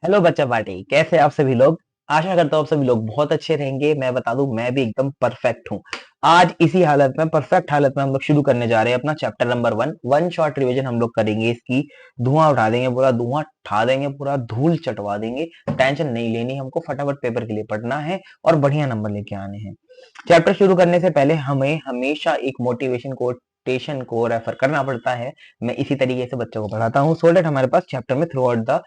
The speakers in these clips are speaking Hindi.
हेलो बच्चा पार्टी, कैसे आप सभी लोग। आशा करता हूँ आप सभी लोग बहुत अच्छे रहेंगे। मैं बता दूं, मैं भी एकदम परफेक्ट हूँ। आज इसी हालत में, परफेक्ट हालत में हम लोग शुरू करने जा रहे हैं अपना चैप्टर नंबर 1 शॉर्ट रिवीजन हम लोग करेंगे इसकी। धुआं उठा देंगे, पूरा धुआं उठा देंगे, पूरा धूल चटवा देंगे। टेंशन नहीं लेनी हमको, फटाफट पेपर के लिए पढ़ना है और बढ़िया नंबर लेके आने हैं। चैप्टर शुरू करने से पहले हमें हमेशा एक मोटिवेशन कोटेशन को रेफर करना पड़ता है। मैं इसी तरीके से बच्चों को पढ़ाता हूँ, सो दैट हमारे पास चैप्टर में थ्रू आउट द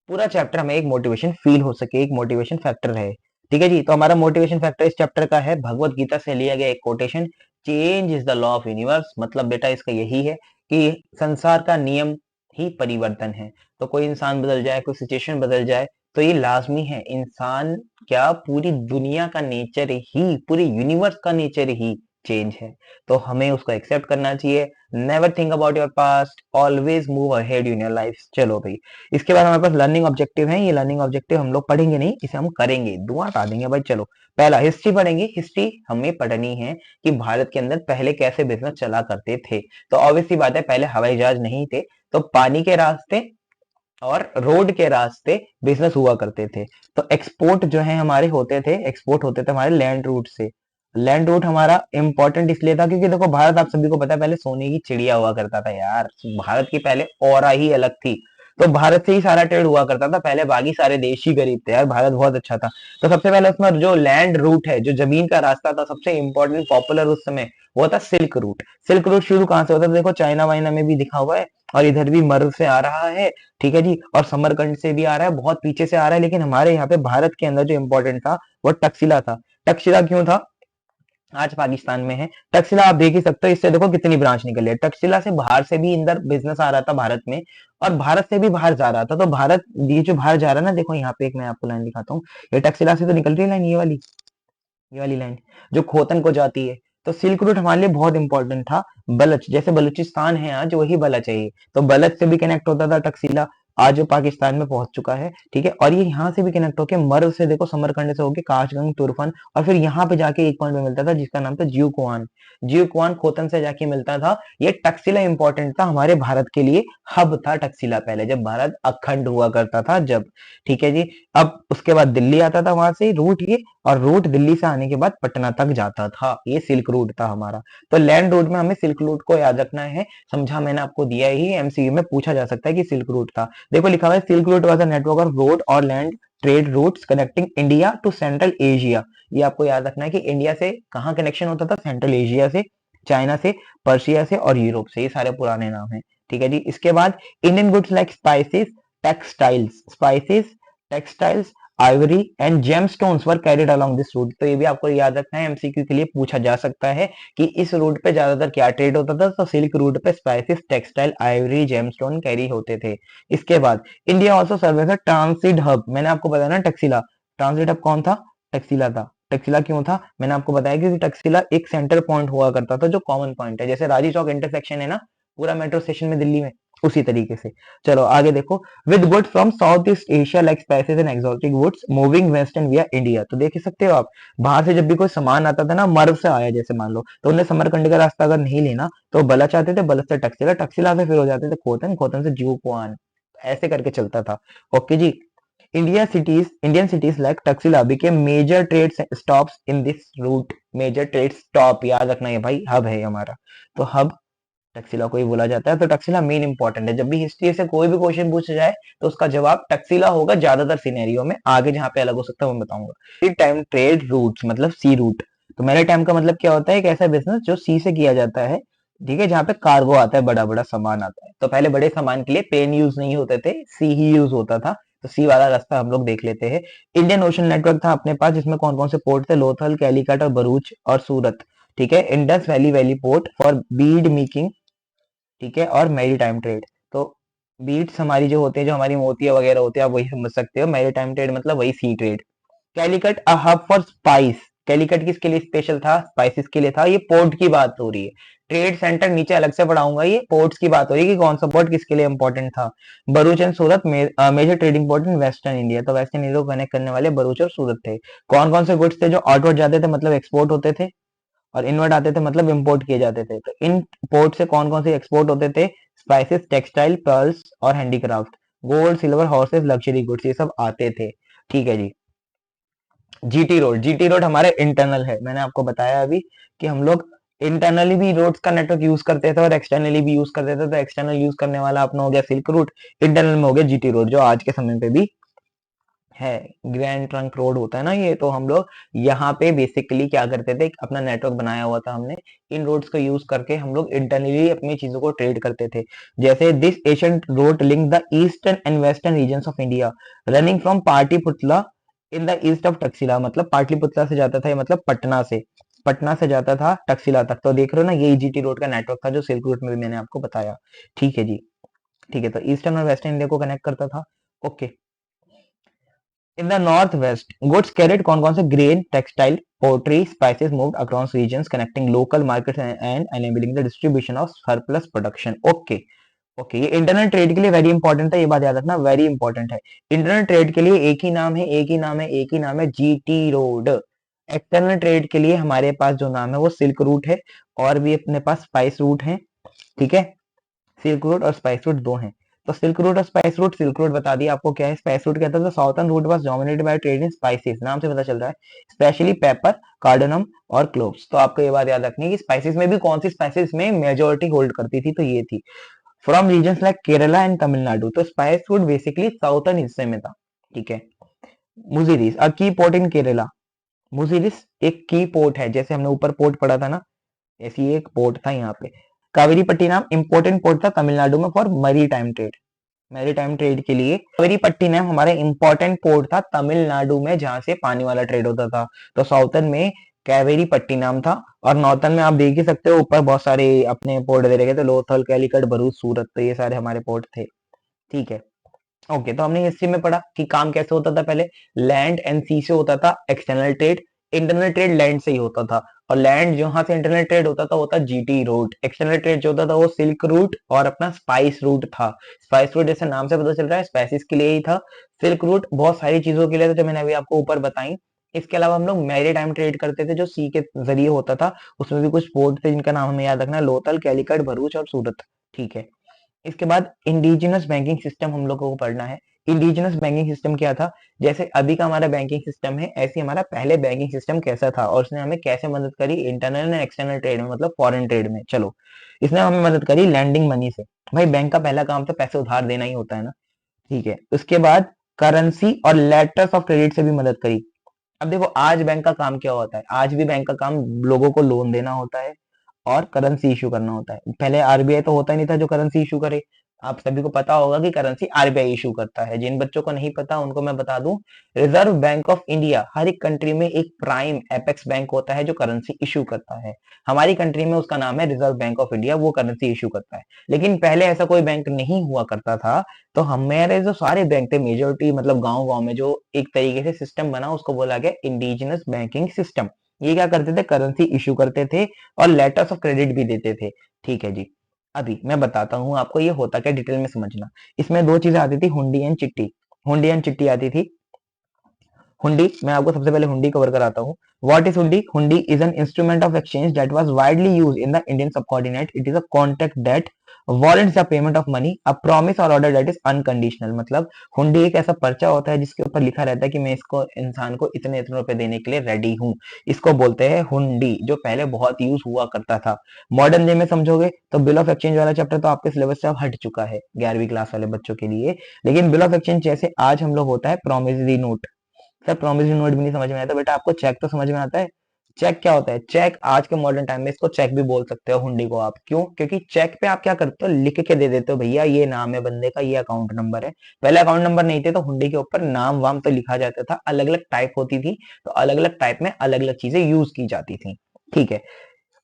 पूरा चैप्टर हमें एक मोटिवेशन फील हो सके, एक मोटिवेशन फैक्टर रहे। ठीक है जी, तो हमारा मोटिवेशन फैक्टर इस चैप्टर का है भगवत गीता से लिया गया एक quotation. Change is the law of universe. मतलब बेटा इसका यही है कि संसार का नियम ही परिवर्तन है। तो कोई इंसान बदल जाए, कोई सिचुएशन बदल जाए, तो ये लाजमी है। इंसान क्या, पूरी दुनिया का नेचर ही, पूरी यूनिवर्स का नेचर ही चेंज है। तो हमें उसको एक्सेप्ट करना चाहिए। Never think about your past, always move ahead in your life. चलो भाई, इसके बाद हमारे पास लर्निंग ऑब्जेक्टिव है। ये लर्निंग ऑब्जेक्टिव हम लोग पढ़ेंगे नहीं, इसे हम करेंगे, दुआ हटा देंगे भाई। चलो, पहला हिस्ट्री पढ़ेंगे। हिस्ट्री हमें पढ़नी है कि भारत के अंदर पहले कैसे बिजनेस चला करते थे। तो ऑब्वियसली बात है, पहले हवाई जहाज नहीं थे, तो पानी के रास्ते और रोड के रास्ते बिजनेस हुआ करते थे। तो एक्सपोर्ट जो है हमारे होते थे, एक्सपोर्ट होते थे हमारे लैंड रूट से। लैंड रूट हमारा इंपॉर्टेंट इसलिए था क्योंकि देखो, भारत आप सभी को पता है पहले सोने की चिड़िया हुआ करता था यार। भारत की पहले ऑरा ही अलग थी। तो भारत से ही सारा ट्रेड हुआ करता था पहले, बाकी सारे देश ही गरीब थे यार, भारत बहुत अच्छा था। तो सबसे पहले उसमें जो लैंड रूट है, जो जमीन का रास्ता था, सबसे इंपॉर्टेंट पॉपुलर उस समय वो था सिल्क रूट। सिल्क रूट शुरू कहाँ से होता था, देखो चाइना वाइना में भी दिखा हुआ है, और इधर भी मर्व से आ रहा है। ठीक है जी, और समरकंड से भी आ रहा है, बहुत पीछे से आ रहा है। लेकिन हमारे यहाँ पे भारत के अंदर जो इंपॉर्टेंट था वो टक्सिला था। टक्सिला क्यों था, आज पाकिस्तान में है टक्सिला, आप देख ही सकते हो। इससे देखो कितनी ब्रांच निकली है। टक्सिला से बाहर से भी अंदर बिजनेस आ रहा था भारत में, और भारत से भी बाहर जा रहा था। तो भारत, ये जो बाहर जा रहा है ना, देखो यहाँ पे एक मैं आपको लाइन दिखाता हूँ। ये टक्सिला से तो निकल रही है लाइन, ये वाली लाइन जो खोतन को जाती है। तो सिल्क रूट हमारे लिए बहुत इंपॉर्टेंट था। बलच, जैसे बलूचिस्तान है आज, वही बलच है ये। तो बलच से भी कनेक्ट होता था टक्सिला, आज जो पाकिस्तान में पहुंच चुका है। ठीक है, और ये यहाँ से भी कनेक्ट होके मर्व से, देखो समरकंड से होके काशगंज, तुर्फन, और फिर यहाँ पे जाके एक पॉइंट पे मिलता था जिसका नाम था ज्यूकुआन। ज्यूकुआन खोतन से जाके मिलता था। ये टक्सिला इंपॉर्टेंट था हमारे भारत के लिए। हब था टक्सिला पहले, जब भारत अखंड हुआ करता था जब। ठीक है जी, अब उसके बाद दिल्ली आता था वहां से रूट ये, और रूट दिल्ली से आने के बाद पटना तक जाता था। ये सिल्क रूट था हमारा। तो लैंड रूट में हमें सिल्क रूट को याद रखना है। समझा, मैंने आपको दिया ही, एमसीक्यू में पूछा जा सकता है कि सिल्क रूट था। देखो लिखा हुआ है, silk route was a network of road और land trade routes connecting India to Central Asia. ये आपको याद रखना है कि इंडिया से कहाँ कनेक्शन होता था, सेंट्रल एशिया से, चाइना से, पर्शिया से और यूरोप से। ये सारे पुराने नाम हैं। ठीक है जी, इसके बाद Indian goods like spices, textiles, spices, textiles, ivory and gemstones were carried along this route. तो ये भी आपको याद रखना है, एमसीक्यू के लिए पूछा जा सकता है कि इस रूट पे ज्यादातर क्या ट्रेड होता था। तो सिल्क रूट पे spices, textile, ivory, gemstone carry होते थे। इसके बाद India also serve as a transit hub. मैंने आपको बताया ना टक्सिला, ट्रांसिट हब कौन था, टक्सिला था। टक्सिला क्यों था, मैंने आपको बताया कि टक्सिला एक सेंटर पॉइंट हुआ करता था, जो कॉमन पॉइंट है, जैसे राजी चौक इंटरसेक्शन है ना पूरा मेट्रो स्टेशन में दिल्ली में, उसी तरीके से। चलो आगे देखो, with goods from south east Asia like spices and exotic woods moving west and via India. तो देख ही सकते हो आप, बाहर से जब भी कोई सामान आता था ना, मर्व से आया जैसे मान लो, तो उन्हें समरकंड का रास्ता अगर नहीं लेना तो बलच आते थे, बलच से टक्सिला, टक्सिला से फिर हो जाते थे खोतन, खोतन से ज्यूकुआन, ऐसे करके चलता था। Okay ji, Indian cities like Taxila became major trade stops in this route. Major trade stop याद रखना है भाई, हब है हमारा। तो हब टक्सिला को ही बोला जाता है। तो टक्सिला मेन इंपॉर्टेंट है, जब भी हिस्ट्री से कोई भी क्वेश्चन पूछा जाए तो उसका जवाब टक्सिला होगा ज्यादातर सिनेरियो में। आगे जहाँ पे अलग हो सकता है वो मैं बताऊंगा। सी टाइम ट्रेड रूट्स मतलब सी रूट। तो मेरे टाइम का मतलब क्या होता है, एक ऐसा बिजनेस जो सी से किया जाता है। ठीक है, जहाँ पे कार्गो आता है, बड़ा बड़ा सामान आता है। तो पहले बड़े सामान के लिए प्लेन यूज नहीं होते थे, सी ही यूज होता था। तो सी वाला रास्ता हम लोग देख लेते हैं। इंडियन ओशन नेटवर्क था अपने पास, जिसमें कौन कौन से पोर्ट थे, लोथल, कैलिकट और भरूच और सूरत। ठीक है, Indus valley port for bead making. ठीक है, और मैरी टाइम ट्रेड। तो बीट्स हमारी जो होते हैं, जो हमारी मोतियां वगैरह होते हैं, आप वही समझ सकते हो। मैरी टाइम ट्रेड मतलब वही sea trade. Calicut a hub for spice. Calicut किसके लिए स्पेशल था, स्पाइसेस के लिए था। ये पोर्ट की बात हो रही है। ट्रेड सेंटर नीचे अलग से पढ़ाऊंगा, ये पोर्ट्स की बात हो रही है कि कौन सा पोर्ट किसके लिए इंपॉर्टेंट था। Bharuch and Surat major trading port in western India. तो वेस्टर्न इंडिया को कनेक्ट करने वाले भरूच और सूरत थे। कौन कौन से गुड्स थे जो आउटवर्ड जाते थे, मतलब एक्सपोर्ट होते थे, और इनवर्ट आते थे मतलब इंपोर्ट किए जाते थे। तो इन पोर्ट से कौन कौन से एक्सपोर्ट होते थे, स्पाइसेस, टेक्सटाइल, पर्ल्स और handicraft. Gold, silver, horses, luxury goods, ये सब आते थे। ठीक है जी। जीटी रोड हमारे इंटरनल है, मैंने आपको बताया अभी कि हम लोग इंटरनली भी रोड्स का नेटवर्क यूज करते थे और एक्सटर्नली भी यूज करते थे। तो एक्सटर्नल यूज करने वाला अपना हो गया सिल्क रूट, इंटरनल में हो गया जीटी रोड, जो आज के समय पे भी है। ग्रैंड ट्रंक रोड होता है ना ये, तो हम लोग यहाँ पे बेसिकली क्या करते थे, अपना नेटवर्क बनाया हुआ था हमने, इन रोड्स को यूज करके हम लोग इंटरनली अपनी चीजों को ट्रेड करते थे। जैसे this ancient road link the eastern and western region of India running from Pataliputra in the east of Taxila, मतलब पाटलिपुत्रा से जाता था ये, मतलब पटना से जाता था टक्सिला तक। तो देख रहे हो ना, ये जीटी रोड का नेटवर्क था जो सिल्क रूट में भी मैंने आपको बताया। ठीक है जी। ठीक है, तो ईस्टर्न और वेस्टर्न इंडिया को कनेक्ट करता था। Okay. In the north west goods carried कौन कौन से, grain, textile, poultry, spices moved across regions connecting local markets and enabling the distribution of surplus production. Okay. Okay, ये इंटरनल ट्रेड के लिए वेरी इंपॉर्टेंट है, ये बात याद रखना, वेरी इंपॉर्टेंट है। इंटरनल ट्रेड के लिए एक ही नाम है, एक ही नाम है, एक ही नाम है, जीटी रोड। एक्सटर्नल ट्रेड के लिए हमारे पास जो नाम है वो सिल्क रूट है, और भी अपने पास स्पाइस रूट है। ठीक है, सिल्क रूट और स्पाइस रूट दो हैं। तो सिल्क रूट और स्पाइस रूट, सिल्क रूट बता दिया आपको क्या है, स्पाइस रूट कहता था southern route was dominated by trade in spices, नाम से पता चल रहा है, स्पेशली पेपर, कार्डनम और क्लोव्स। तो आपको ये बात याद रखनी है कि स्पाइसेस में भी कौन सी स्पाइसेस में मेजोरिटी होल्ड करती थी, तो ये थी from regions like Kerala and Tamil Nadu. तो स्पाइस रूट बेसिकली साउथर्न हिस्से में था। ठीक है। मुजीरिस अ की पोर्ट इन केरला, मुजीरिस एक की पोर्ट है, जैसे हमने ऊपर पोर्ट पढ़ा था ना, ऐसी एक पोर्ट था यहाँ पे। कावेरीपट्टिनम इंपोर्टेंट पोर्ट था तमिलनाडु में फॉर मरी टाइम ट्रेड, मैरीटाइम ट्रेड के लिए कावेरीपट्टिनम हमारा इंपॉर्टेंट पोर्ट था तमिलनाडु में, जहां से पानी वाला ट्रेड होता था। तो साउथर्न में कावेरीपट्टिनम था, और नॉर्थन में आप देख ही सकते हो ऊपर बहुत सारे अपने पोर्ट दे रखे थे, लोथल, कैलिकट, भरूच, सूरत, तो ये सारे हमारे पोर्ट थे। ठीक है। ओके, तो हमने हिस्ट्री में पढ़ा कि काम कैसे होता था पहले, लैंड एंड सी से होता था external trade, internal trade land से ही होता था, और लैंड जहां से इंटरनल ट्रेड होता था होता जीटी रूट, एक्सटर्नल ट्रेड जो होता था वो सिल्क रूट और अपना स्पाइस रूट था। स्पाइस रूट जैसे नाम से पता चल रहा है स्पाइसेस के लिए ही था, सिल्क रूट बहुत सारी चीजों के लिए था जो मैंने अभी आपको ऊपर बताई। इसके अलावा हम लोग मैरी टाइम ट्रेड करते थे जो सी के जरिए होता था, उसमें भी कुछ पोर्ट थे जिनका नाम हमें याद रखना है, लोथल, कैलिकट, भरूच और सूरत। ठीक है। इसके बाद इंडिजिनस बैंकिंग सिस्टम हम लोगों को पढ़ना है। इंडिजिनस बैंकिंग सिस्टम क्या था, जैसे अभी का हमारा बैंकिंग सिस्टम है, ऐसे हमारा पहले बैंकिंग सिस्टम कैसा था और उसने हमें कैसे मदद करी इंटरनल एंड एक्सटर्नल ट्रेड में, मतलब फॉरेन ट्रेड में। चलो, इसने हमें मदद करी लैंडिंग मनी से, भाई बैंक का पहला काम तो पैसे उधार देना ही होता है ना। ठीक है, उसके बाद करेंसी और लेटर्स ऑफ क्रेडिट से भी मदद करी। अब देखो, आज बैंक का काम क्या होता है, आज भी बैंक का काम लोगों को लोन देना होता है और करेंसी इशू करना होता है। पहले आरबीआई तो होता ही नहीं था जो करेंसी इशू करे, आप सभी को पता होगा कि करेंसी आरबीआई इशू करता है। जिन बच्चों को नहीं पता उनको मैं बता दूं, रिजर्व बैंक ऑफ इंडिया, हर एक कंट्री में एक प्राइम एपेक्स बैंक होता है जो करेंसी इशू करता है। हमारी कंट्री में उसका नाम है रिजर्व बैंक ऑफ इंडिया, वो करेंसी इशू करता है। लेकिन पहले ऐसा कोई बैंक नहीं हुआ करता था, तो हमारे जो सारे बैंक थे मेजोरिटी, मतलब गांव गांव में जो एक तरीके से सिस्टम बना उसको बोला गया इंडिजिनस बैंकिंग सिस्टम। ये क्या करते थे, करेंसी इशू करते थे और लेटर्स ऑफ क्रेडिट भी देते थे। ठीक है जी। अभी मैं बताता हूँ आपको ये होता क्या, डिटेल में समझना। इसमें दो चीजें आती थी, हुंडी एंड चिट्ठी। हुंडी एंड चिट्ठी आती थी। हुंडी, मैं आपको सबसे पहले हुंडी कवर कराता हूँ। What is hundi? Hundi is an instrument of exchange that was widely used in the Indian subcontinent. It is a contract that warrants the payment of money, a promise or order that is unconditional. मतलब हुंडी एक ऐसा पर्चा होता है जिसके ऊपर लिखा रहता है कि मैं इसको इंसान को इतने इतने रुपए देने के लिए रेडी हूँ। इसको बोलते हैं हुंडी, जो पहले बहुत यूज हुआ करता था। मॉडर्न डे में समझोगे तो बिल ऑफ एक्सचेंज वाला चैप्टर तो आपके सिलेबस से अब हट चुका है 11वीं क्लास वाले बच्चों के लिए। लेकिन बिल ऑफ एक्सचेंज जैसे आज हम लोग होता है promissory note. Sir promissory note भी नहीं समझ में आता बेटा, आपको चेक तो समझ में आता है। चेक क्या होता है? चेक आज के मॉडर्न टाइम में इसको चेक भी बोल सकते हो हुंडी को आप, क्यों? क्योंकि चेक पे आप क्या करते हो, लिख के दे देते हो, भैया ये नाम है बंदे का, ये अकाउंट नंबर है। पहले अकाउंट नंबर नहीं थे तो हुंडी के ऊपर नाम वाम तो लिखा जाता था, अलग अलग टाइप होती थी, तो अलग अलग टाइप में अलग अलग चीजें यूज की जाती थी। ठीक है।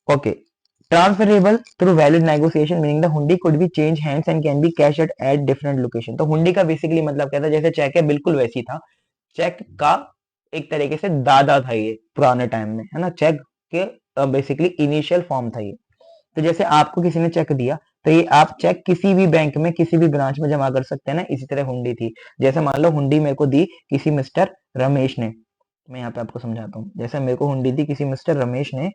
Okay. Transferable through valid negotiation meaning the hundi could be change hands and can be cash at different location. तो हुंडी का बेसिकली मतलब क्या था, जैसे चेक है बिल्कुल वैसी था। चेक का एक तरीके से दादा था ये पुराने टाइम में, है ना, चेक के बेसिकली इनिशियल फॉर्म था ये। तो जैसे आपको किसी ने चेक दिया, तो ये आप चेक किसी भी बैंक में किसी भी ब्रांच में जमा कर सकते हैं ना, इसी तरह हुंडी थी। जैसे मान लो हुंडी मेरे को दी किसी मिस्टर रमेश ने, मैं यहाँ पे आपको समझाता हूँ, जैसे मेरे को हुंडी दी किसी मिस्टर रमेश ने,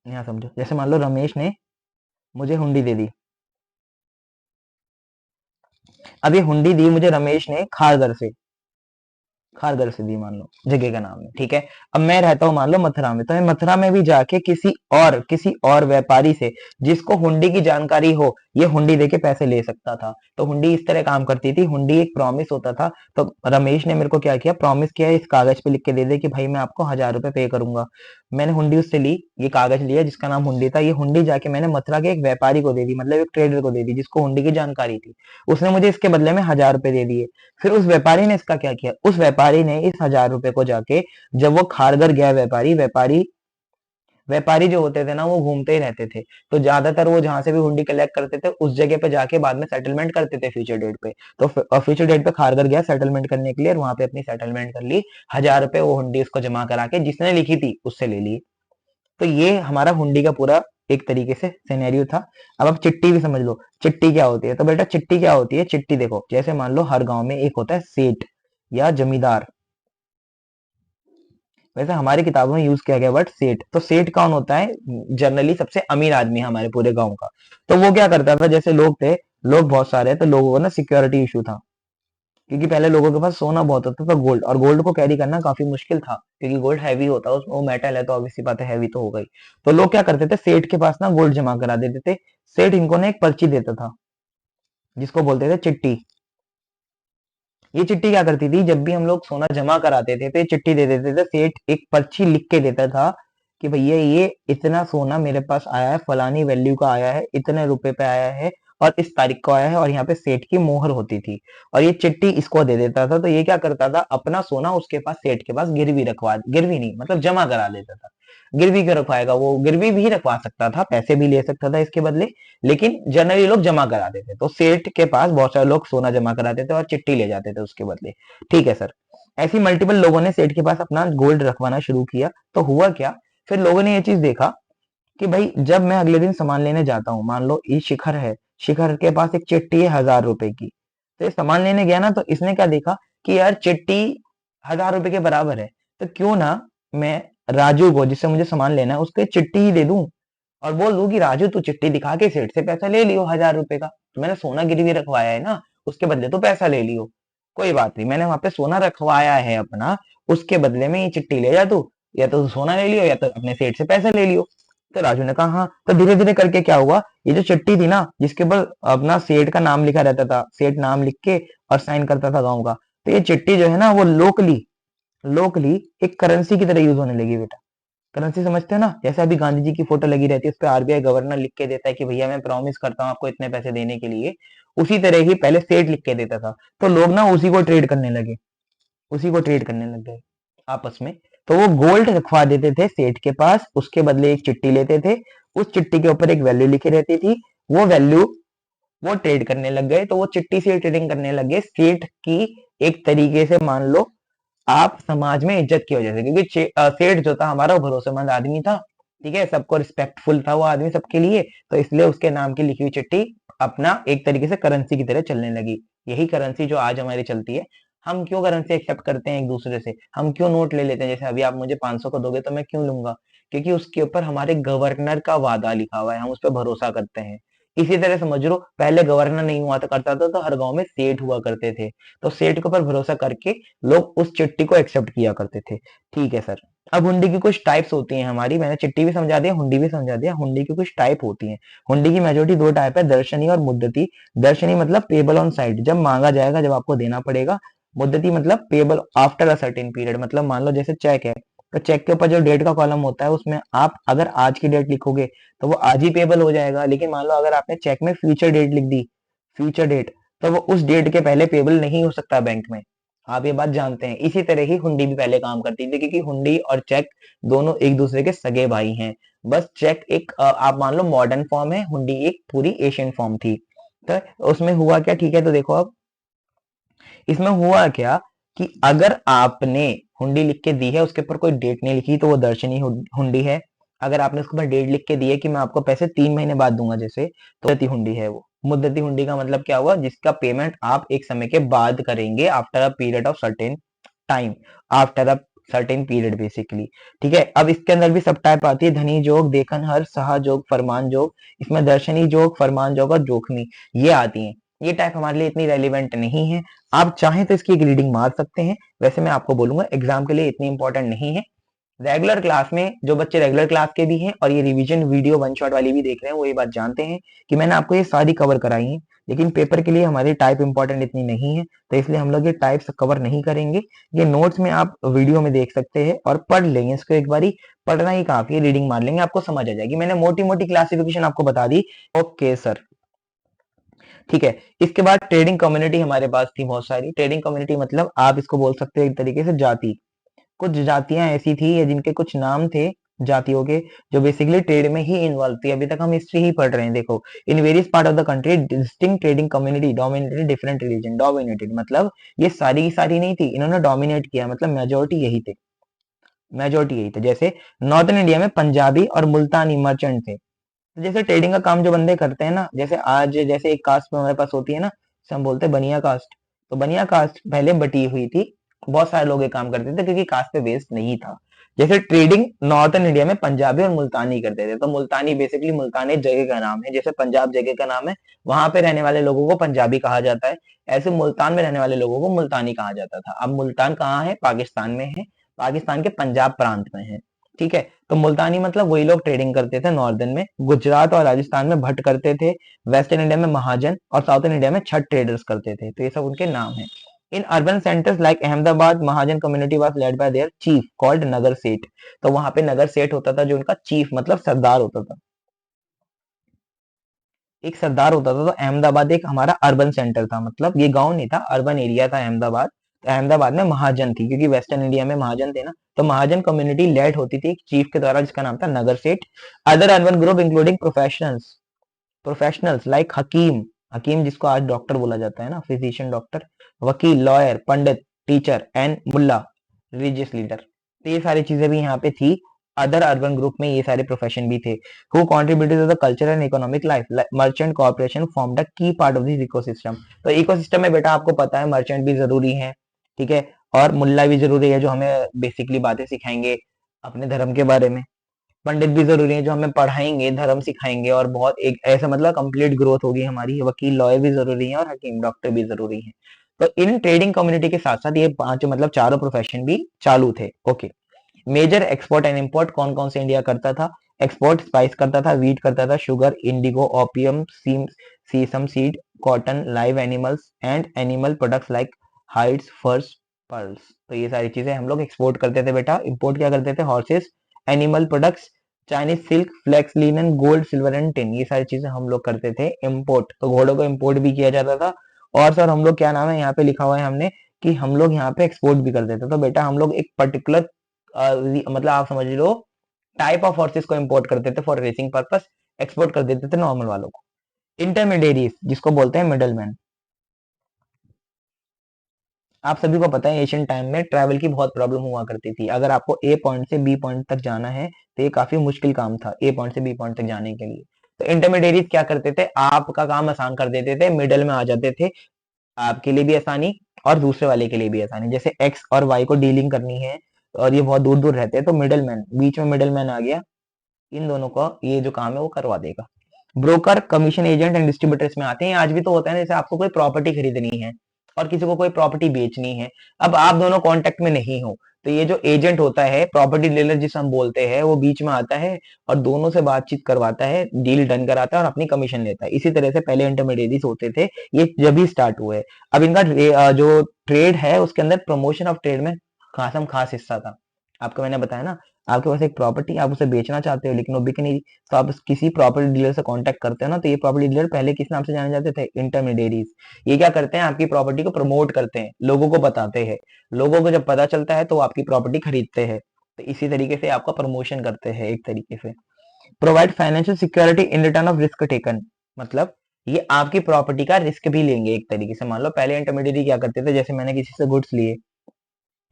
यहाँ समझो, जैसे मान लो रमेश ने मुझे हुंडी दे दी, अब ये हुंडी दी मुझे रमेश ने खारघर से दी, मान लो जगह का नाम है, ठीक है। अब मैं रहता हूँ मान लो मथुरा में, तो मैं मथुरा में भी जाके किसी और व्यापारी से जिसको हुंडी की जानकारी हो, ये हुंडी देके पैसे ले सकता था। तो हुंडी इस तरह काम करती थी, हुंडी एक प्रॉमिस होता था। तो रमेश ने मेरे को क्या किया, प्रॉमिस किया इस कागज पे लिख के दे दे कि भाई मैं आपको 1,000 रुपए पे करूंगा। मैंने हुंडी उससे ली, ये कागज लिया जिसका नाम हुंडी था, ये हुंडी जाके मैंने मथुरा के एक व्यापारी को दे दी, मतलब एक ट्रेडर को दे दी जिसको हुंडी की जानकारी थी। उसने मुझे इसके बदले में 1,000 रुपए दे दिए। फिर उस व्यापारी ने इसका क्या किया, उस व्यापारी ने इस 1,000 रुपए को जाके, जब वो खारगर गया व्यापारी व्यापारी व्यापारी जो होते थे ना वो घूमते ही रहते थे। तो ज्यादातर वो जहां से भी हुंडी कलेक्ट करते थे उस जगह पे जाके बाद में सेटलमेंट करते थे फ्यूचर डेट पे। तो फ्यूचर डेट पे खारगर गया सेटलमेंट करने के लिए, और वहां पे अपनी सेटलमेंट कर ली। 1,000 रुपए वो हुंडी उसको जमा करा के जिसने लिखी थी उससे ले ली। तो ये हमारा हुंडी का पूरा एक तरीके से सिनेरियो था। अब आप चिट्ठी भी समझ लो, चिट्ठी क्या होती है। तो बेटा चिट्ठी क्या होती है, चिट्ठी देखो जैसे मान लो हर गांव में एक होता है सेठ या जमींदार। वैसे हमारी किताबों में यूज किया गया वर्ड सेठ। तो सेठ कौन होता है, जनरली सबसे अमीर आदमी है हमारे पूरे गांव का। तो वो क्या करता था, जैसे लोग थे, लोग बहुत सारे हैं, तो लोगों को ना सिक्योरिटी इशू था, क्योंकि पहले लोगों के पास सोना बहुत होता था, गोल्ड, और गोल्ड को कैरी करना काफी मुश्किल था क्योंकि गोल्ड हैवी होता है, वो मेटल है तो ऑब्वियसली बात है हैवी तो हो गई। तो लोग क्या करते थे, सेठ के पास ना गोल्ड जमा करा देते थे। सेठ इनको ना एक पर्ची देता था जिसको बोलते थे चिट्ठी। ये चिट्ठी क्या करती थी, जब भी हम लोग सोना जमा कराते थे तो ये चिट्ठी दे देते थे। सेठ एक पर्ची लिख के देता था कि भैया ये इतना सोना मेरे पास आया है, फलानी वैल्यू का आया है, इतने रुपए पे आया है, और इस तारीख को आया है, और यहाँ पे सेठ की मोहर होती थी। और ये चिट्ठी इसको दे देता था, तो ये क्या करता था, अपना सोना उसके पास सेठ के पास गिरवी नहीं मतलब जमा करा देता था। गिरवी क्यों रखवाएगा, वो गिरवी भी रखवा सकता था, पैसे भी ले सकता था इसके बदले, लेकिन जनरली लोग जमा करा देते। तो सेठ के पास बहुत सारे लोग सोना जमा कराते थे और चिट्ठी ले जाते थे उसके बदले। ठीक है सर। ऐसी मल्टीपल लोगों ने सेठ के पास अपना गोल्ड रखवाना शुरू किया। तो हुआ क्या, फिर लोगों ने ये चीज देखा कि भाई जब मैं अगले दिन सामान लेने जाता हूँ, मान लो ये शिखर है, शिखर के पास एक चिट्ठी है 1,000 रुपए की। तो ये सामान लेने गया ना, तो इसने क्या देखा कि यार चिट्ठी 1,000 रुपए के बराबर है, तो क्यों ना मैं राजू को, जिससे मुझे सामान लेना है, उसको एक चिट्ठी ही दे दूं, और बोल दूं कि राजू तू चिट्ठी दिखा के सेठ से पैसा ले लियो 1,000 रुपए का। तो मैंने सोना गिरवी रखवाया है ना, उसके बदले तो पैसा ले लियो। कोई बात नहीं, मैंने वहां पे सोना रखवाया है अपना, उसके बदले में ये चिट्ठी ले जा तू, या तो तू सोना ले लियो या तो अपने सेठ से पैसा ले लियो। तो राजू ने कहा हाँ। तो धीरे धीरे करके क्या हुआ, ये जो चिट्ठी थी ना जिसके ऊपर अपना सेठ का नाम लिखा रहता था, सेठ नाम लिख के और साइन करता था गाँव का, तो ये चिट्ठी जो है ना वो लोकली लोकली एक करेंसी की तरह यूज होने लगी बेटा। करेंसी समझते हो ना, जैसे अभी गांधी जी की फोटो लगी रहती है, उस पर आरबीआई गवर्नर लिख के देता है कि भैया मैं प्रॉमिस करता हूँ आपको इतने पैसे देने के लिए। उसी तरह ही पहले सेठ लिख के देता था। तो लोग ना उसी को ट्रेड करने लगे, उसी को ट्रेड करने लग गए आपस में। तो वो गोल्ड रखवा देते थे सेठ के पास, उसके बदले एक चिट्ठी लेते थे, उस चिट्ठी के ऊपर एक वैल्यू लिखी रहती थी, वो वैल्यू वो ट्रेड करने लग गए। तो वो चिट्ठी से ट्रेडिंग करने लग गए सेठ की, एक तरीके से मान लो आप समाज में इज्जत की वजह से, क्योंकि सेठ जो था हमारा वो भरोसेमंद आदमी था, ठीक है, सबको रिस्पेक्टफुल था वो आदमी सबके लिए। तो इसलिए उसके नाम की लिखी हुई चिट्ठी अपना एक तरीके से करेंसी की तरह चलने लगी। यही करेंसी जो आज हमारी चलती है। हम क्यों करेंसी एक्सेप्ट करते हैं एक दूसरे से, हम क्यों नोट ले लेते हैं, जैसे अभी आप मुझे 500 का दोगे तो मैं क्यों लूंगा, क्योंकि उसके ऊपर हमारे गवर्नर का वादा लिखा हुआ है, हम उस पर भरोसा करते हैं। इसी तरह समझ लो, पहले गवर्नर नहीं हुआ करता था तो हर गांव में सेठ हुआ करते थे। तो सेठ के ऊपर भरोसा करके लोग उस चिट्ठी को एक्सेप्ट किया करते थे। ठीक है सर। अब हुंडी की कुछ टाइप्स होती हैं हमारी, मैंने चिट्ठी भी समझा दिया, हुंडी भी समझा दिया। हुंडी की कुछ टाइप होती हैं। हुंडी की मेजोरिटी दो टाइप है, दर्शनी और मुद्दती। दर्शनी मतलब पेबल ऑन साइट, जब मांगा जाएगा, जब आपको देना पड़ेगा। मुद्दती मतलब payable after a certain period, मतलब मान लो जैसे चेक है, तो चेक के ऊपर जो डेट का कॉलम होता है उसमें आप अगर आज की डेट लिखोगे तो वो आज ही पेबल हो जाएगा। लेकिन मान लो अगर आपने चेक में फ्यूचर डेट लिख दी, फ्यूचर डेट, तो वो उस डेट के पहले पेबल नहीं हो सकता बैंक में। आप ये बात जानते हैं। इसी तरह ही हुंडी भी पहले काम करती थी, क्योंकि हुंडी और चेक दोनों एक दूसरे के सगे भाई हैं। बस चेक एक आप मान लो मॉडर्न फॉर्म है, हुंडी एक पूरी एशियन फॉर्म थी। तो उसमें हुआ क्या, ठीक है, तो देखो अब इसमें हुआ क्या कि अगर आपने हुंडी लिख के दी है, उसके ऊपर कोई डेट नहीं लिखी, तो वो दर्शनी हुंडी है। अगर आपने उसके ऊपर डेट लिख के दी है कि मैं आपको पैसे 3 महीने बाद दूंगा जैसे, तो मुद्दती हुंडी है वो। मुद्दती हुंडी का मतलब क्या हुआ, जिसका पेमेंट आप एक समय के बाद करेंगे, after a period of certain time, after a certain period basically. ठीक है। अब इसके अंदर भी सब टाइप आती है, धनी जोग, देखन हर, सहा जोग, फरमान जोग। इसमें दर्शनी जोग, फरमान जोग और जोखमी ये आती हैं। ये टाइप हमारे लिए इतनी रेलिवेंट नहीं है। आप चाहें तो इसकी एक रीडिंग मार सकते हैं, वैसे मैं आपको बोलूंगा एग्जाम के लिए इतनी इंपॉर्टेंट नहीं है। रेगुलर क्लास में जो बच्चे रेगुलर क्लास के भी हैं और ये रिवीजन वीडियो वन शॉट वाली भी देख रहे हैं, वो ये बात जानते हैं कि मैंने आपको ये सारी कवर कराई है। लेकिन पेपर के लिए हमारी टाइप इंपॉर्टेंट इतनी नहीं है, तो इसलिए हम लोग ये टाइप्स कवर नहीं करेंगे। ये नोट्स में आप वीडियो में देख सकते हैं और पढ़ लेंगे इसको एक बारी। पढ़ना ही काफी है, रीडिंग मार लेंगे, आपको समझ आ जाएगी। मैंने मोटी मोटी क्लासिफिकेशन आपको बता दी। ओके सर, ठीक है। इसके बाद ट्रेडिंग कम्युनिटी हमारे पास थी बहुत सारी। ट्रेडिंग कम्युनिटी मतलब आप इसको बोल सकते हो एक तरीके से जाति। कुछ जातियां ऐसी थी या जिनके कुछ नाम थे जातियों के, जो बेसिकली ट्रेड में ही इन्वॉल्व थी। अभी तक हम हिस्ट्री ही पढ़ रहे हैं। देखो, in various part of the country distinct trading community dominated different religion. Dominated मतलब ये सारी की सारी नहीं थी, इन्होंने डोमिनेट किया, मतलब मेजोरिटी यही थे। मेजोरिटी यही थे। जैसे नॉर्दर्न इंडिया में पंजाबी और मुल्तानी मर्चेंट थे। तो जैसे ट्रेडिंग का काम जो बंदे करते हैं ना, जैसे आज जैसे एक कास्ट में हमारे पास होती है ना, जैसे हम बोलते हैं बनिया कास्ट। तो बनिया कास्ट पहले बटी हुई थी, बहुत सारे लोग ये काम करते थे क्योंकि कास्ट पे बेस्ड नहीं था। जैसे ट्रेडिंग नॉर्थन इंडिया में पंजाबी और मुल्तानी करते थे। तो मुल्तानी बेसिकली, मुल्तान एक जगह का नाम है, जैसे पंजाब जगह का नाम है, वहां पे रहने वाले लोगों को पंजाबी कहा जाता है। ऐसे मुल्तान में रहने वाले लोगों को मुल्तानी कहा जाता था। अब मुल्तान कहाँ है? पाकिस्तान में है, पाकिस्तान के पंजाब प्रांत में है। ठीक है। तो मुल्तानी मतलब वही लोग ट्रेडिंग करते थे नॉर्दर्न में। गुजरात और राजस्थान में भट्ट करते थे। वेस्टर्न इंडिया में महाजन और साउथर्न इंडिया में छठ ट्रेडर्स करते थे। तो ये सब उनके नाम है। In urban centres like Ahmedabad, Mahajan community was led by their chief called Nagar Seth. तो वहां पे नगर सेठ होता था, जो उनका चीफ मतलब सरदार होता था। एक सरदार होता था। तो अहमदाबाद एक हमारा अर्बन सेंटर था, मतलब ये गांव नहीं था, अर्बन एरिया था अहमदाबाद। तो अहमदाबाद में महाजन थी, क्योंकि वेस्टर्न इंडिया में महाजन थे ना। तो महाजन कम्युनिटी लेड होती थी एक चीफ के द्वारा, जिसका नाम था Nagar Seth. Other urban group including professionals, professionals like hakim, hakim जिसको आज डॉक्टर बोला जाता है ना, physician doctor, vakil lawyer, pandit teacher and mullah religious leader. तो ये सारी चीजें भी यहाँ पे थी। अदर अर्बन ग्रुप में ये सारे प्रोफेशन भी थे। Who contributed to the culture and economic life. Merchant corporation formed a key part of this ecosystem. तो इकोसिस्टम में बेटा आपको पता है मर्चेंट भी जरूरी है, ठीक है, और मुल्ला भी जरूरी है, जो हमें बेसिकली बातें सिखाएंगे अपने धर्म के बारे में। पंडित भी जरूरी है, जो हमें पढ़ाएंगे, धर्म सिखाएंगे, और बहुत एक ऐसा मतलब कंप्लीट ग्रोथ होगी हमारी। वकील लॉयर भी जरूरी है और हकीम डॉक्टर भी जरूरी है। तो इन ट्रेडिंग कम्युनिटी के साथ साथ ये पांच मतलब चारों प्रोफेशन भी चालू थे। Okay. Major export and import कौन कौन से इंडिया करता था? एक्सपोर्ट स्पाइस करता था, वीट करता था, sugar, indigo, opium, sesame seed, cotton, live animals and animal products like hides, furs, pearls. तो ये सारी चीजें हम लोग एक्सपोर्ट करते थे बेटा। इंपोर्ट क्या करते थे? Horses, animal products, Chinese silk, flax, linen, gold, silver and tin. ये सारी चीजें हम लोग करते थे इंपोर्ट। तो घोड़ों को इंपोर्ट भी किया जाता था। और सर हम लोग क्या नाम है यहाँ पे लिखा हुआ है हमने कि हम लोग यहाँ पे एक्सपोर्ट भी करते थे। तो बेटा हम लोग एक पर्टिकुलर मतलब आप समझ लो टाइप ऑफ हॉर्सेस को इंपोर्ट करते थे फॉर रेसिंग पर्पस, एक्सपोर्ट कर देते थे नॉर्मल वालों को। इंटरमीडिएरीज जिसको बोलते हैं मिडलमैन। आप सभी को पता है एशियन टाइम में ट्रैवल की बहुत प्रॉब्लम हुआ करती थी। अगर आपको ए पॉइंट से बी पॉइंट तक जाना है तो ये काफी मुश्किल काम था, ए पॉइंट से बी पॉइंट तक जाने के लिए। तो इंटरमीडिएरीज क्या करते थे? आपका काम आसान कर देते थे, मिडल में आ जाते थे। आपके लिए भी आसानी और दूसरे वाले के लिए भी आसानी। जैसे एक्स और वाई को डीलिंग करनी है और ये बहुत दूर दूर रहते हैं, तो मिडल मैन, बीच में मिडल मैन आ गया, इन दोनों का ये जो काम है वो करवा देगा। Broker, commission agent and distributors में आते हैं। आज भी तो होता है ना, जैसे आपको कोई प्रॉपर्टी खरीदनी है और किसी को कोई प्रॉपर्टी बेचनी है। अब आप दोनों कांटेक्ट में नहीं हो, तो ये जो एजेंट होता है, प्रॉपर्टी डीलर जिसे हम बोलते हैं, वो बीच में आता है और दोनों से बातचीत करवाता है, डील डन कराता है और अपनी कमीशन लेता है। इसी तरह से पहले इंटरमीडिएरीज होते थे, ये जब ही स्टार्ट हुए। अब इनका जो ट्रेड है उसके अंदर प्रमोशन ऑफ ट्रेड में खास हिस्सा था। आपको मैंने बताया ना, आपके पास एक प्रॉपर्टी, आप उसे बेचना चाहते हो लेकिन वो बिक नहीं रही, तो आप किसी प्रॉपर्टी डीलर से कांटेक्ट करते हो ना। तो ये प्रॉपर्टी डीलर पहले किस नाम से जाने जाते थे? इंटरमीडिएरीज। ये क्या करते हैं? आपकी प्रॉपर्टी को प्रमोट करते हैं, लोगों को बताते हैं। लोगों को जब पता चलता है तो वो आपकी प्रॉपर्टी खरीदते हैं। तो इसी तरीके से आपका प्रमोशन करते हैं एक तरीके से। Provide financial security in return of risk taken, मतलब ये आपकी प्रॉपर्टी का रिस्क भी लेंगे एक तरीके से। मान लो पहले इंटरमीडिएरी क्या करते थे, जैसे मैंने किसी से गुड्स लिए,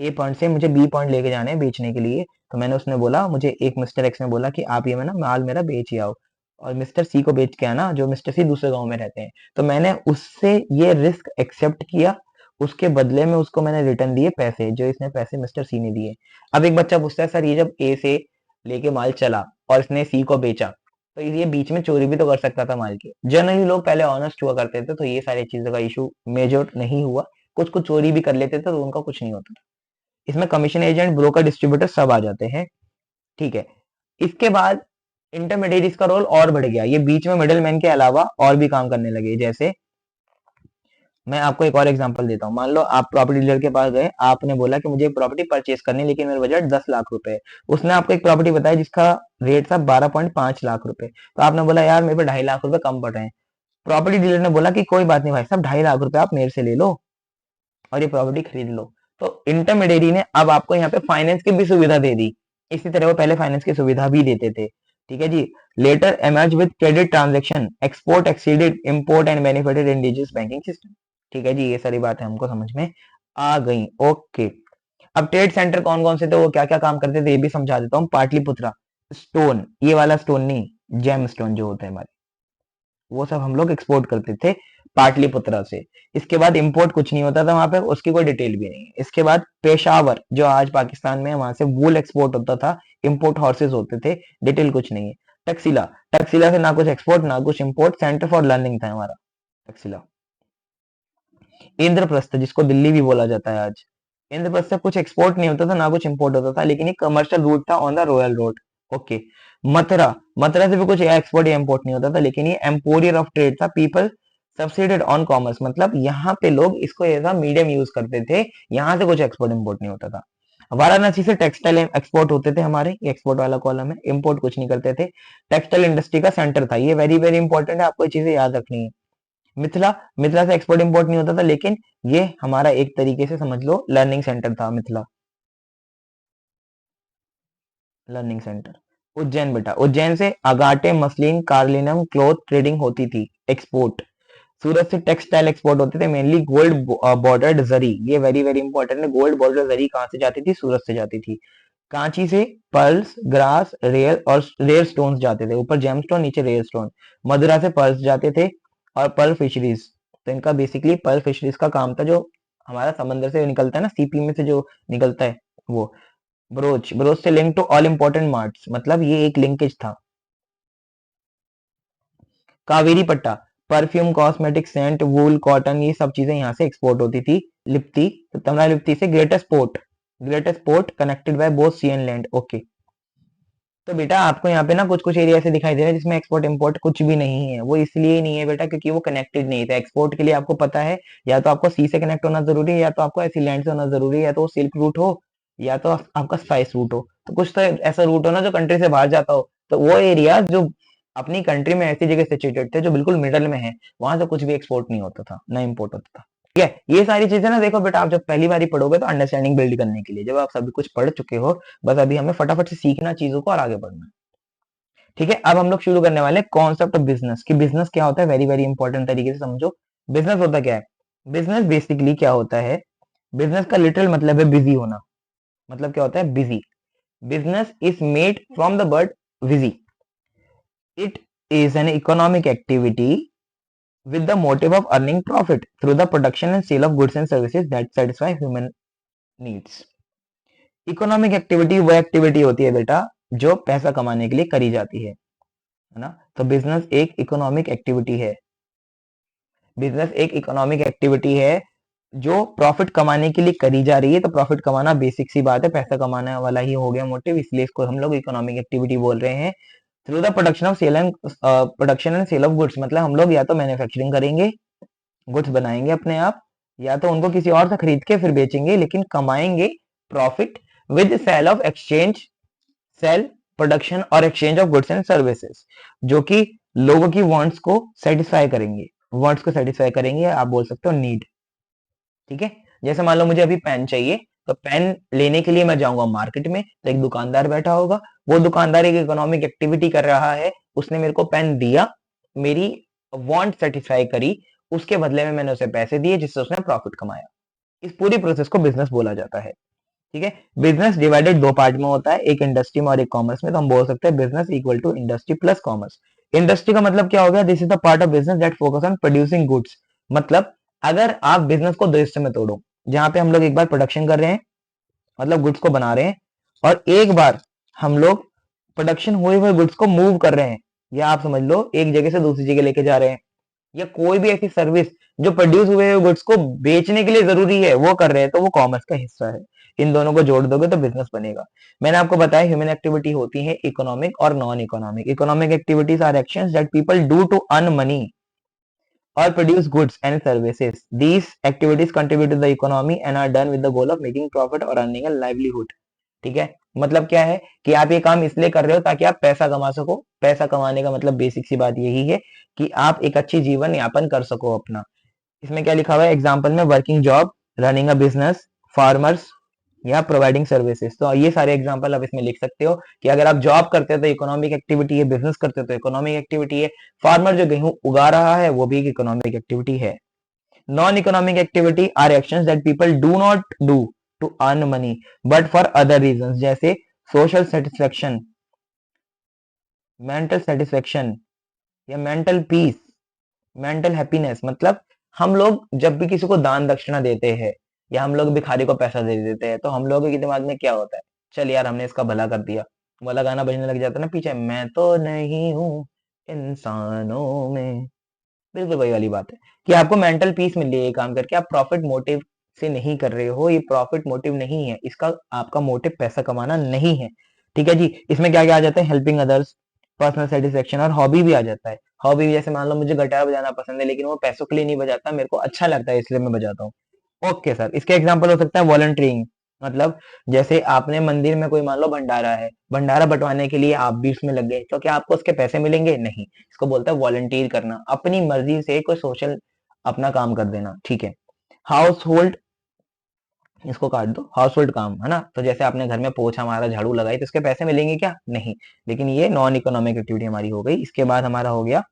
ए पॉइंट से मुझे बी पॉइंट लेके जाने हैं बेचने के लिए। तो मैंने उसने बोला, मुझे एक मिस्टर एक्स ने बोला कि आप ये ना माल मेरा बेच ही आओ, और मिस्टर सी को बेच के आना, जो मिस्टर सी दूसरे गांव में रहते हैं। तो मैंने उससे ये रिस्क एक्सेप्ट किया, उसके बदले में उसको मैंने रिटर्न दिए पैसे, जो इसने पैसे मिस्टर सी ने दिए। अब एक बच्चा पूछता है, सर ये जब ए से लेके माल चला और इसने सी को बेचा, तो ये बीच में चोरी भी तो कर सकता था माल की। जनरली लोग पहले ऑनेस्ट हुआ करते थे, तो ये सारी चीजों का इशू मेजर नहीं हुआ। कुछ कुछ चोरी भी कर लेते थे, तो उनका कुछ नहीं होता था। इसमें कमीशन एजेंट, ब्रोकर, डिस्ट्रीब्यूटर सब आ जाते हैं। ठीक है। इसके बाद इंटरमीडिएट का रोल और बढ़ गया, ये बीच में मिडिल मैन के अलावा और भी काम करने लगे। जैसे मैं आपको एक और एग्जांपल देता हूँ। मान लो आप प्रॉपर्टी डीलर के पास गए, आपने बोला कि मुझे एक प्रॉपर्टी परचेस करनी है, लेकिन मेरा बजट 10 लाख रुपए है। उसने आपको एक प्रॉपर्टी बताई जिसका रेट था 12.5 लाख रुपए। तो आपने बोला यार मेरे पे 2.5 लाख रुपए कम पड़ रहे हैं। प्रॉपर्टी डीलर ने बोला कि कोई बात नहीं भाई साहब, 2.5 लाख रुपए आप मेरे से ले लो और ये प्रॉपर्टी खरीद लो। तो इंटरमीडिएरी ने अब आपको यहाँ पे फाइनेंस की भी सुविधा दे दी। इसी तरह वो पहले फाइनेंस की सुविधा भी देते थे। ठीक है जी। Later emerge with credit transaction, export exceeded import and benefited indigenous banking system. ठीक है जी, ये सारी बातें हमको समझ में आ गई। ओके। अब ट्रेड सेंटर कौन कौन से थे, वो क्या क्या काम करते थे, ये भी समझा देता हूँ। पाटलिपुत्रा स्टोन, ये वाला स्टोन नहीं, जेम स्टोन जो होता है हमारे, वो सब हम लोग एक्सपोर्ट करते थे पाटलिपुत्रा से। इसके बाद इंपोर्ट कुछ नहीं होता था वहां पे, उसकी कोई डिटेल भी नहीं है। इसके बाद पेशावर जो आज पाकिस्तान में है, वहां से वूल एक्सपोर्ट होता था, इंपोर्ट हॉर्सेस होते थे, डिटेल कुछ नहीं है। टक्सिला, टक्सिला से ना कुछ एक्सपोर्ट ना कुछ इंपोर्ट, सेंटर फॉर लर्निंग था हमारा टक्सिला। इंद्रप्रस्थ जिसको दिल्ली भी बोला जाता है आज, इंद्रप्रस्थ से कुछ एक्सपोर्ट नहीं होता था ना कुछ इंपोर्ट होता था, लेकिन एक कमर्शियल रूट था on the royal road. Okay. Mathura, Mathura से भी कुछ एक्सपोर्ट या इंपोर्ट नहीं होता था, लेकिन ये एम्पोरियर ऑफ ट्रेड था। पीपल सब्सिडेड ऑन कॉमर्स, मतलब यहाँ पे लोग इसको एज मीडियम यूज करते थे, यहाँ से कुछ एक्सपोर्ट इंपोर्ट नहीं होता था। वाराणसी से टेक्सटाइल एक्सपोर्ट होते थे हमारे, एक्सपोर्ट वाला कॉलम है, इंपोर्ट कुछ नहीं करते थे। टेक्सटाइल इंडस्ट्री का सेंटर था, ये वेरी वेरी इंपॉर्टेंट है, आपको ये चीजें याद रखनी है। मिथिला, मिथिला से एक्सपोर्ट इंपोर्ट नहीं होता था, लेकिन ये हमारा एक तरीके से समझ लो लर्निंग सेंटर था मिथिला, लर्निंग सेंटर। उज्जैन, बेटा उज्जैन से अगाटे, मसलिन, कार्लिनम, क्लॉथ ट्रेडिंग होती थी, एक्सपोर्ट। सूरत से टेक्सटाइल एक्सपोर्ट होते थे, मेनली गोल्ड बॉर्डर्ड जरी, ये वेरी वेरी इंपॉर्टेंट है। गोल्ड बॉर्डर जरी कहाँ से जाती थी, सूरत से जाती थी। कांची से पर्ल्स, ग्रास, रेयर और रेयर स्टोन्स जाते थे, ऊपर जेमस्टोन नीचे रेयर स्टोन। मदुरा से पर्ल्स जाते थे और पर्ल फिशरीज, तो इनका बेसिकली पर्ल फिशरीज का काम था, जो हमारा समंदर से निकलता है ना, सीपी में से जो निकलता है वो। ब्रोच, ब्रोच से link to all important marts, मतलब ये एक लिंकेज था। Kaveri Patta, perfume, cosmetic, scent, wool, cotton, ये सब चीजें यहाँ से एक्सपोर्ट होती थी। लिप्ती, तो तमरा लिप्ती से greatest port, greatest port connected by both sea and land. Okay. तो बेटा आपको यहाँ पे ना कुछ कुछ एरिया ऐसे दिखाई दे रहे हैं जिसमें एक्सपोर्ट इंपोर्ट कुछ भी नहीं है। वो इसलिए नहीं है बेटा क्योंकि वो कनेक्टेड नहीं था। एक्सपोर्ट के लिए आपको पता है, या तो आपको सी से कनेक्ट होना जरूरी है, या तो आपको ऐसी लैंड से होना जरूरी है, या तो वो सिल्क रूट हो, या तो आपका स्पाइस रूट हो। तो कुछ तो ऐसा रूट हो ना जो कंट्री से बाहर जाता हो। तो वो एरिया जो अपनी कंट्री में ऐसी जगह सिचुएटेड थे जो बिल्कुल मिडल में है, वहां से कुछ भी एक्सपोर्ट नहीं होता था, ना इम्पोर्ट होता था। ठीक है। ये सारी चीजें ना देखो बेटा, आप जब पहली बार पढ़ोगे तो अंडरस्टैंडिंग बिल्ड करने के लिए, जब आप सभी कुछ पढ़ चुके हो, बस अभी हमें फटाफट से सीखना चीजों को और आगे बढ़ना। ठीक है। अब हम लोग शुरू करने वाले कॉन्सेप्ट ऑफ बिजनेस, कि बिजनेस क्या होता है, वेरी वेरी इंपॉर्टेंट तरीके से समझो। बिजनेस होता क्या है? बिजनेस बेसिकली क्या होता है, बिजनेस का लिटरल मतलब है बिजी होना। मतलब क्या होता है, busy. Business is made from the word busy. It is an economic activity with the motive of earning profit through the production and sale of goods and services that satisfy human needs. Economic activity वो एक्टिविटी होती है बेटा जो पैसा कमाने के लिए करी जाती है ना। तो बिजनेस एक इकोनॉमिक एक्टिविटी है, बिजनेस एक इकोनॉमिक एक्टिविटी है जो प्रॉफिट कमाने के लिए करी जा रही है। तो प्रॉफिट कमाना बेसिक सी बात है, पैसा कमाने वाला ही हो गया मोटिव, इसलिए इसको हम लोग इकोनॉमिक एक्टिविटी बोल रहे हैं। Through the production of sale and production and sale of goods, मतलब हम लोग या तो मैन्युफैक्चरिंग करेंगे, गुड्स बनाएंगे अपने आप, या तो उनको किसी और से खरीद के फिर बेचेंगे, लेकिन कमाएंगे profit with sale of exchange, sale, production और exchange of goods and services, जो कि लोगों की वांट्स को सेटिस्फाई करेंगे, वांट्स को सेटिस्फाई करेंगे, आप बोल सकते हो नीड। ठीक है। जैसे मान लो मुझे अभी पेन चाहिए, तो पेन लेने के लिए मैं जाऊंगा मार्केट में, तो एक दुकानदार बैठा होगा, वो दुकानदार एक इकोनॉमिक एक्टिविटी कर रहा है, उसने मेरे को पेन दिया, मेरी वांट सेटिस्फाई करी, उसके बदले में मैंने उसे पैसे दिए जिससे उसने प्रॉफिट कमाया। इस पूरी प्रोसेस को बिजनेस बोला जाता है। ठीक है। बिजनेस डिवाइडेड दो पार्ट में होता है, एक इंडस्ट्री में और एक कॉमर्स में। तो हम बोल सकते हैं business equal to industry plus commerce. Industry का मतलब क्या हो गया, this is the part of business that focus on producing goods. मतलब अगर आप बिजनेस को दो हिस्से में तोड़ो, जहां पे हम लोग एक बार प्रोडक्शन कर रहे हैं, मतलब गुड्स को बना रहे हैं, और एक बार हम लोग प्रोडक्शन हुए हुए गुड्स को मूव कर रहे हैं, या आप समझ लो एक जगह से दूसरी जगह लेके जा रहे हैं, या कोई भी ऐसी सर्विस जो प्रोड्यूस हुए हुए गुड्स को बेचने के लिए जरूरी है वो कर रहे हैं, तो वो कॉमर्स का हिस्सा है। इन दोनों को जोड़ दोगे तो बिजनेस बनेगा। मैंने आपको बताया ह्यूमन एक्टिविटी होती है इकोनॉमिक और non economic. Economic activities are actions that people do to earn money or produce goods and services. These activities contribute to the economy and are done with the goal of making profit or earning a livelihood. ठीक है, मतलब क्या है कि आप ये काम इसलिए कर रहे हो ताकि आप पैसा कमा सको। पैसा कमाने का मतलब बेसिक सी बात यही है कि आप एक अच्छी जीवन यापन कर सको अपना। इसमें क्या लिखा हुआ है एग्जाम्पल में, working job, running a business, farmers या प्रोवाइडिंग सर्विसेज। तो ये सारे एग्जांपल आप इसमें लिख सकते हो कि अगर आप जॉब करते हो तो इकोनॉमिक एक्टिविटी है, बिजनेस करते हो तो इकोनॉमिक एक्टिविटी है, फार्मर जो गेहूं उगा रहा है वो भी एक इकोनॉमिक एक्टिविटी है। Non economic activity are actions that people do not do to earn money but for other reasons, जैसे सोशल सेटिस्फेक्शन, मेंटल सेटिस्फेक्शन या मेंटल पीस, मेंटल हैप्पीनेस। मतलब हम लोग जब भी किसी को दान दक्षिणा देते हैं या हम लोग भिखारी को पैसा दे देते हैं तो हम लोगों के दिमाग में क्या होता है, चल यार हमने इसका भला कर दिया, वाला गाना बजने लग जाता है ना पीछे, मैं तो नहीं हूँ इंसानों में। बिल्कुल वही वाली बात है कि आपको मेंटल पीस मिल रही है ये काम करके, आप प्रॉफिट मोटिव से नहीं कर रहे हो, ये प्रॉफिट मोटिव नहीं है, इसका आपका मोटिव पैसा कमाना नहीं है। ठीक है जी। इसमें क्या क्या आ जाता है, हेल्पिंग अदर्स, पर्सनल सेटिस्फेक्शन और हॉबी भी आ जाता है। हॉबी जैसे मान लो मुझे गिटार बजाना पसंद है लेकिन वो पैसों के लिए नहीं बजाता, मेरे को अच्छा लगता है इसलिए मैं बजाता हूँ। ओके सर, इसके एग्जाम्पल हो सकता है वॉलंटियरिंग, मतलब जैसे आपने मंदिर में कोई मान लो भंडारा है, भंडारा बंटवाने के लिए आप भी इसमें लग गए, तो क्या आपको उसके पैसे मिलेंगे? नहीं। इसको बोलता है वॉलंटियर करना, अपनी मर्जी से कोई सोशल अपना काम कर देना। ठीक है। हाउस होल्ड, इसको काट दो, हाउस होल्ड काम है ना, तो जैसे आपने घर में पोछा मारा, झाड़ू लगाई, तो इसके पैसे मिलेंगे क्या? नहीं। लेकिन ये नॉन इकोनॉमिक एक्टिविटी हमारी हो गई। इसके बाद हमारा हो गया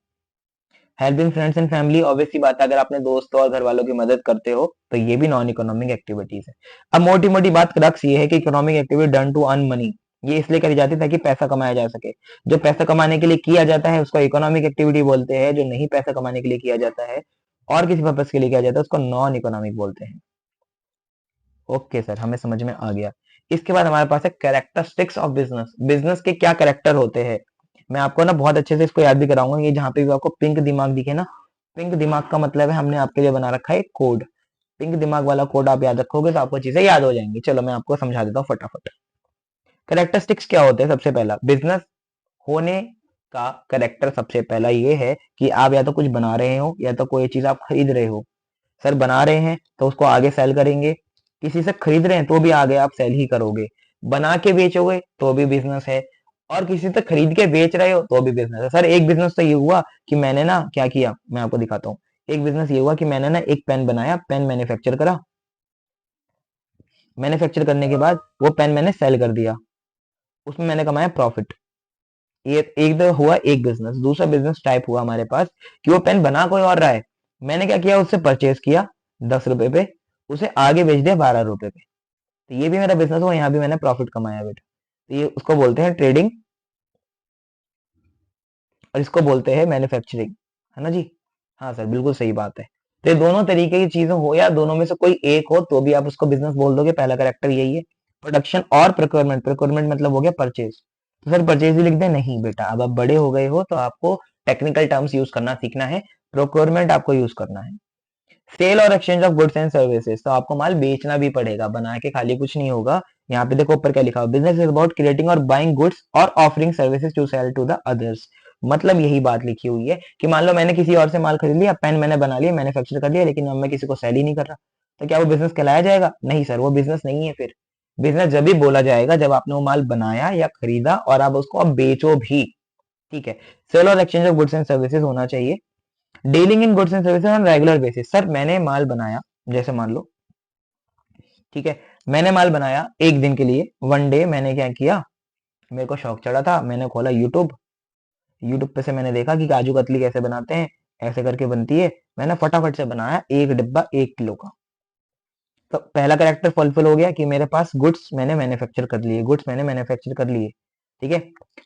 helping friends and family. Obvious सी बात है, अगर अपने दोस्तों और घर वालों की मदद करते हो तो ये भी नॉन इकोनॉमिक एक्टिविटीज है। अब मोटी मोटी बात क्रक्स ये है कि economic activity done to earn money, ये इसलिए करी जाती है ताकि पैसा कमाया जा सके। जो पैसा कमाने के लिए किया जाता है उसको इकोनॉमिक एक्टिविटी बोलते हैं, जो नहीं पैसा कमाने के लिए किया जाता है और किसी पर्पज के लिए किया जाता है उसको नॉन इकोनॉमिक बोलते हैं। ओके सर, हमें समझ में आ गया। इसके बाद हमारे पास है कैरेक्टरिस्टिक्स ऑफ बिजनेस। बिजनेस के क्या कैरेक्टर होते हैं, मैं आपको ना बहुत अच्छे से इसको याद भी कराऊंगा। ये जहाँ पे भी आपको पिंक दिमाग दिखे ना, पिंक दिमाग का मतलब है हमने आपके लिए बना रखा है एक कोड। पिंक दिमाग वाला कोड आप याद रखोगे तो आपको चीजें याद हो जाएंगी। चलो मैं आपको समझा देता हूँ फटाफट। कैरेक्टरिस्टिक्स क्या होते हैं, सबसे पहला बिजनेस होने का करेक्टर सबसे पहला ये है कि आप या तो कुछ बना रहे हो या तो कोई चीज आप खरीद रहे हो। सर बना रहे हैं तो उसको आगे सेल करेंगे, किसी से खरीद रहे हैं तो भी आगे आप सेल ही करोगे, बना के बेचोगे तो भी बिजनेस है, और किसी से खरीद के बेच रहे हो तो भी बिजनेस है। सर एक बिजनेस तो ये हुआ कि मैंने ना क्या किया, मैं आपको दिखाता हूँ। एक बिजनेस ये हुआ कि मैंने ना एक पेन बनाया, पेन मैन्युफैक्चर करा, मैन्युफैक्चर करने के बाद वो पेन मैंने सेल कर दिया, उसमें मैंने कमाया प्रॉफिट। ये एक तो हुआ एक बिजनेस। दूसरा बिजनेस टाइप हुआ हमारे पास कि वो पेन बना कोई और रहा है, मैंने क्या किया, उससे परचेज किया 10 रुपए पे, उसे आगे बेच दिया 12 रुपए पे, तो ये भी मेरा बिजनेस हुआ, यहाँ भी मैंने प्रॉफिट कमाया बेटा। तो ये उसको बोलते हैं ट्रेडिंग और इसको बोलते हैं मैन्युफैक्चरिंग, है ना जी। हाँ सर बिल्कुल सही बात है। तो ये दोनों तरीके की चीजें हो या दोनों में से कोई एक हो तो भी आप उसको बिजनेस बोल दोगे। पहला करेक्टर यही है। प्रोडक्शन और प्रोक्योरमेंट, प्रोक्योरमेंट मतलब हो गया परचेज। तो सर परचेज ही लिख दे? नहीं बेटा, अब आप बड़े हो गए हो तो आपको टेक्निकल टर्म्स यूज करना सीखना है, प्रोक्योरमेंट आपको यूज करना है। सेल और exchange of goods and services, तो आपको माल बेचना भी पड़ेगा, बना के खाली कुछ नहीं होगा। यहाँ पे देखो ऊपर क्या लिखा हुआ, बिजनेस इज अबाउट क्रिएटिंग और बाइंग गुड्स और offering services to sell to the others. मतलब यही बात लिखी हुई है कि मान लो मैंने किसी और से माल खरीद लिया, पेन मैंने बना लिया, मैन्युफैक्चर कर लिया, लेकिन अब मैं किसी को सेल ही नहीं कर रहा, तो क्या वो बिजनेस कहलाया जाएगा? नहीं सर, वो बिजनेस नहीं है। फिर बिजनेस जब भी बोला जाएगा जब आपने वो माल बनाया या खरीदा और आप उसको अब बेचो भी। ठीक है। सेल और exchange of goods and services होना चाहिए। Dealing in goods and services on regular basis, sir मैंने माल बनाया, जैसे मान लो, ठीक है, मैंने माल बनाया एक दिन के लिए, वन डे मैंने क्या किया, मेरे को शौक चढ़ा था, मैंने खोला यूट्यूब, यूट्यूब पे से मैंने देखा कि काजू कतली कैसे बनाते हैं, ऐसे करके बनती है, मैंने फटाफट से बनाया एक डिब्बा 1 किलो का। तो पहला कैरेक्टर फुलफिल हो गया कि मेरे पास गुड्स मैंने मैन्युफैक्चर कर लिए, गुड्स मैंने मैन्युफैक्चर कर लिए। ठीक है।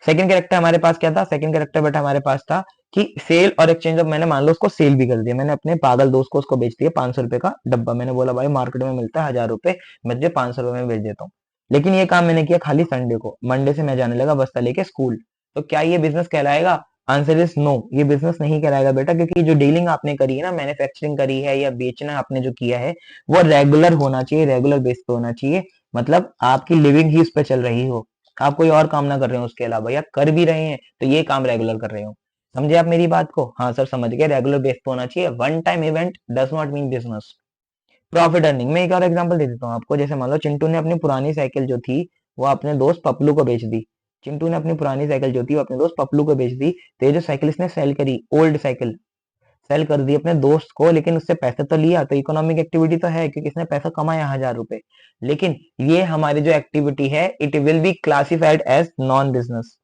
सेकंड कैरेक्टर हमारे पास क्या था, सेकंड कैरेक्टर बेटा हमारे पास था कि सेल और एक्सचेंज ऑफ, मैंने मान लो उसको सेल भी कर दिया, मैंने अपने पागल दोस्त को उसको बेच दिया 500 रुपए का डब्बा, मैंने बोला भाई मार्केट में मिलता है 1000 रुपए, मैं तुझे 500 रुपए में बेच देता हूँ। लेकिन ये काम मैंने किया खाली संडे को, मंडे से मैं जाने लगा बस्ता लेके स्कूल, तो क्या ये बिजनेस कहलाएगा? आंसर इज नो, ये बिजनेस नहीं कहलाएगा बेटा, क्योंकि जो डीलिंग आपने करी है ना, मैन्युफैक्चरिंग करी है या बेचना आपने जो किया है, वो रेगुलर होना चाहिए, रेगुलर बेस पे होना चाहिए। मतलब आपकी लिविंग ही उस पर चल रही हो, आप कोई और काम ना कर रहे हो उसके अलावा, या कर भी रहे हैं तो ये काम रेगुलर कर रहे हो। समझे आप मेरी बात को? हाँ सर समझ गए, रेगुलर बेस पे होना चाहिए। One time event does not mean business. Profit earning में एक और एग्जांपल दे देता हूँ आपको। जैसे मान लो चिंटू ने अपनी पुरानी साइकिल जो थी वो अपने दोस्त पपलू को बेच दी। चिंटू ने अपनी पुरानी साइकिल जो थी वो अपने दोस्त पपलू को बेच दी। तो ये जो साइकिल इसने सेल करी, ओल्ड साइकिल सेल कर दी अपने दोस्त को, लेकिन उससे पैसे तो लिया, तो इकोनॉमिक एक्टिविटी तो है क्योंकि इसने पैसा कमाया 1000 रुपए। लेकिन ये हमारी जो एक्टिविटी है it will be classified as non business,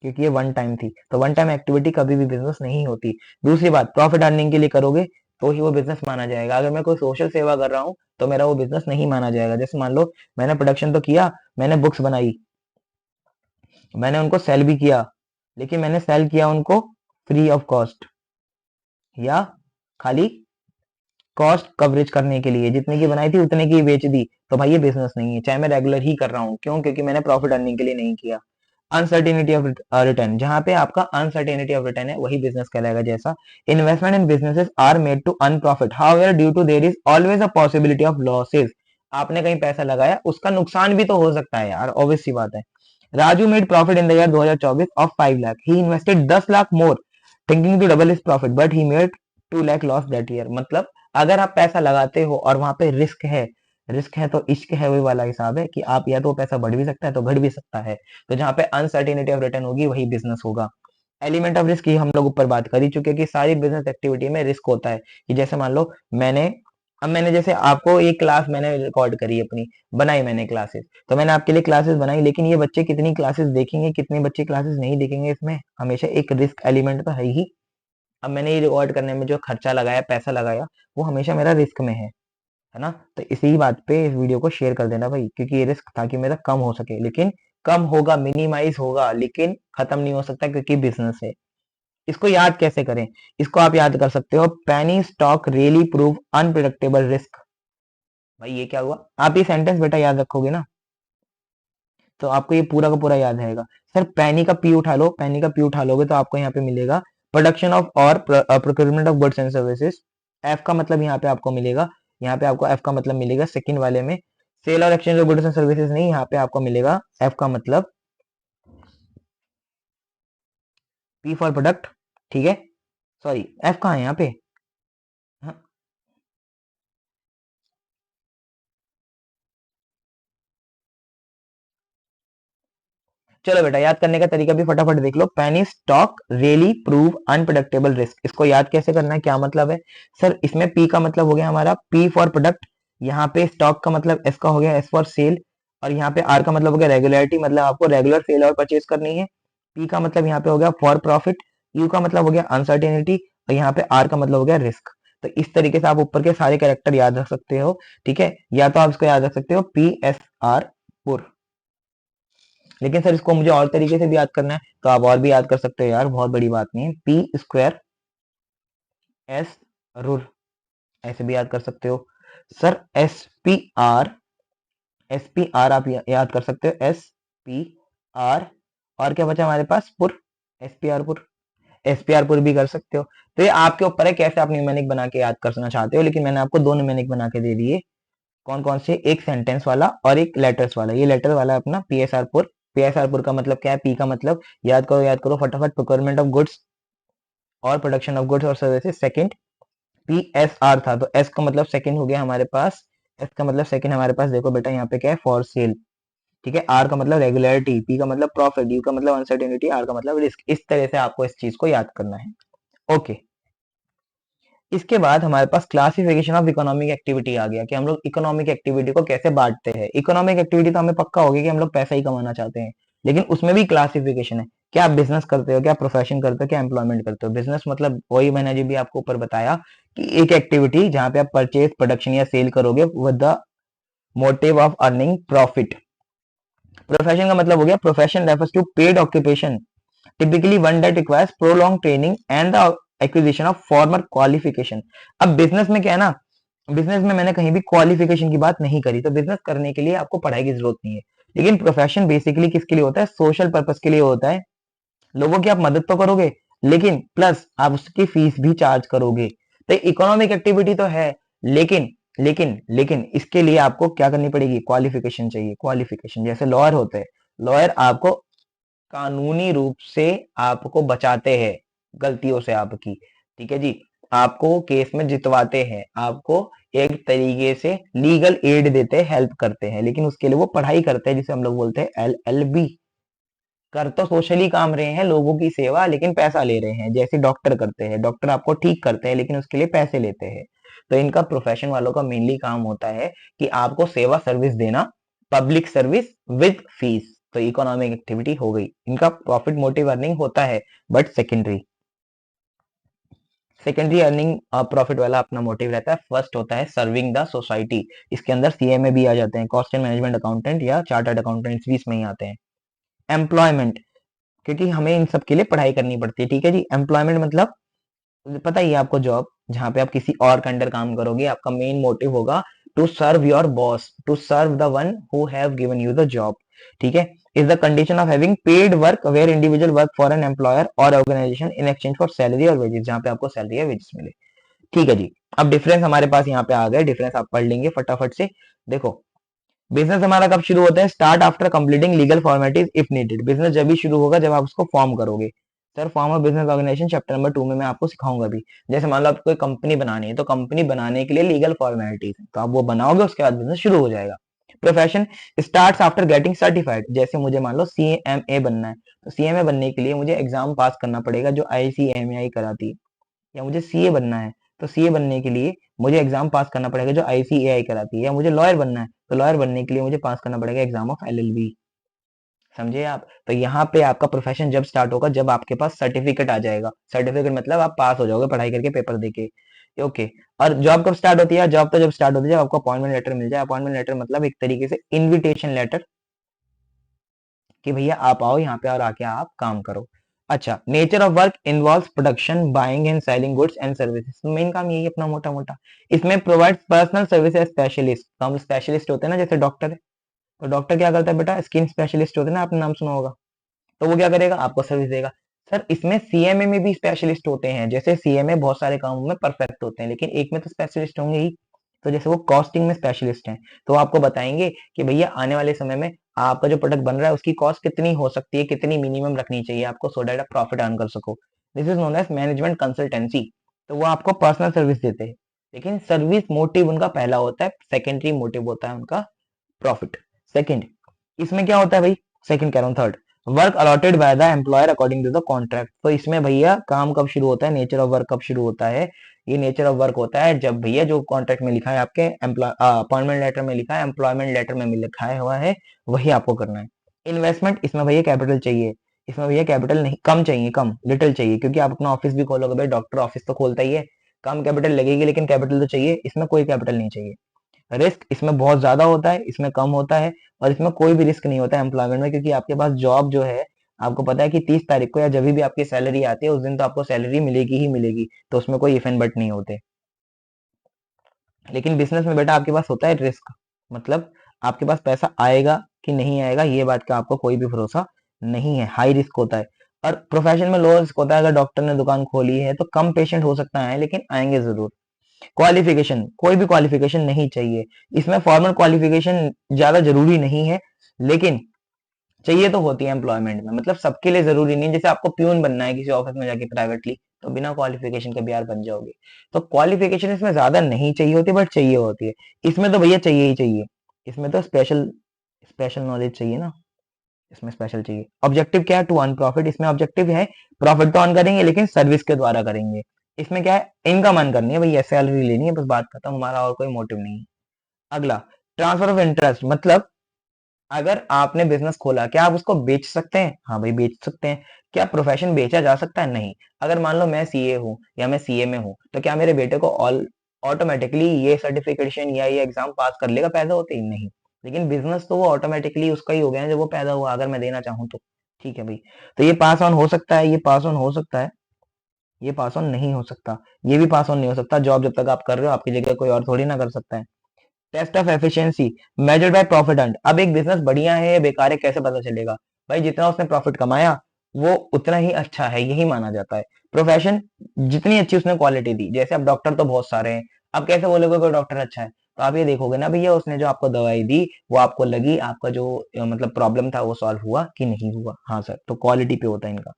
क्योंकि ये वन टाइम थी। तो वन टाइम एक्टिविटी कभी भी बिजनेस नहीं होती। दूसरी बात, प्रॉफिट अर्निंग के लिए करोगे तो ही वो बिजनेस माना जाएगा। अगर मैं कोई सोशल सेवा कर रहा हूँ तो मेरा वो बिजनेस नहीं माना जाएगा। जैसे मान लो मैंने प्रोडक्शन तो किया, मैंने बुक्स बनाई, मैंने उनको सेल भी किया, लेकिन मैंने सेल किया उनको फ्री ऑफ कॉस्ट, या खाली कॉस्ट कवरेज करने के लिए, जितने की बनाई थी उतने की बेच दी, तो भाई ये बिजनेस नहीं है, चाहे मैं रेगुलर ही कर रहा हूँ। क्यों? क्योंकि मैंने प्रॉफिट अर्निंग के लिए नहीं किया। अनसर्टेनिटी ऑफ रिटर्न, जहां पे आपका अनसर्टेनिटी ऑफ रिटर्न है वही बिजनेस कहलाएगा। जैसा investment in businesses are made to earn profit, however due to there is always a possibility of losses. आपने कहीं पैसा लगाया, उसका नुकसान भी तो हो सकता है यार, ऑब्वियस सी बात है। Raju made profit in the year 2024 of 5 lakh, he invested 10 lakh more thinking to double his profit but he made 2 lakh loss that year. मतलब अगर आप पैसा लगाते हो और वहां पे रिस्क है, रिस्क है तो इश्क है, वही वाला हिसाब है कि आप या तो पैसा बढ़ भी सकता है तो घट भी सकता है। तो जहां पे अनसर्टेनिटी ऑफ रिटर्न होगी वही बिजनेस होगा। एलिमेंट ऑफ रिस्क की हम लोग ऊपर बात कर ही चुके कि सारी बिजनेस एक्टिविटी में रिस्क होता है। कि जैसे मान लो मैंने जैसे आपको एक क्लास मैंने रिकॉर्ड करी अपनी, बनाई मैंने क्लासेस, तो मैंने आपके लिए क्लासेस बनाई, लेकिन ये बच्चे कितनी क्लासेस देखेंगे, कितने बच्चे क्लासेस नहीं देखेंगे, इसमें हमेशा एक रिस्क एलिमेंट तो है ही। अब मैंने ये रिकॉर्ड करने में जो खर्चा लगाया, पैसा लगाया, वो हमेशा मेरा रिस्क में है ना? तो इसी बात पे इस वीडियो को शेयर कर देना भाई, क्योंकि ये रिस्क ताकि मेरा कम हो सके, लेकिन कम होगा, मिनिमाइज होगा, लेकिन खत्म नहीं हो सकता क्योंकि बिजनेस है। इसको याद कैसे करें? इसको आप याद कर सकते हो, पेनी stock really prove unpredictable risk. भाई ये क्या हुआ? आप ये सेंटेंस बेटा याद रखोगे ना तो आपको ये पूरा का पूरा याद रहेगा। सर पैनी का पी उठा लो, पैनी का पी उठा लोगे तो आपको यहाँ पे मिलेगा प्रोडक्शन ऑफ और procurement of goods and services. F का मतलब यहाँ पे आपको मिलेगा, यहाँ पे आपको एफ का मतलब मिलेगा सेकंड वाले में। सेल और exchange of goods and services नहीं, यहाँ पे आपको मिलेगा एफ का मतलब पी फॉर प्रोडक्ट। ठीक है, सॉरी एफ कहाँ है यहाँ पे? हाँ, चलो बेटा याद करने का तरीका भी फटाफट देख लो। Penny stock really prove unpredictable risk, इसको याद कैसे करना है, क्या मतलब है? सर इसमें पी का मतलब हो गया हमारा पी फॉर प्रोडक्ट, यहाँ पे स्टॉक का मतलब एस का हो गया एस फॉर सेल, और यहाँ पे आर का मतलब हो गया रेगुलरिटी, मतलब आपको रेगुलर सेल और परचेज करनी है। पी का मतलब यहाँ पे हो गया फॉर प्रॉफिट, यू का मतलब हो गया अनसर्टेनिटी, और यहाँ पे आर का मतलब हो गया रिस्क। तो इस तरीके से आप ऊपर के सारे कैरेक्टर याद रख सकते हो। ठीक है, या तो आप इसको याद रख सकते हो पी एस आर पुर, लेकिन सर इसको मुझे और तरीके से भी याद करना है तो आप और भी याद कर सकते हो यार, बहुत बड़ी बात नहीं है। पी स्क्वायर एस रूर, ऐसे भी याद कर सकते हो। सर एस पी आर आप याद कर सकते हो, एस पी आर, और क्या बचा हमारे पास? पुर, एस पी आर पुर, एस पी आर पुर भी कर सकते हो। तो ये आपके ऊपर है कैसे आप न्यूमेरिक बना के याद करना चाहते हो, लेकिन मैंने आपको दो न्यूमेरिक बना के दे दिए। कौन कौन से? एक सेंटेंस वाला और एक लेटर्स वाला। ये लेटर वाला है अपना पी एस आर पुर। पी एस आर पुर का मतलब क्या है? पी का मतलब याद करो फटाफट, प्रोक्योरमेंट ऑफ गुड्स और प्रोडक्शन ऑफ गुड्स और services. Second P S R था, तो एस का मतलब सेकंड हो गया हमारे पास, एस का मतलब सेकंड हमारे पास देखो बेटा यहाँ पे क्या है? For sale. ठीक है, आर का मतलब रेगुलरिटी, पी का मतलब प्रॉफिट, यू का मतलब अनसर्टेनिटी, आर का मतलब रिस्क। इस तरह से आपको इस चीज को याद करना है। ओके, इसके बाद हमारे पास क्लासिफिकेशन ऑफ इकोनॉमिक एक्टिविटी आ गया कि हम लोग इकोनॉमिक एक्टिविटी को कैसे बांटते हैं। इकोनॉमिक एक्टिविटी तो हमें पक्का होगी कि हम लोग पैसा ही कमाना चाहते हैं, लेकिन उसमें भी क्लासिफिकेशन है। क्या आप बिजनेस करते हो, क्या प्रोफेशन करते हो, क्या एम्प्लॉयमेंट करते हो? बिजनेस मतलब वही मैंने अभी भी आपको ऊपर बताया कि एक एक्टिविटी जहां पे आप परचेज, प्रोडक्शन या सेल करोगे with the motive of earning profit. Profession का मतलब हो गया, profession refers to paid occupation typically one that requires prolonged training and the acquisition of formal qualification। अब बिजनेस में क्या है ना, बिजनेस में मैंने कहीं भी क्वालिफिकेशन की बात नहीं करी, तो बिजनेस करने के लिए आपको पढ़ाई की जरूरत नहीं है। लेकिन प्रोफेशन बेसिकली किसके लिए होता है? सोशल पर्पस के लिए होता है। लोगों की आप मदद तो करोगे, लेकिन प्लस आप उसकी फीस भी चार्ज करोगे। तो इकोनॉमिक एक्टिविटी तो है, लेकिन लेकिन इसके लिए आपको क्या करनी पड़ेगी, क्वालिफिकेशन चाहिए। क्वालिफिकेशन जैसे लॉयर होते हैं, लॉयर आपको कानूनी रूप से आपको बचाते हैं गलतियों से आपकी, ठीक है जी, आपको केस में जितवाते हैं, आपको एक तरीके से लीगल एड देते हैं, हेल्प करते हैं, लेकिन उसके लिए वो पढ़ाई करते हैं जिसे हम लोग बोलते हैं LLB। कर तो सोशली काम रहे हैं, लोगों की सेवा, लेकिन पैसा ले रहे हैं, जैसे डॉक्टर करते हैं, डॉक्टर आपको ठीक करते हैं लेकिन उसके लिए पैसे लेते हैं। तो इनका प्रोफेशन वालों का मेनली काम होता है कि आपको सेवा सर्विस देना, पब्लिक सर्विस विद फीस। तो इकोनॉमिक एक्टिविटी हो गई, इनका प्रॉफिट मोटिव अर्निंग होता है, but secondary secondary earning profit वाला अपना मोटिव रहता है। फर्स्ट होता है सर्विंग द सोसाइटी, इसके अंदर CMA भी आ जाते हैं, कॉस्ट एंड मैनेजमेंट अकाउंटेंट या चार्टर्ड अकाउंटेंट्स भी इसमें ही आते हैं। एम्प्लॉयमेंट, क्योंकि हमें इन सब के लिए पढ़ाई करनी पड़ती है, ठीक है जी। एम्प्लॉयमेंट मतलब पता ही है आपको, जॉब जहां पे आप किसी और के अंडर काम करोगे, आपका मेन मोटिव होगा to serve your boss, to serve the one who have given you the job, ठीक है। Is the condition of having paid work where individual work for an employer or organisation in exchange for salary or wages, जहां पे आपको सैलरी या वेजेस मिले, ठीक है जी। अब डिफरेंस हमारे पास यहाँ पे आ गए, डिफरेंस आप पढ़ लेंगे फटाफट से। देखो, बिजनेस हमारा कब शुरू होता है, start after completing legal formalities if needed. Business जब भी शुरू होगा जब आप उसको फॉर्म करोगे। Sir form of business organisation chapter number 2 में मैं आपको सिखाऊंगा भी। जैसे मान लो आपको कोई कंपनी बनानी है, तो कंपनी बनाने के लिए लीगल फॉर्मेलिटीज है, तो आप वो बनाओगे, उसके बाद बिजनेस शुरू हो जाएगा। Profession starts after getting certified. जैसे मुझे मान लो CMA बनना है, तो CMA बनने के लिए मुझे एग्जाम पास करना पड़ेगा जो ICMAI कराती है। या मुझे CA बनना है, तो CA बनने के लिए मुझे एग्जाम पास करना पड़ेगा जो ICAI कराती है। या मुझे लॉयर बनना है, तो लॉयर बनने के लिए मुझे पास करना पड़ेगा एग्जाम ऑफ LLB। समझे आप? तो यहाँ पे आपका प्रोफेशन जब स्टार्ट होगा जब आपके पास सर्टिफिकेट आ जाएगा। सर्टिफिकेट मतलब आप पास हो जाओगे पढ़ाई करके, पेपर देके, ओके। और जॉब कब स्टार्ट होती है? जॉब तो जब स्टार्ट होती है जब आपको अपॉइंटमेंट लेटर मिल जाए। अपॉइंटमेंट लेटर मतलब एक तरीके से इन्विटेशन लेटर, कि भैया आप आओ यहाँ पे और आके आप काम करो। अच्छा, nature of work involves production, buying and selling goods and services. Main काम यही है अपना मोटा मोटा। इसमें प्रोवाइड पर्सनल सर्विसेज स्पेशलिस्ट। तो हम स्पेशलिस्ट होते हैं ना, जैसे डॉक्टर है, तो डॉक्टर क्या करता है बेटा, स्किन स्पेशलिस्ट होते हैं ना, आपने नाम सुना होगा। तो वो क्या करेगा, आपको सर्विस देगा। सर इसमें CMA में भी स्पेशलिस्ट होते हैं, जैसे CMA बहुत सारे कामों में परफेक्ट होते हैं, लेकिन एक में तो स्पेशलिस्ट होंगे ही। तो जैसे वो कॉस्टिंग में स्पेशलिस्ट हैं, तो वो आपको बताएंगे कि भैया आने वाले समय में आपका जो प्रोडक्ट बन रहा है उसकी कॉस्ट कितनी हो सकती है, कितनी मिनिमम रखनी चाहिए आपको, सो दैट आप प्रॉफिट अर्न कर सको। This is known as management consultancy. तो वो आपको पर्सनल सर्विस देते हैं, लेकिन सर्विस मोटिव उनका पहला होता है, सेकेंडरी मोटिव होता है उनका प्रॉफिट। सेकंड, इसमें क्या होता है भाई, सेकंड कह रहा हूँ, third, work allotted by the employer according to the contract. तो इसमें भैया काम कब शुरू होता है, नेचर ऑफ वर्क कब शुरू होता है, ये नेचर ऑफ वर्क होता है जब भैया जो कॉन्ट्रैक्ट में लिखा है, आपके अपॉइंटमेंट लेटर में लिखा है, एम्प्लॉयमेंट लेटर में लिखा हुआ है, वही आपको करना है। इन्वेस्टमेंट, इसमें भैया कैपिटल चाहिए। इसमें भैया कैपिटल नहीं, कम चाहिए, कम लिटिल चाहिए, क्योंकि आप अपना ऑफिस भी खोलोगे भाई, डॉक्टर ऑफिस तो खोलता ही है, कम कैपिटल लगेगी लेकिन कैपिटल तो चाहिए। इसमें कोई कैपिटल नहीं चाहिए। रिस्क इसमें बहुत ज्यादा होता है, इसमें कम होता है। और इसमें कोई भी रिस्क नहीं होता है एम्प्लॉयमेंट में, क्योंकि आपके पास जॉब जो है, आपको पता है कि 30 तारीख को या जब भी आपकी सैलरी आती है उस दिन तो आपको सैलरी मिलेगी ही मिलेगी, तो उसमें कोई इफ एंड बट नहीं होते। लेकिन बिजनेस में बेटा आपके पास होता है रिस्क, मतलब आपके पास पैसा आएगा कि नहीं आएगा ये बात का आपको कोई भी भरोसा नहीं है, हाई रिस्क होता है। और प्रोफेशन में लो रिस्क होता है। अगर डॉक्टर ने दुकान खोली है तो कम पेशेंट हो सकता है, लेकिन आएंगे जरूर। क्वालिफिकेशन, कोई भी क्वालिफिकेशन नहीं चाहिए। इसमें फॉर्मल क्वालिफिकेशन ज्यादा जरूरी नहीं है, लेकिन चाहिए तो होती है एम्प्लॉयमेंट में, मतलब सबके लिए जरूरी नहीं। जैसे आपको प्यून बनना है किसी ऑफिस में जाके प्राइवेटली, तो बिना क्वालिफिकेशन के भी यार बन जाओगे। तो क्वालिफिकेशन इसमें ज्यादा नहीं चाहिए होती, बट चाहिए होती है। इसमें तो भैया चाहिए ही चाहिए। इसमें तो स्पेशल स्पेशल नॉलेज चाहिए ना, इसमें स्पेशल चाहिए। ऑब्जेक्टिव क्या है, टू अर्न प्रॉफिट। इसमें ऑब्जेक्टिव है प्रॉफिट तो अर्न करेंगे, लेकिन सर्विस के द्वारा करेंगे। इसमें क्या है, इनकम अर्न करनी है भैया, सैलरी लेनी है, बस बात खत्म, हमारा और कोई मोटिव नहीं है। अगला, ट्रांसफर ऑफ इंटरेस्ट, मतलब अगर आपने बिजनेस खोला, क्या आप उसको बेच सकते हैं? हाँ भाई बेच सकते हैं। क्या प्रोफेशन बेचा जा सकता है? नहीं। अगर मान लो मैं CA हूँ या मैं CMA हूँ, तो क्या मेरे बेटे को ऑल ऑटोमेटिकली ये सर्टिफिकेशन या ये एग्जाम पास कर लेगा पैदा होते ही? नहीं। लेकिन बिजनेस तो वो ऑटोमेटिकली उसका ही हो गया है जब वो पैदा हुआ, अगर मैं देना चाहूँ तो। ठीक है भाई, तो ये पास ऑन हो सकता है, ये पास ऑन हो सकता है, ये पास ऑन नहीं हो सकता, ये भी पास ऑन नहीं हो सकता। जॉब जब तक आप कर रहे हो, आपकी जगह कोई और थोड़ी ना कर सकता है। Test of efficiency measured by profit earned. अब एक बिजनेस बढ़िया है या बेकार है कैसे पता चलेगा? भाई जितना उसने प्रॉफिट कमाया वो उतना ही अच्छा है, यही माना जाता है। प्रोफेशन जितनी अच्छी उसने क्वालिटी दी, जैसे अब डॉक्टर तो बहुत सारे हैं, अब कैसे बोलोगे कोई डॉक्टर अच्छा है? तो आप ये देखोगे ना भैया, उसने जो आपको दवाई दी वो आपको लगी, आपका जो मतलब प्रॉब्लम था वो सॉल्व हुआ कि नहीं हुआ। हाँ सर, तो क्वालिटी पे होता है इनका।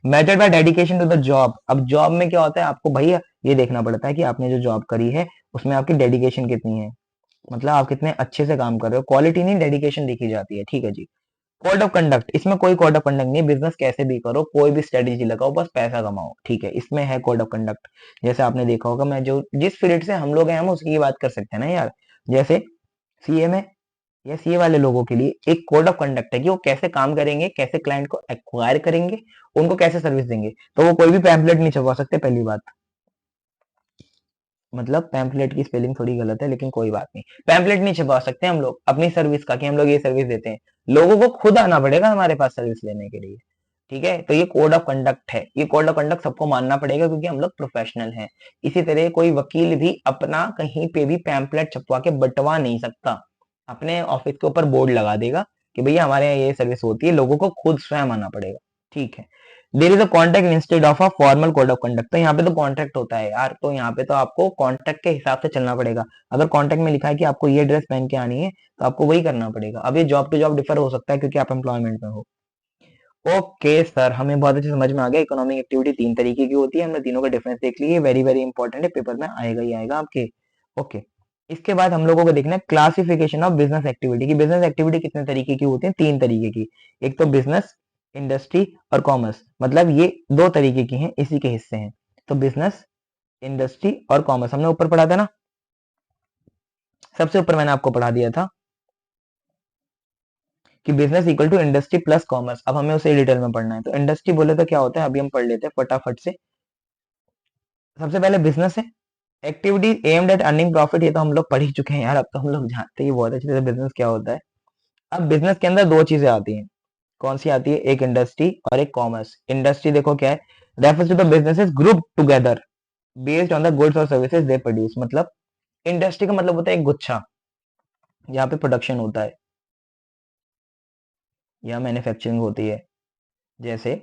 Measured by dedication to the job. अब जॉब में क्या होता है, आपको भैया ये देखना पड़ता है कि आपने जो जॉब करी है उसमें आपकी डेडिकेशन कितनी है, मतलब आप कितने अच्छे से काम कर रहे हो। क्वालिटी नहीं, डेडिकेशन देखी जाती है, ठीक है जी। कोड ऑफ कंडक्ट, इसमें कोई कोड ऑफ कंडक्ट नहीं, बिजनेस कैसे भी करो, कोई भी स्ट्रेटेजी लगाओ, बस पैसा कमाओ, ठीक है, इसमें है कोड ऑफ कंडक्ट। जैसे आपने देखा होगा, मैं जो जिस फील्ड से हम लोग हैं हम उसकी बात कर सकते हैं ना यार। जैसे सीए में या सीए वाले लोगों के लिए एक कोड ऑफ कंडक्ट है कि वो कैसे काम करेंगे, कैसे क्लाइंट को एक्वायर करेंगे, उनको कैसे सर्विस देंगे। तो वो कोई भी पैम्पलेट नहीं छपवा सकते, पहली बात। मतलब पैम्पलेट की स्पेलिंग थोड़ी गलत है, लेकिन कोई बात नहीं, पैम्पलेट नहीं छपवा सकते हम लोग अपनी सर्विस का कि हम लोग ये सर्विस देते हैं। लोगों को खुद आना पड़ेगा हमारे पास सर्विस लेने के लिए, ठीक है। तो ये कोड ऑफ कंडक्ट है, ये कोड ऑफ कंडक्ट सबको मानना पड़ेगा क्योंकि हम लोग प्रोफेशनल हैं। इसी तरह कोई वकील भी अपना कहीं पे भी पैम्पलेट छपवा के बंटवा नहीं सकता, अपने ऑफिस के ऊपर बोर्ड लगा देगा कि भैया हमारे यहाँ ये सर्विस होती है, लोगों को खुद स्वयं आना पड़ेगा, ठीक है। There is a contract instead of a formal code of conduct. तो यहाँ पे तो कॉन्ट्रैक्ट होता है यार, तो यहाँ पे तो आपको कॉन्ट्रैक्ट के हिसाब से चलना पड़ेगा। अगर कॉन्ट्रैक्ट में लिखा है कि आपको ये ड्रेस पहन के आनी है तो आपको वही करना पड़ेगा। अब ये जॉब टू जॉब डिफर हो सकता है क्योंकि आप एम्प्लॉयमेंट में हो। ओके सर, हमें बहुत अच्छे समझ में आ गया, इकोनॉमिक एक्टिविटी तीन तरीके की होती है, हमने तीनों का डिफरेंस देख लिए, वेरी वेरी इंपॉर्टेंट है, पेपर में आएगा ही आएगा आपके। ओके, इसके बाद हम लोगों को देखना है क्लासिफिकेशन ऑफ बिजनेस एक्टिविटी की। बिजनेस एक्टिविटी कितने तरीके की होती है? तीन तरीके की। एक तो बिजनेस, इंडस्ट्री और कॉमर्स, मतलब ये दो तरीके की हैं, इसी के हिस्से हैं। तो बिजनेस, इंडस्ट्री और कॉमर्स हमने ऊपर पढ़ा था ना, सबसे ऊपर मैंने आपको पढ़ा दिया था कि business equal to industry plus commerce. अब हमें उसे डिटेल में पढ़ना है। तो इंडस्ट्री बोले तो क्या होता है, अभी हम पढ़ लेते हैं फटाफट से। सबसे पहले बिजनेस है, activity aimed at earning profit, ये तो हम लोग पढ़ ही चुके हैं यार, अब तो हम लोग जानते ही बहुत अच्छे से बिजनेस क्या होता है। अब बिजनेस के अंदर दो चीजें आती हैं, कौन सी आती है? एक इंडस्ट्री और एक कॉमर्स। इंडस्ट्री देखो क्या है, refers to the businesses group together based on the goods और सर्विसेज दे प्रोड्यूस। मतलब इंडस्ट्री का मतलब होता है एक गुच्छा, यहाँ पे प्रोडक्शन होता है या मैन्युफैक्चरिंग होती है। जैसे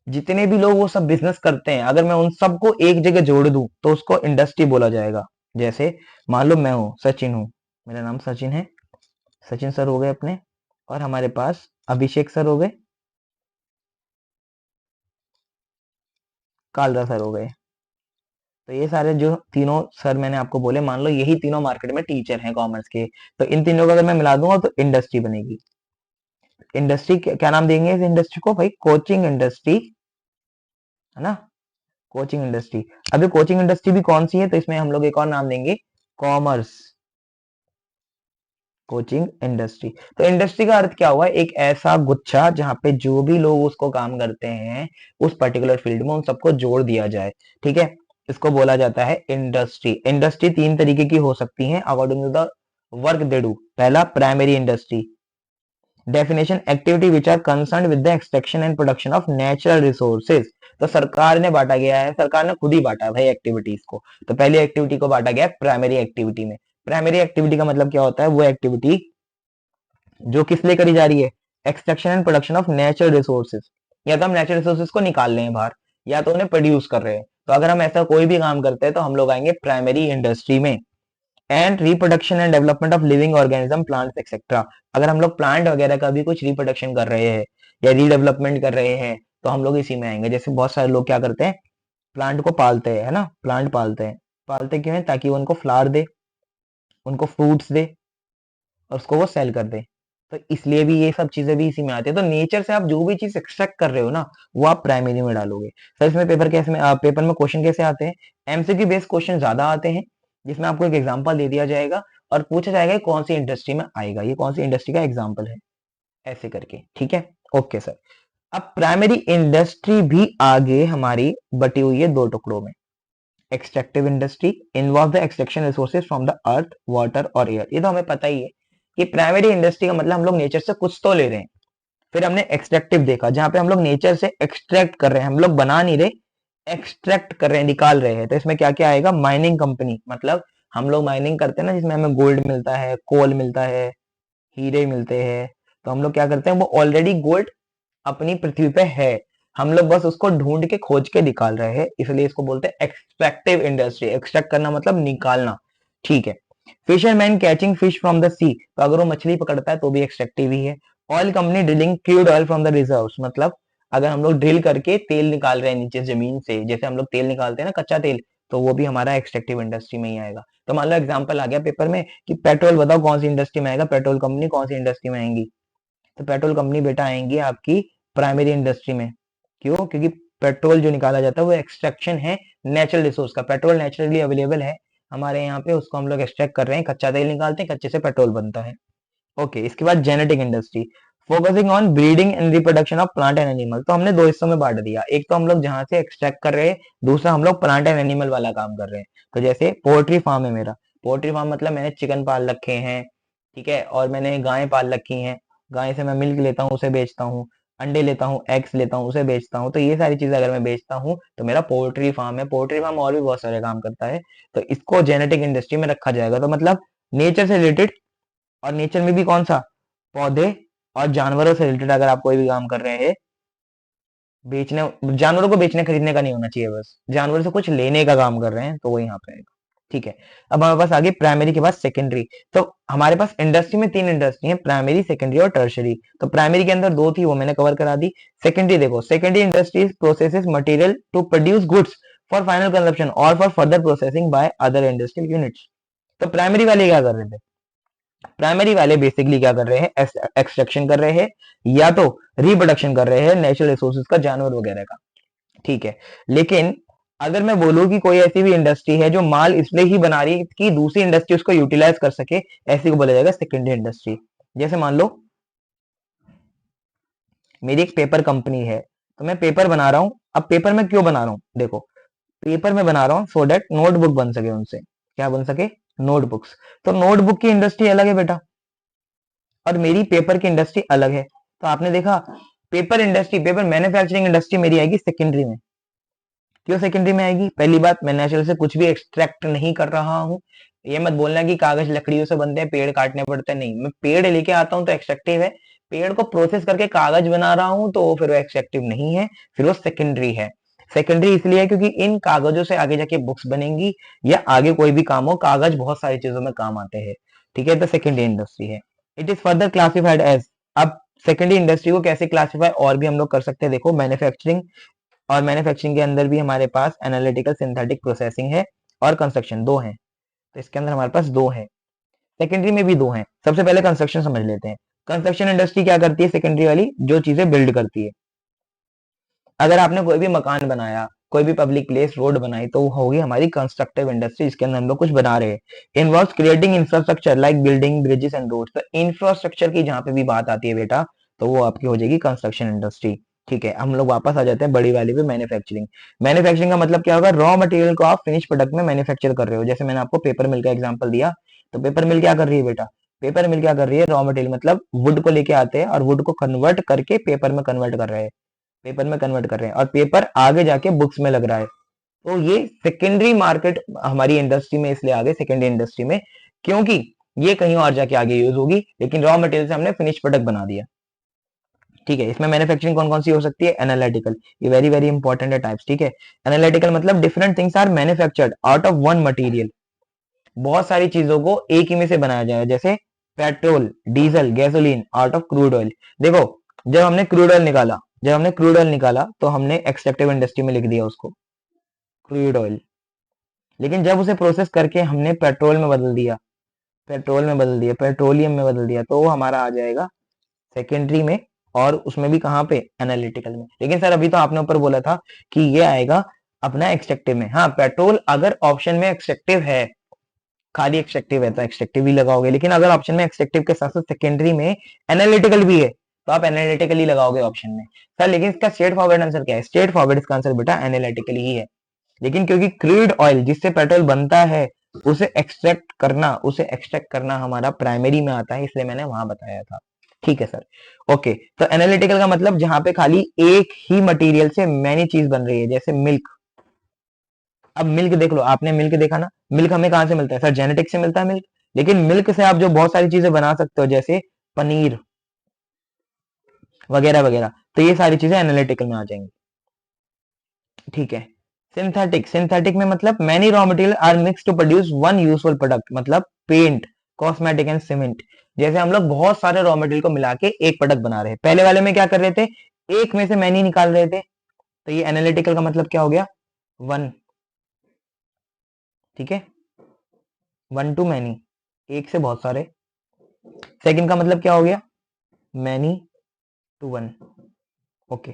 जितने भी लोग वो सब बिजनेस करते हैं, अगर मैं उन सबको एक जगह जोड़ दूं तो उसको इंडस्ट्री बोला जाएगा। जैसे मान लो मैं हूं सचिन हूं, मेरा नाम सचिन है, सचिन सर हो गए अपने, और हमारे पास अभिषेक सर हो गए, कालरा सर हो गए। तो ये सारे जो तीनों सर मैंने आपको बोले, मान लो यही तीनों मार्केट में टीचर हैं कॉमर्स के, तो इन तीनों को अगर मैं मिला दूंगा तो इंडस्ट्री बनेगी। इंडस्ट्री क्या नाम देंगे इस इंडस्ट्री को? भाई कोचिंग इंडस्ट्री, है ना, कोचिंग इंडस्ट्री। अभी कोचिंग इंडस्ट्री भी कौन सी है, तो इसमें हम लोग एक और नाम देंगे, कॉमर्स कोचिंग इंडस्ट्री। तो इंडस्ट्री का अर्थ क्या हुआ? एक ऐसा गुच्छा जहां पे जो भी लोग उसको काम करते हैं उस पर्टिकुलर फील्ड में, उन सबको जोड़ दिया जाए, ठीक है। इसको बोला जाता है इंडस्ट्री। इंडस्ट्री तीन तरीके की हो सकती है according to the work they do. पहला primary industry, definition activity which are concern with the extraction and production of natural resources. तो सरकार ने बांटा गया है, सरकार ने खुद ही बांटा भाई एक्टिविटीज को। तो पहली एक्टिविटी को बांटा गया प्राइमरी एक्टिविटी में। प्राइमरी एक्टिविटी का मतलब क्या होता है? वो एक्टिविटी जो किस लिए करी जा रही है? Extraction and production of natural resources. या तो हम नेचुरल रिसोर्सेज को निकाल रहे हैं बाहर, या तो उन्हें प्रोड्यूस कर रहे हैं। तो अगर हम ऐसा कोई भी काम करते हैं तो हम लोग आएंगे प्राइमरी इंडस्ट्री में। And reproduction and development of living organism, plants etcetera. अगर हम लोग प्लांट वगैरह का भी कुछ रिप्रोडक्शन कर रहे हैं या रीडेवलपमेंट कर रहे हैं तो हम लोग इसी में आएंगे। जैसे बहुत सारे लोग क्या करते हैं, प्लांट को पालते हैं, है ना, प्लांट पालते हैं। पालते क्यों है? ताकि वो उनको फ्लावर दे, उनको फ्रूट्स दे और उसको वो सेल कर दे। तो इसलिए भी ये सब चीजें भी इसी में आती है। तो नेचर से आप जो भी चीज एक्सट्रैक्ट कर रहे हो ना, वो आप प्राइमरी में डालोगे। सर इसमें पेपर में क्वेश्चन कैसे आते हैं? एमसीक्यू बेस्ड क्वेश्चन ज्यादा आते हैं, जिसमें आपको एक एग्जांपल दे दिया जाएगा और पूछा जाएगा कि कौन सी इंडस्ट्री में आएगा, ये कौन सी इंडस्ट्री का एग्जाम्पल है, ऐसे करके, ठीक है। ओके सर, अब प्राइमरी इंडस्ट्री भी आगे हमारी बटी हुई है दो टुकड़ों में। Extractive industry involve the extraction resources from the earth, water और एयर। ये तो हमें पता ही है कि प्राइमरी इंडस्ट्री का मतलब हम लोग नेचर से कुछ तो ले रहे हैं। फिर हमने एक्सट्रैक्टिव देखा, जहां पे हम लोग नेचर से एक्सट्रैक्ट कर रहे हैं, हम लोग बना नहीं रहे, एक्सट्रैक्ट कर रहे हैं, निकाल रहे हैं। तो इसमें क्या क्या आएगा? माइनिंग कंपनी, मतलब हम लोग माइनिंग करते हैं ना, जिसमें हमें गोल्ड मिलता है, कोल मिलता है, हीरे मिलते हैं। तो हम लोग क्या करते हैं, वो ऑलरेडी गोल्ड अपनी पृथ्वी पे है, हम लोग बस उसको ढूंढ के खोज के निकाल रहे हैं, इसलिए इसको बोलते हैं एक्सट्रैक्टिव इंडस्ट्री। एक्सट्रैक्ट करना मतलब निकालना, ठीक है। Fisherman catching fish from the sea, तो अगर वो मछली पकड़ता है तो भी एक्सट्रैक्टिव ही है। Oil company drilling crude oil from the reserves, मतलब अगर हम लोग ड्रिल करके तेल निकाल रहे हैं नीचे जमीन से, जैसे हम लोग तेल निकालते हैं ना कच्चा तेल, तो वो भी हमारा एक्सट्रैक्टिव इंडस्ट्री में ही आएगा। तो मान लो एग्जांपल आ गया पेपर में कि पेट्रोल बताओ कौन सी इंडस्ट्री में आएगा, पेट्रोल कंपनी कौन सी इंडस्ट्री में आएंगी, तो पेट्रोल कंपनी बेटा आएंगी आपकी प्राइमरी इंडस्ट्री में। क्यों? क्योंकि पेट्रोल जो निकाला जाता है वो एक्सट्रैक्शन है नेचुरल रिसोर्स का, पेट्रोल नेचुरली अवेलेबल है हमारे यहाँ पे, उसको हम लोग एक्सट्रैक्ट कर रहे हैं, कच्चा तेल निकालते हैं, कच्चे से पेट्रोल बनता है। ओके, इसके बाद genetic industry, focusing on breeding and reproduction of plant and animal. तो हमने दो हिस्सों में बांट दिया, एक तो हम लोग जहां से एक्सट्रैक्ट कर रहे हैं, दूसरा हम लोग प्लांट एंड एनिमल वाला काम कर रहे हैं। तो जैसे पोल्ट्री फार्म है मेरा, पोल्ट्री फार्म मतलब मैंने चिकन पाल रखे हैं, ठीक है, और मैंने गाय पाल रखी हैं, गाय से मैं मिल्क लेता हूँ उसे बेचता हूँ, अंडे लेता हूँ, एग्स लेता हूँ उसे बेचता हूँ, तो ये सारी चीजें अगर मैं बेचता हूँ तो मेरा पोल्ट्री फार्म है। पोल्ट्री फार्म और भी बहुत सारे काम करता है, तो इसको जेनेटिक इंडस्ट्री में रखा जाएगा। तो मतलब नेचर से रिलेटेड, और नेचर में भी कौन सा, पौधे और जानवरों से रिलेटेड अगर आप कोई भी काम कर रहे हैं, बेचने, जानवरों को बेचने खरीदने का नहीं होना चाहिए, बस जानवरों से कुछ लेने का काम कर रहे हैं तो वो यहाँ पे आएगा, ठीक है। अब हमारे पास आगे प्राइमरी के बाद सेकेंडरी। तो हमारे पास इंडस्ट्री में तीन इंडस्ट्री है, प्राइमरी, सेकेंडरी और टर्शरी। तो प्राइमरी के अंदर दो थी, वो मैंने कवर करा दी। सेकेंडरी देखो, secondary industries processes material to produce goods for final consumption or for further processing by other industrial units. तो प्राइमरी वाले क्या कर रहे थे, प्राइमरी वाले बेसिकली क्या कर रहे हैं, एक्सट्रैक्शन कर रहे हैं या तो रिप्रोडक्शन कर रहे हैं नेचुरल रिसोर्सेज का, जानवर वगैरह का, ठीक है। लेकिन अगर मैं बोलूं कि कोई ऐसी भी इंडस्ट्री है जो माल इसलिए ही बना रही है कि दूसरी इंडस्ट्री उसको यूटिलाइज कर सके, ऐसी को बोला जाएगा सेकेंडरी इंडस्ट्री। जैसे मान लो मेरी एक पेपर कंपनी है, तो मैं पेपर बना रहा हूं। अब पेपर में क्यों बना रहा हूं, देखो पेपर में बना रहा हूं सो दैट नोटबुक बन सके उनसे, क्या बन सके, नोटबुक्स। तो नोटबुक की इंडस्ट्री अलग है बेटा, और मेरी पेपर की इंडस्ट्री अलग है। तो आपने देखा paper industry, paper manufacturing industry मेरी आएगी सेकेंडरी में। क्यों सेकेंडरी में आएगी, पहली बात मैं नेचुरल से कुछ भी एक्सट्रैक्ट नहीं कर रहा हूँ। ये मत बोलना कि कागज लकड़ियों से बनते हैं, पेड़ काटने पड़ते हैं, नहीं, मैं पेड़ लेके आता हूँ तो एक्सट्रैक्टिव है, पेड़ को प्रोसेस करके कागज बना रहा हूँ तो फिर वो एक्सट्रैक्टिव नहीं है, फिर वो सेकेंडरी है। सेकेंडरी इसलिए है क्योंकि इन कागजों से आगे जाके बुक्स बनेंगी या आगे कोई भी काम हो, कागज बहुत सारी चीजों में काम आते हैं, ठीक है, तो सेकेंडरी इंडस्ट्री है। It is further classified as, अब सेकेंडरी इंडस्ट्री को कैसे क्लासिफाई और भी हम लोग कर सकते हैं, देखो मैन्युफैक्चरिंग, और मैन्युफैक्चरिंग के अंदर भी हमारे पास एनालिटिकल, सिंथेटिक, प्रोसेसिंग है और कंस्ट्रक्शन, दो हैं। तो इसके अंदर हमारे पास दो हैं, सेकेंडरी में भी दो हैं। सबसे पहले कंस्ट्रक्शन समझ लेते हैं। कंस्ट्रक्शन इंडस्ट्री क्या करती है, सेकेंडरी वाली जो चीजें बिल्ड करती है। अगर आपने कोई भी मकान बनाया, कोई भी पब्लिक प्लेस, रोड बनाई, तो वो होगी हमारी कंस्ट्रक्टिव इंडस्ट्री, इसके अंदर हम लोग कुछ बना रहे हैं। Involves creating infrastructure like building, bridges and roads. तो इंफ्रास्ट्रक्चर की जहां पे भी बात आती है बेटा, तो वो आपकी हो जाएगी कंस्ट्रक्शन इंडस्ट्री, ठीक है। हम लोग वापस आ जाते हैं बड़ी वाली पे, मैन्युफैक्चरिंग। मैन्युफैक्चरिंग का मतलब क्या होगा, रॉ मटेरियल को आप फिनिश प्रोडक्ट में मैन्युफैक्चर कर रहे हो। जैसे मैंने आपको पेपर मिल का एग्जांपल दिया, तो पेपर मिल क्या कर रही है बेटा, पेपर मिल क्या कर रही है, रॉ मटेरियल मतलब वुड को लेके आते हैं और वुड को कन्वर्ट करके पेपर में कन्वर्ट कर रहे हैं, पेपर में कन्वर्ट कर रहे हैं, और पेपर आगे जाके बुक्स में लग रहा है। तो ये सेकेंडरी मार्केट हमारी इंडस्ट्री में इसलिए आ गए, सेकेंडरी इंडस्ट्री में, क्योंकि ये कहीं और जाके आगे यूज होगी, लेकिन रॉ मटेरियल से हमने फिनिश प्रोडक्ट बना दिया, ठीक है। इसमें मैन्युफैक्चरिंग कौन कौन सी हो सकती है, एनालिटिकल, ये वेरी वेरी इंपॉर्टेंट है टाइप्स, ठीक है। एनालिटिकल मतलब different things are manufactured out of one material, बहुत सारी चीजों को एक ही में से बनाया जाएगा, जैसे petrol, diesel, gasoline out of crude oil. देखो जब हमने क्रूड ऑयल निकाला, जब हमने क्रूड ऑयल निकाला तो हमने एक्सट्रैक्टिव इंडस्ट्री में लिख दिया उसको क्रूड ऑयल, लेकिन जब उसे प्रोसेस करके हमने पेट्रोल में बदल दिया, पेट्रोल में बदल दिया, पेट्रोलियम में बदल दिया, तो वो हमारा आ जाएगा सेकेंडरी में, और उसमें भी कहाँ पे, एनालिटिकल में। लेकिन सर अभी तो आपने ऊपर बोला था कि ये आएगा अपना एक्सट्रैक्टिव में। हाँ, पेट्रोल अगर ऑप्शन में एक्सट्रैक्टिव है, खाली एक्सट्रैक्टिव है तो एक्सट्रैक्टिव ही लगाओगे, लेकिन अगर ऑप्शन में एक्सट्रैक्टिव के साथ साथ सेकेंडरी में एनालिटिकल भी है तो आप एनालिटिकल ही लगाओगे ऑप्शन में। सर लेकिन इसका स्ट्रेट फॉरवर्ड आंसर क्या है, स्ट्रेट फॉरवर्ड इसका आंसर बेटा एनालिटिकल ही है। लेकिन क्योंकि क्रूड ऑयल जिससे पेट्रोल बनता है, उसे एक्सट्रैक्ट करना हमारा प्राइमरी में आता है, इसलिए मैंने वहां बताया था, ठीक है सर। ओके, तो एनालिटिकल का मतलब जहां पे खाली एक ही मटेरियल से मैनी चीज बन रही है, जैसे मिल्क। अब मिल्क देख लो, आपने मिल्क देखा ना, मिल्क हमें कहाँ से मिलता है, सर जेनेटिक से मिलता है मिल्क। लेकिन मिल्क से आप जो बहुत सारी चीजें बना सकते हो, जैसे पनीर वगैरह वगैरह। तो ये सारी चीजें एनालिटिकल में आ जाएंगी, ठीक है। सिंथेटिक, सिंथेटिक में मतलब many raw material are mix to produce one useful product, मतलब पेंट, कॉस्मेटिक एंड सीमेंट। जैसे हम लोग बहुत सारे रॉ मटेरियल को मिला के एक प्रोडक्ट बना रहे हैं। पहले वाले में क्या कर रहे थे, एक में से मैनी निकाल रहे थे, तो ये एनालिटिकल का मतलब क्या हो गया, वन, ठीक है, वन टू मैनी, एक से बहुत सारे। सेकंड का मतलब क्या हो गया, many to one, okay.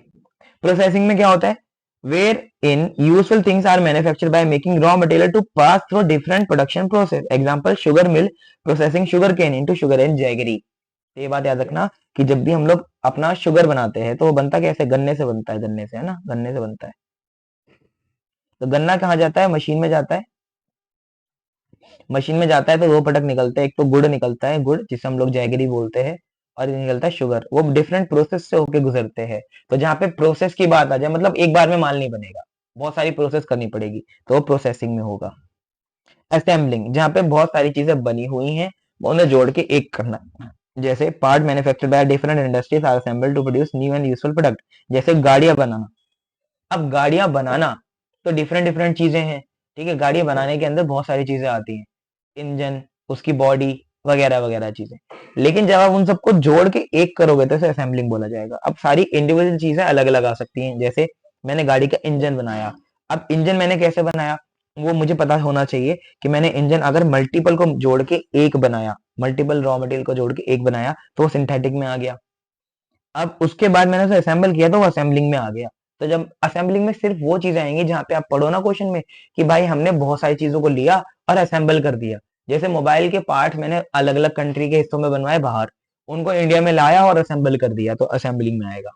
Processing में क्या होता है, wherein useful things are manufactured by making raw material to pass through different production process, example sugar mill processing sugar cane into sugar and jaggery. ये बात याद रखना कि जब भी हम लोग अपना शुगर बनाते हैं तो वो बनता कैसे, गन्ने से बनता है, गन्ने से, है ना, गन्ने से बनता है। तो गन्ना कहाँ जाता है, मशीन में जाता है, मशीन में जाता है तो दो प्रोडक्ट निकलते हैं, एक तो गुड़ निकलता है, गुड़ जिसे हम लोग जैगरी बोलते हैं, और ये निकलता है शुगर। वो डिफरेंट प्रोसेस से होके गुजरते हैं। तो जहाँ पे प्रोसेस की बात आ जाए, मतलब एक बार में माल नहीं बनेगा, बहुत सारी प्रोसेस करनी पड़ेगी, तो वो प्रोसेसिंग में होगा। असेंबलिंग, जहाँ पे बहुत सारी चीजें बनी हुई हैं, उन्हें जोड़ के एक करना, जैसे part manufactured by different industries are assembled to produce new and useful product, जैसे गाड़ियां बनाना। अब गाड़ियां बनाना तो डिफरेंट डिफरेंट चीजें हैं, ठीक है, गाड़ियां बनाने के अंदर बहुत सारी चीजें आती हैं, इंजन, उसकी बॉडी, वगैरह वगैरह चीजें। लेकिन जब आप उन सबको जोड़ के एक करोगे तो इसे असेंबलिंग बोला जाएगा। अब सारी इंडिविजुअल चीजें अलग अलग आ सकती हैं, जैसे मैंने गाड़ी का इंजन बनाया। अब इंजन मैंने कैसे बनाया, वो मुझे पता होना चाहिए कि मैंने इंजन अगर मल्टीपल को जोड़ के एक बनाया, मल्टीपल रॉ मटेरियल को जोड़ के एक बनाया, तो वो सिंथेटिक में आ गया। अब उसके बाद मैंने उसे असेंबल किया तो वो असेंबलिंग में आ गया। तो जब असेंबलिंग में सिर्फ वो चीजें आएंगी जहां पे आप पढ़ो ना क्वेश्चन में कि भाई हमने बहुत सारी चीजों को लिया और असेंबल कर दिया। जैसे मोबाइल के पार्ट मैंने अलग अलग कंट्री के हिस्सों में बनवाए बाहर, उनको इंडिया में लाया और असेंबल कर दिया, तो असेंबलिंग में आएगा।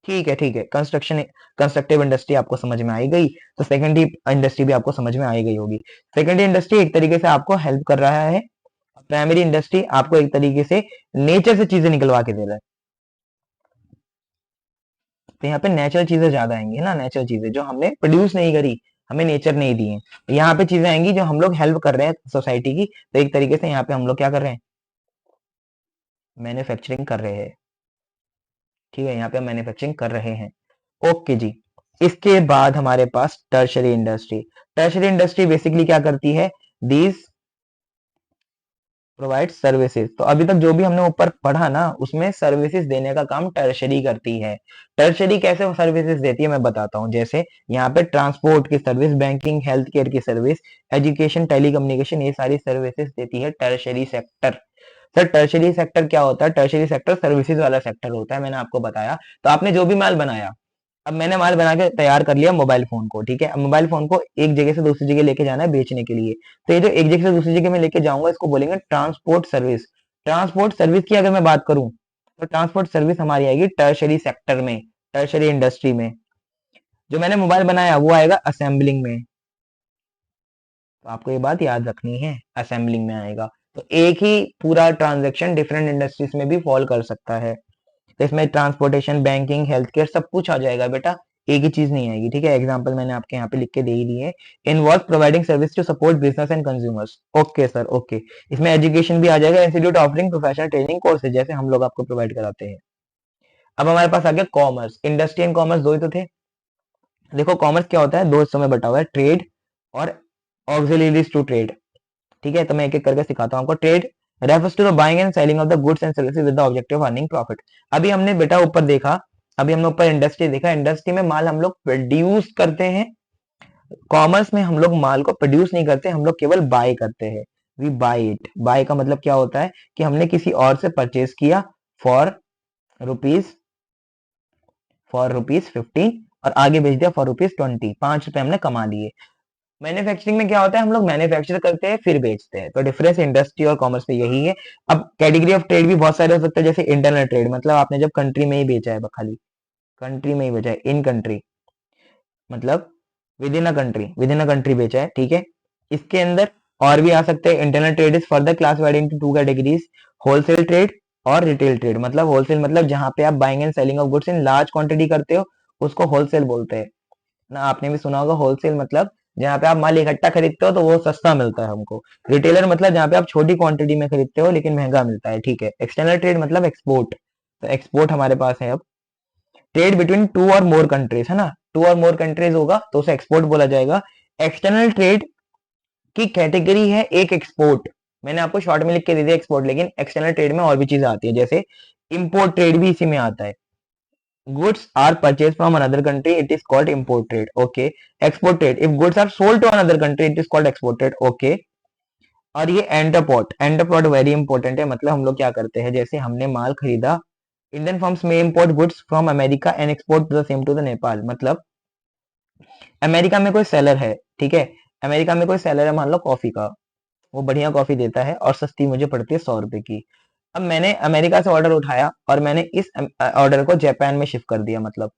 ठीक है, ठीक है। कंस्ट्रक्शन, कंस्ट्रक्टिव इंडस्ट्री आपको समझ में आई गई, तो सेकेंडरी इंडस्ट्री भी आपको समझ में आई गई होगी। सेकेंडरी इंडस्ट्री एक तरीके से आपको हेल्प कर रहा है, प्राइमरी इंडस्ट्री आपको एक तरीके से नेचर से चीजें निकलवा के दे रहा है। तो यहाँ पे नेचुरल चीजें ज्यादा आएंगी ना, नेचुरल चीजें जो हमने प्रोड्यूस नहीं करी, हमें नेचर नहीं दी है। यहाँ पे चीजें आएंगी जो हम लोग हेल्प कर रहे हैं सोसाइटी की, तो एक तरीके से यहाँ पे हम लोग क्या कर रहे हैं, मैन्युफैक्चरिंग कर रहे हैं। ठीक है, यहाँ पे हम मैन्युफैक्चरिंग कर रहे हैं। ओके जी। इसके बाद हमारे पास tertiary industry. Tertiary industry basically क्या करती है, दीज प्रोवाइड सर्विसेज। तो अभी तक जो भी हमने ऊपर पढ़ा ना, उसमें सर्विसेज देने का काम टर्शरी करती है। टर्शरी कैसे सर्विसेज देती है मैं बताता हूँ। जैसे यहाँ पे ट्रांसपोर्ट की सर्विस, बैंकिंग, हेल्थ केयर की सर्विस, एजुकेशन, टेलीकम्युनिकेशन, ये सारी सर्विसेज देती है tertiary sector. Sir tertiary sector क्या होता है, टर्शरी सेक्टर सर्विसेज वाला सेक्टर होता है, मैंने आपको बताया। तो आपने जो भी माल बनाया, अब मैंने माल बना के तैयार कर लिया मोबाइल फोन को, ठीक है। अब मोबाइल फोन को एक जगह से दूसरी जगह लेके जाना है बेचने के लिए, तो ये जो एक जगह से दूसरी जगह में लेके जाऊंगा इसको बोलेंगे ट्रांसपोर्ट सर्विस। ट्रांसपोर्ट सर्विस की अगर मैं बात करूं, तो ट्रांसपोर्ट सर्विस हमारी आएगी टर्शरी सेक्टर में, टर्शरी इंडस्ट्री में। जो मैंने मोबाइल बनाया वो आएगा असेंबलिंग में, तो आपको ये बात याद रखनी है, असेंबलिंग में आएगा। तो एक ही पूरा ट्रांजेक्शन डिफरेंट इंडस्ट्रीज में भी फॉल कर सकता है। तो इसमें ट्रांसपोर्टेशन, बैंकिंग, हेल्थ केयर सब कुछ आ जाएगा बेटा, एक ही चीज नहीं आएगी, ठीक है। एग्जांपल मैंने आपके यहाँ पे लिख के दे ही दिए। Involve providing service to support business and consumers, okay sir, okay. इसमें एजुकेशन भी आ जाएगा, institute offering professional training courses, जैसे हम लोग आपको प्रोवाइड कराते हैं। अब हमारे पास आ गया कॉमर्स। इंडस्ट्री एंड कॉमर्स दो ही तो थे। देखो कॉमर्स क्या होता है, दो हिस्सों में बटा हुआ है, ट्रेड और ऑक्सिलरीज टू ट्रेड। ठीक है, तो मैं एक एक करके सिखाता हूँ आपको। Trade refers to the buying and selling of the goods and services with the objective of earning profit. अभी हमने बेटा ऊपर देखा, अभी हमने ऊपर इंडस्ट्री देखा, इंडस्ट्री में माल हम लोग प्रोड्यूस करते हैं। कॉमर्स में हम लोग माल को प्रोड्यूस नहीं करते, हम लोग केवल बाय करते हैं। We bye it. बाय का मतलब क्या होता है कि हमने किसी और से परचेज किया फॉर रुपीज, फॉर रुपीज 15, और आगे बेच दिया फॉर रुपीज 20, 5 रुपए हमने कमा लिए। मैन्युफैक्चरिंग में क्या होता है, हम लोग मैन्युफैक्चर करते हैं फिर बेचते हैं। तो डिफरेंस इंडस्ट्री और कॉमर्स में यही है। अब कैटेगरी ऑफ ट्रेड भी बहुत सारे हो सकते हैं, जैसे इंटरनल ट्रेड, मतलब आपने जब कंट्री में ही बेचा है, खाली कंट्री में ही बेचा है, इन कंट्री, मतलब with in a country, with in a country बेचा है, ठीक है। इसके अंदर और भी आ सकते हैं। Internal trade is further classified into two categories, wholesale trade और रिटेल ट्रेड। मतलब होलसेल मतलब जहां पे आप buying and selling of goods in large quantity करते हो, उसको होलसेल बोलते हैं ना। आपने भी सुना होगा होलसेल मतलब जहाँ पे आप माल इकट्ठा खरीदते हो तो वो सस्ता मिलता है हमको। रिटेलर मतलब जहाँ पे आप छोटी क्वांटिटी में खरीदते हो लेकिन महंगा मिलता है, ठीक है। एक्सटर्नल ट्रेड मतलब एक्सपोर्ट, तो एक्सपोर्ट हमारे पास है अब। ट्रेड बिटवीन टू और मोर कंट्रीज, है ना, टू और मोर कंट्रीज होगा तो उसे एक्सपोर्ट बोला जाएगा। एक्सटर्नल ट्रेड की कैटेगरी है एक एक्सपोर्ट, मैंने आपको शॉर्ट में लिख के दे दिया एक्सपोर्ट, लेकिन एक्सटर्नल ट्रेड में और भी चीजें आती है, जैसे इंपोर्ट ट्रेड भी इसी में आता है। Goods are purchase from another country it is called import trade, okay. Export trade, if goods are sold to another country it is called export trade, okay. और ये एंटरपोर्ट, एंटरपोर्ट वेरी इंपॉर्टेंट है, मतलब हम लोग क्या करते हैं, जैसे हमने माल खरीदा, इंडियन फर्म्स में import goods from America and export the same to the Nepal, मतलब अमेरिका में कोई सेलर है, ठीक है, अमेरिका में कोई सेलर है मान लो कॉफी का, वो बढ़िया कॉफी देता है और सस्ती मुझे पड़ती है 100 रुपए की। अब मैंने अमेरिका से ऑर्डर उठाया और मैंने इस ऑर्डर को जापान में शिफ्ट कर दिया, मतलब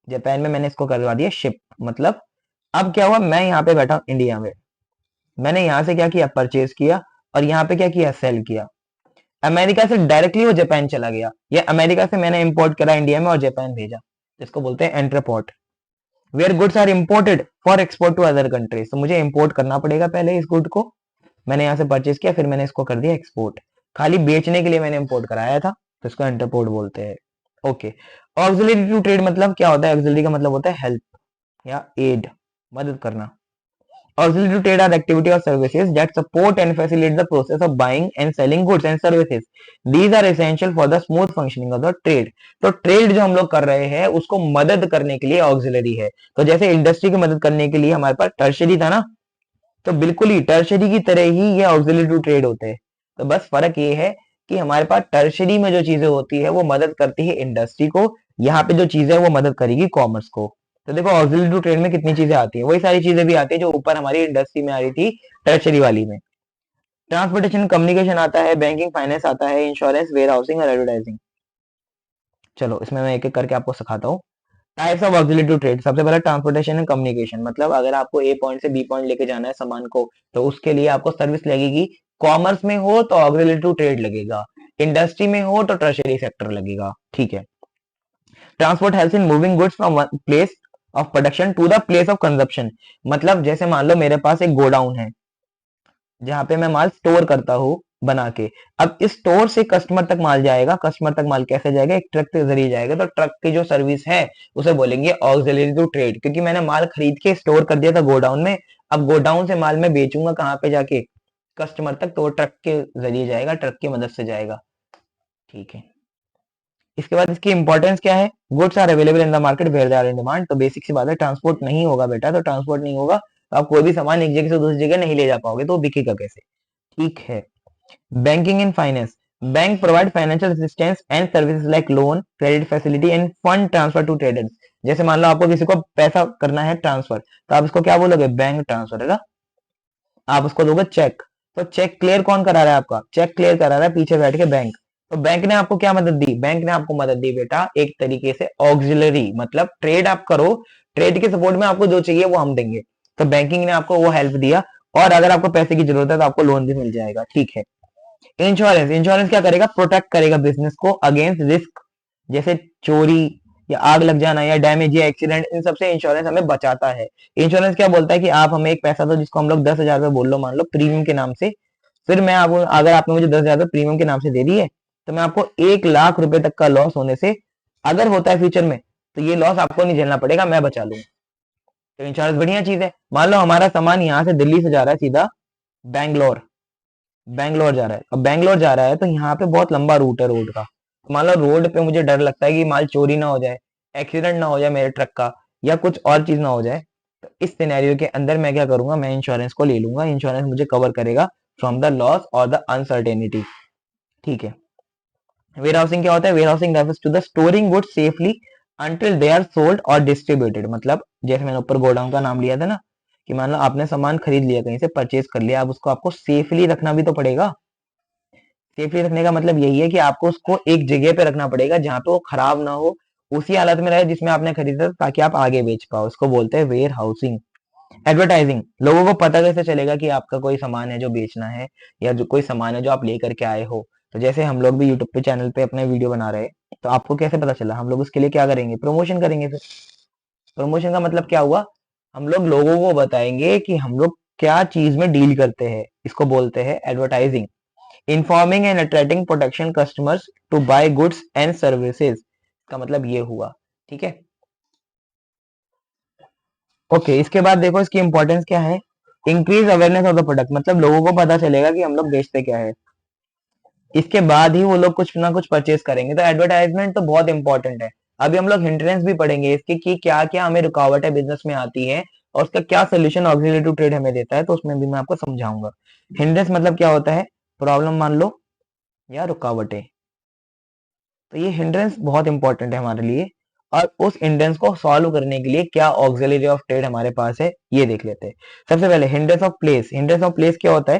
जापान में मैंने इसको करवा दिया शिप, मतलब अब क्या हुआ, मैं यहाँ पे बैठा इंडिया में, मैंने यहाँ से क्या किया, परचेज किया, और यहाँ पे क्या किया, सेल किया। अमेरिका से डायरेक्टली वो जापान चला गया, या अमेरिका से मैंने इंपोर्ट करा इंडिया में और जापान भेजा, जिसको बोलते हैं entrepot. Where goods are imported for export to other countries, तो मुझे इंपोर्ट करना पड़ेगा पहले इस गुड को, मैंने यहाँ से परचेज किया, फिर मैंने इसको कर दिया एक्सपोर्ट, खाली बेचने के लिए मैंने इंपोर्ट कराया था, तो इसको एंटरपोर्ट बोलते हैं, ओके। ऑक्सिलरी टू ट्रेड मतलब क्या होता है, ऑक्सिलरी का मतलब होता है हेल्प या एड, मदद करना। Auxiliary to trade are activity or services that support and facilitate the process of buying and selling goods and services. These are essential for the smooth functioning of the trade. तो ट्रेड जो हम लोग कर रहे हैं उसको मदद करने के लिए ऑक्सिलरी है। तो जैसे इंडस्ट्री की मदद करने के लिए हमारे पास टर्शरी था ना, तो बिल्कुल ही टर्शरी की तरह ही ये ऑक्सिलरी टू ट्रेड होते हैं। तो बस फर्क ये है कि हमारे पास टर्शरी में जो चीजें होती है वो मदद करती है इंडस्ट्री को, यहाँ पे जो चीजें है वो मदद करेगी कॉमर्स को। तो देखो ऑक्सिलरी टू ट्रेड में कितनी चीजें आती है, वही सारी चीजें भी आती है जो ऊपर हमारी इंडस्ट्री में आ रही थी टर्शरी वाली में। ट्रांसपोर्टेशन कम्युनिकेशन आता है, बैंकिंग फाइनेंस आता है, इंश्योरेंस, वेयर हाउसिंग और एडवर्टाइजिंग। चलो इसमें मैं एक एक करके आपको सिखाता हूँ। Types of auxiliary to trade, सबसे पहले ट्रांसपोर्टेशन एंड कम्युनिकेशन, मतलब अगर आपको ए पॉइंट से बी पॉइंट लेके जाना है सामान को, तो उसके लिए आपको सर्विस लगेगी। कॉमर्स में हो तो ऑक्सिलरी टू ट्रेड लगेगा, इंडस्ट्री में हो तो टर्शरी सेक्टर लगेगा, ठीक है। Transport helps in moving goods from one place of production to the place of consumption, मतलब जैसे मान लो मेरे पास एक गोडाउन है जहां पे मैं माल स्टोर करता हूँ बना के, अब इस स्टोर से कस्टमर तक माल जाएगा, कस्टमर तक माल कैसे जाएगा, एक ट्रक के जरिए जाएगा, तो ट्रक की जो सर्विस है उसे बोलेंगे ऑक्सिलरी टू ट्रेड, क्योंकि मैंने माल खरीद के स्टोर कर दिया था गोडाउन में, अब गोडाउन से माल मैं बेचूंगा कहाँ पे जाके, कस्टमर तक, तो वो ट्रक के जरिए जाएगा, ट्रक की मदद से जाएगा, ठीक है। इसके बाद इसकी इंपॉर्टेंस क्या है, goods are available in the market where they are in demand, तो बेसिक सी बात है, ट्रांसपोर्ट नहीं होगा बेटा, तो ट्रांसपोर्ट नहीं होगा तो आप कोई भी सामान एक जगह से दूसरी जगह नहीं ले जा पाओगे, तो वो बिकेगा कैसे, ठीक है। Banking and finance, bank provide financial assistance and services like loan, credit facility and fund transfer to traders. जैसे मान लो आपको किसी को पैसा करना है ट्रांसफर, तो आप इसको क्या बोलोगे, बैंक ट्रांसफर है ना, आप उसको दोगे चेक, तो चेक क्लियर कौन करा रहा है, आपका चेक क्लियर करा रहा है पीछे बैठ के बैंक, तो बैंक ने आपको क्या मदद दी, बैंक ने आपको मदद दी बेटा एक तरीके से ऑक्सिलरी, मतलब ट्रेड आप करो, ट्रेड के सपोर्ट में आपको जो चाहिए वो हम देंगे, तो बैंकिंग ने आपको वो हेल्प दिया, और अगर आपको पैसे की जरूरत है तो आपको लोन भी मिल जाएगा, ठीक है। इंश्योरेंस, इंश्योरेंस क्या करेगा, प्रोटेक्ट करेगा बिजनेस को अगेंस्ट रिस्क, जैसे चोरी या आग लग जाना या डैमेज या एक्सीडेंट, इन सबसे इंश्योरेंस हमें बचाता है। इंश्योरेंस क्या बोलता है कि आप हमें एक पैसा दो जिसको हम लोग 10,000 रुपए बोल लो, मान लो प्रीमियम के नाम से, फिर मैं आपको, अगर आपने मुझे 10,000 रुपए प्रीमियम के नाम से दे दिए, तो मैं आपको 1 लाख रुपए तक का लॉस होने से, अगर होता है फ्यूचर में, तो ये लॉस आपको नहीं झेलना पड़ेगा, मैं बचा लूंगा। तो इंश्योरेंस बढ़िया चीज है। मान लो हमारा सामान यहाँ से दिल्ली से जा रहा है सीधा बैंगलोर, बैंगलोर जा रहा है, अब बैंगलोर जा रहा है तो यहाँ पे बहुत लंबा रूट है रोड का, तो मान लो रोड पे मुझे डर लगता है कि माल चोरी ना हो जाए, एक्सीडेंट ना हो जाए मेरे ट्रक का, या कुछ और चीज ना हो जाए, तो इस सिनेरियो के अंदर मैं क्या करूंगा, मैं इंश्योरेंस को ले लूंगा, इंश्योरेंस मुझे कवर करेगा फ्रॉम द लॉस और द अनसर्टेनिटी, ठीक है। वेयर हाउसिंग क्या होता है, warehousing refers to the storing goods safely until they are sold और डिस्ट्रीब्यूटेड, मतलब जैसे मैंने ऊपर गोडाउन का नाम लिया था ना, कि मान लो आपने सामान खरीद लिया कहीं से, परचेज कर लिया, अब उसको आपको सेफली रखना भी तो पड़ेगा। सेफली रखने का मतलब यही है कि आपको उसको एक जगह पे रखना पड़ेगा जहां पे वो खराब ना हो, उसी हालत में रहे जिसमें आपने खरीदा था, ताकि आप आगे बेच पाओ, इसको बोलते हैं वेयर हाउसिंग। एडवर्टाइजिंग, लोगों को पता कैसे चलेगा कि आपका कोई सामान है जो बेचना है, या जो कोई सामान है जो आप लेकर के आए हो, तो जैसे हम लोग भी यूट्यूब पे चैनल पे अपने वीडियो बना रहे हैं, तो आपको कैसे पता चला, हम लोग उसके लिए क्या करेंगे, प्रमोशन करेंगे, फिर प्रमोशन का मतलब क्या हुआ, हम लोग लोगों को बताएंगे कि हम लोग क्या चीज में डील करते हैं, इसको बोलते हैं advertising. Informing and attracting protection customers to buy goods and services, का मतलब ये हुआ ठीक है। ओके, इसके बाद देखो इसकी इंपॉर्टेंस क्या है। Increase awareness of the product, मतलब लोगों को पता चलेगा कि हम लोग बेचते क्या है, इसके बाद ही वो लोग कुछ ना कुछ परचेज करेंगे। तो एडवर्टाइजमेंट तो बहुत इंपॉर्टेंट है। अभी हम लोग हिंड्रेंस भी पढ़ेंगे इसके कि क्या क्या हमें रुकावटें बिजनेस में आती है और उसका क्या सोल्यूशन ऑक्सिलरी टू ट्रेड हमें देता है, तो उसमें भी मैं आपको समझाऊंगा। हिंड्रेंस मतलब क्या होता है, प्रॉब्लम मान लो या रुकावटें। तो ये हिंड्रेंस बहुत इंपॉर्टेंट है हमारे लिए, और उस हिंड्रेंस को सॉल्व करने के लिए क्या ऑक्सिलरी ऑफ ट्रेड हमारे पास है ये देख लेते हैं। सबसे पहले hindrance of place. Hindrance of place क्या होता है,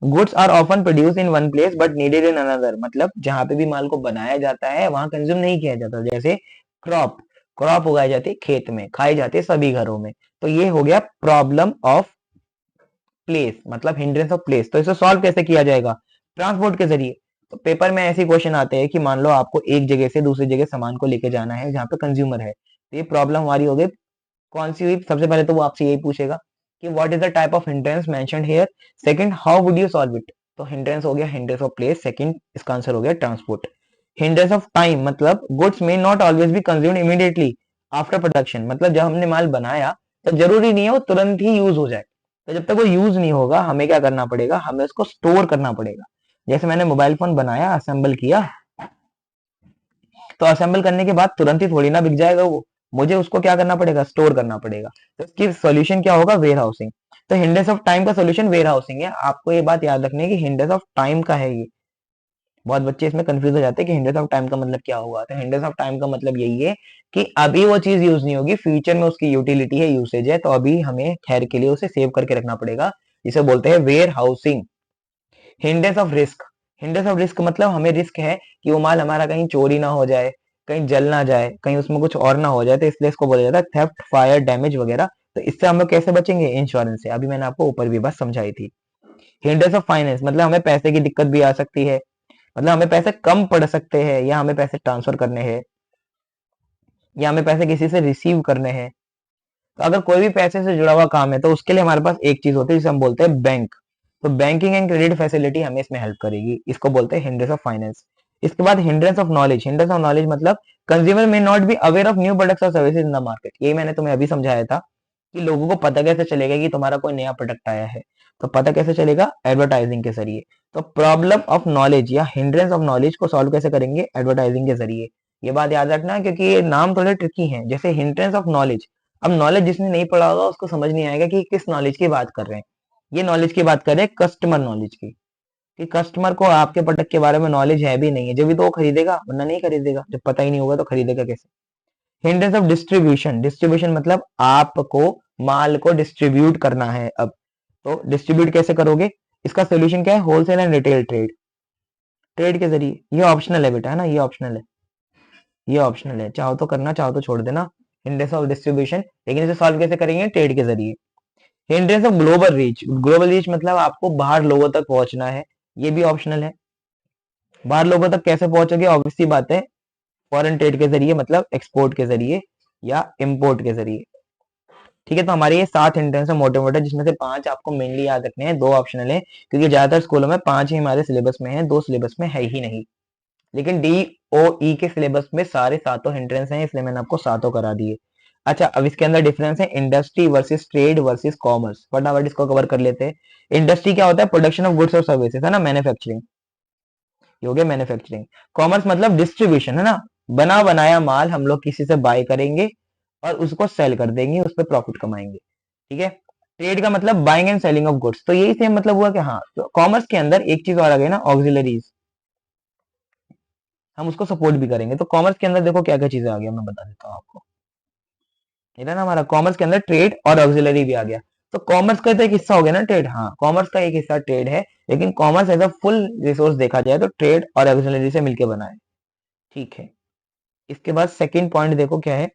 goods are often produce in one place but needed in another, मतलब जहां पे भी माल को बनाया जाता है वहां कंज्यूम नहीं किया जाता। जैसे क्रॉप, क्रॉप उगाई जाती है खेत में, खाई जाती है सभी घरों में। तो ये हो गया प्रॉब्लम ऑफ प्लेस, मतलब हिंड्रेंस ऑफ प्लेस। तो इसे सॉल्व कैसे किया जाएगा, ट्रांसपोर्ट के जरिए। तो पेपर में ऐसे क्वेश्चन आते हैं कि मान लो आपको एक जगह से दूसरी जगह सामान को लेके जाना है जहाँ पे कंज्यूमर है, तो ये प्रॉब्लम हमारी हो गई। कौन सी हुई, सबसे पहले तो वो आपसे यही पूछेगा कि what is the type of hindrance mentioned here, second how would you solve it. तो हिंड्रेंस हो गया हिंड्रेंस ऑफ प्लेस, सेकंड इसका आंसर हो गया ट्रांसपोर्ट। हिंड्रेंस ऑफ टाइम, मतलब goods may not always be consumed immediately after production, मतलब जब हमने माल बनाया तो जरूरी नहीं है वो तुरंत ही यूज हो जाए। तो जब तक वो यूज नहीं होगा हमें क्या करना पड़ेगा, हमें उसको स्टोर करना पड़ेगा। जैसे मैंने मोबाइल फोन बनाया, असेंबल किया, तो असेंबल करने के बाद तुरंत ही थोड़ी ना बिक जाएगा वो, मुझे उसको क्या करना पड़ेगा, स्टोर करना पड़ेगा। तो इसकी सॉल्यूशन क्या होगा, वेयर हाउसिंग। तो हिंडेस ऑफ टाइम का सॉल्यूशन वेयर हाउसिंग है। आपको ये बात याद रखनी है कि हिंडेस ऑफ टाइम का है ये। बहुत बच्चे इसमें कंफ्यूज हो जाते हैं कि हिंडेस ऑफ टाइम का मतलब क्या होगा। तो हिंडेस ऑफ टाइम का मतलब यही है कि अभी वो चीज यूज नहीं होगी, फ्यूचर में उसकी यूटिलिटी है, यूसेज है, तो अभी हमें खैर के लिए उसे सेव करके रखना पड़ेगा, जिसे बोलते हैं warehousing. Hindrance of risk. Hindrance of risk मतलब हमें रिस्क है कि वो माल हमारा कहीं चोरी ना हो जाए, कहीं जल ना जाए, कहीं उसमें कुछ और ना हो जाए, तो इसलिए इसको बोला जाता है थेफ्ट, फायर, डैमेज वगैरह। तो इससे हम लोग कैसे बचेंगे, इंश्योरेंस से। अभी मैंने आपको ऊपर भी बात समझाई थी। हिंडेस ऑफ फाइनेंस मतलब हमें पैसे की दिक्कत भी आ सकती है, मतलब हमें पैसे कम पड़ सकते हैं, या हमें पैसे ट्रांसफर करने हैं, या हमें पैसे किसी से रिसीव करने हैं। तो अगर कोई भी पैसे से जुड़ा हुआ काम है तो उसके लिए हमारे पास एक चीज होती है जिसे हम बोलते हैं बैंक। तो बैंकिंग एंड क्रेडिट फैसिलिटी हमें इसमें हेल्प करेगी, इसको बोलते हैं हिंड्रेंस ऑफ फाइनेंस। इसके बाद hindrance of knowledge. Hindrance of knowledge मतलब consumer may not be aware of new products और सर्विसेज इन द मार्केट। ये मैंने तुम्हें अभी समझाया था कि लोगों को पता कैसे चलेगा कि तुम्हारा कोई नया प्रोडक्ट आया है। तो पता कैसे चलेगा, एडवर्टाइजिंग के जरिए। तो प्रॉब्लम ऑफ नॉलेज या हिंड्रेंस ऑफ नॉलेज को सॉल्व कैसे करेंगे, एडवर्टाइजिंग के जरिए। ये बात याद रखना क्योंकि ये नाम थोड़े ट्रिकी हैं, जैसे हिंड्रेंस ऑफ नॉलेज। अब नॉलेज जिसने नहीं पढ़ा होगा उसको समझ नहीं आएगा कि किस नॉलेज की बात कर रहे हैं। ये नॉलेज की बात कर रहे हैं कस्टमर नॉलेज की, कि कस्टमर को आपके प्रोडक्ट के बारे में नॉलेज है भी नहीं है, जब भी तो वो खरीदेगा, वरना नहीं खरीदेगा। जब पता ही नहीं होगा तो खरीदेगा कैसे। Hindrance of distribution. डिस्ट्रीब्यूशन मतलब आपको माल को डिस्ट्रीब्यूट करना है। अब तो डिस्ट्रीब्यूट कैसे करोगे, इसका सोल्यूशन क्या है, wholesale and retail trade, trade के जरिए। ये ऑप्शनल है बेटा, है ना, ये ऑप्शनल है, ये ऑप्शनल है, चाहो तो करना चाहो तो छोड़ देना। हिंड्रेंस ऑफ डिस्ट्रीब्यूशन, लेकिन इसे सॉल्व कैसे करेंगे, ट्रेड के जरिए। Hindrance of global reach. Global reach मतलब आपको बाहर लोगों तक पहुंचना है, ये भी ऑप्शनल है। बाहर लोगों तक कैसे पहुंचोगे, ऑब्वियसली बात है, फॉरेन ट्रेड के जरिए, मतलब एक्सपोर्ट के जरिए या इंपोर्ट के जरिए। ठीक है, तो हमारे ये 7 हिंड्रेंस है मोटे मोटे, जिसमें से 5 आपको मेनली याद रखने हैं, 2 ऑप्शनल है, क्योंकि ज्यादातर स्कूलों में 5 ही हमारे सिलेबस में है, 2 सिलेबस में है ही नहीं। लेकिन डी ओ ई के सिलेबस में सारे सातों हिंड्रेंस हैं, इसलिए मैंने आपको सातों करा दिए। अच्छा, अब इसके अंदर डिफरेंस है industry versus trade versus commerce. फटाफट इसको कवर कर लेते हैं। इंडस्ट्री क्या होता है, प्रोडक्शन ऑफ गुड्स और सर्विसेज, है ना, मैन्युफैक्चरिंग, ये हो गया मैन्युफैक्चरिंग। कॉमर्स मतलब डिस्ट्रीब्यूशन, है ना, बना बनाया माल हम लोग किसी से बाय करेंगे और उसको सेल कर देंगे, उस पर प्रॉफिट कमाएंगे। ठीक है। ट्रेड का मतलब buying and selling of goods. तो यही सेम मतलब हुआ कि हाँ, तो कॉमर्स के अंदर एक चीज और आ गई ना, ऑक्सिलरीज, हम उसको सपोर्ट भी करेंगे। तो कॉमर्स के अंदर देखो क्या क्या चीजें आ गई, मैं बता देता हूँ आपको। ये ना हमारा कॉमर्स के अंदर ट्रेड और ऑक्सिलरी भी आ गया। तो कॉमर्स का तो एक हिस्सा हो गया ना ट्रेड, हाँ, कॉमर्स का एक हिस्सा ट्रेड है, लेकिन commerce as a full resource देखा जाए तो ट्रेड और ऑक्सिलरी से मिलकर बना है। ठीक है। इसके बाद सेकंड पॉइंट देखो क्या है,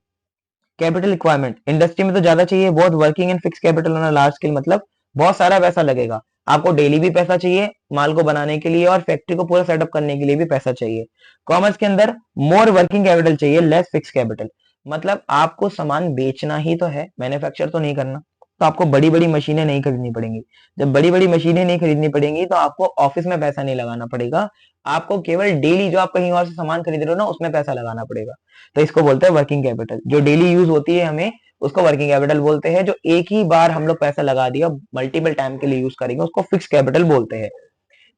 कैपिटल रिक्वायरमेंट। इंडस्ट्री में तो ज्यादा चाहिए, बहुत वर्किंग एंड फिक्स कैपिटल होना लार्ज स्केल, मतलब बहुत सारा पैसा लगेगा। आपको डेली भी पैसा चाहिए माल को बनाने के लिए, और फैक्ट्री को पूरा सेटअप करने के लिए भी पैसा चाहिए। कॉमर्स के अंदर मोर वर्किंग कैपिटल चाहिए, लेस फिक्स कैपिटल, मतलब आपको सामान बेचना ही तो है, मैन्युफैक्चर तो नहीं करना। तो आपको बड़ी बड़ी मशीनें नहीं खरीदनी पड़ेंगी। जब बड़ी बड़ी मशीनें नहीं खरीदनी पड़ेंगी तो आपको ऑफिस में पैसा नहीं लगाना पड़ेगा, आपको केवल डेली जो आप कहीं और से सामान खरीद रहे हो ना उसमें पैसा लगाना पड़ेगा। तो इसको बोलते हैं वर्किंग कैपिटल। जो डेली यूज होती है हमें उसको वर्किंग कैपिटल बोलते हैं। जो एक ही बार हम लोग पैसा लगा दिया मल्टीपल टाइम के लिए यूज करेंगे उसको फिक्स कैपिटल बोलते हैं।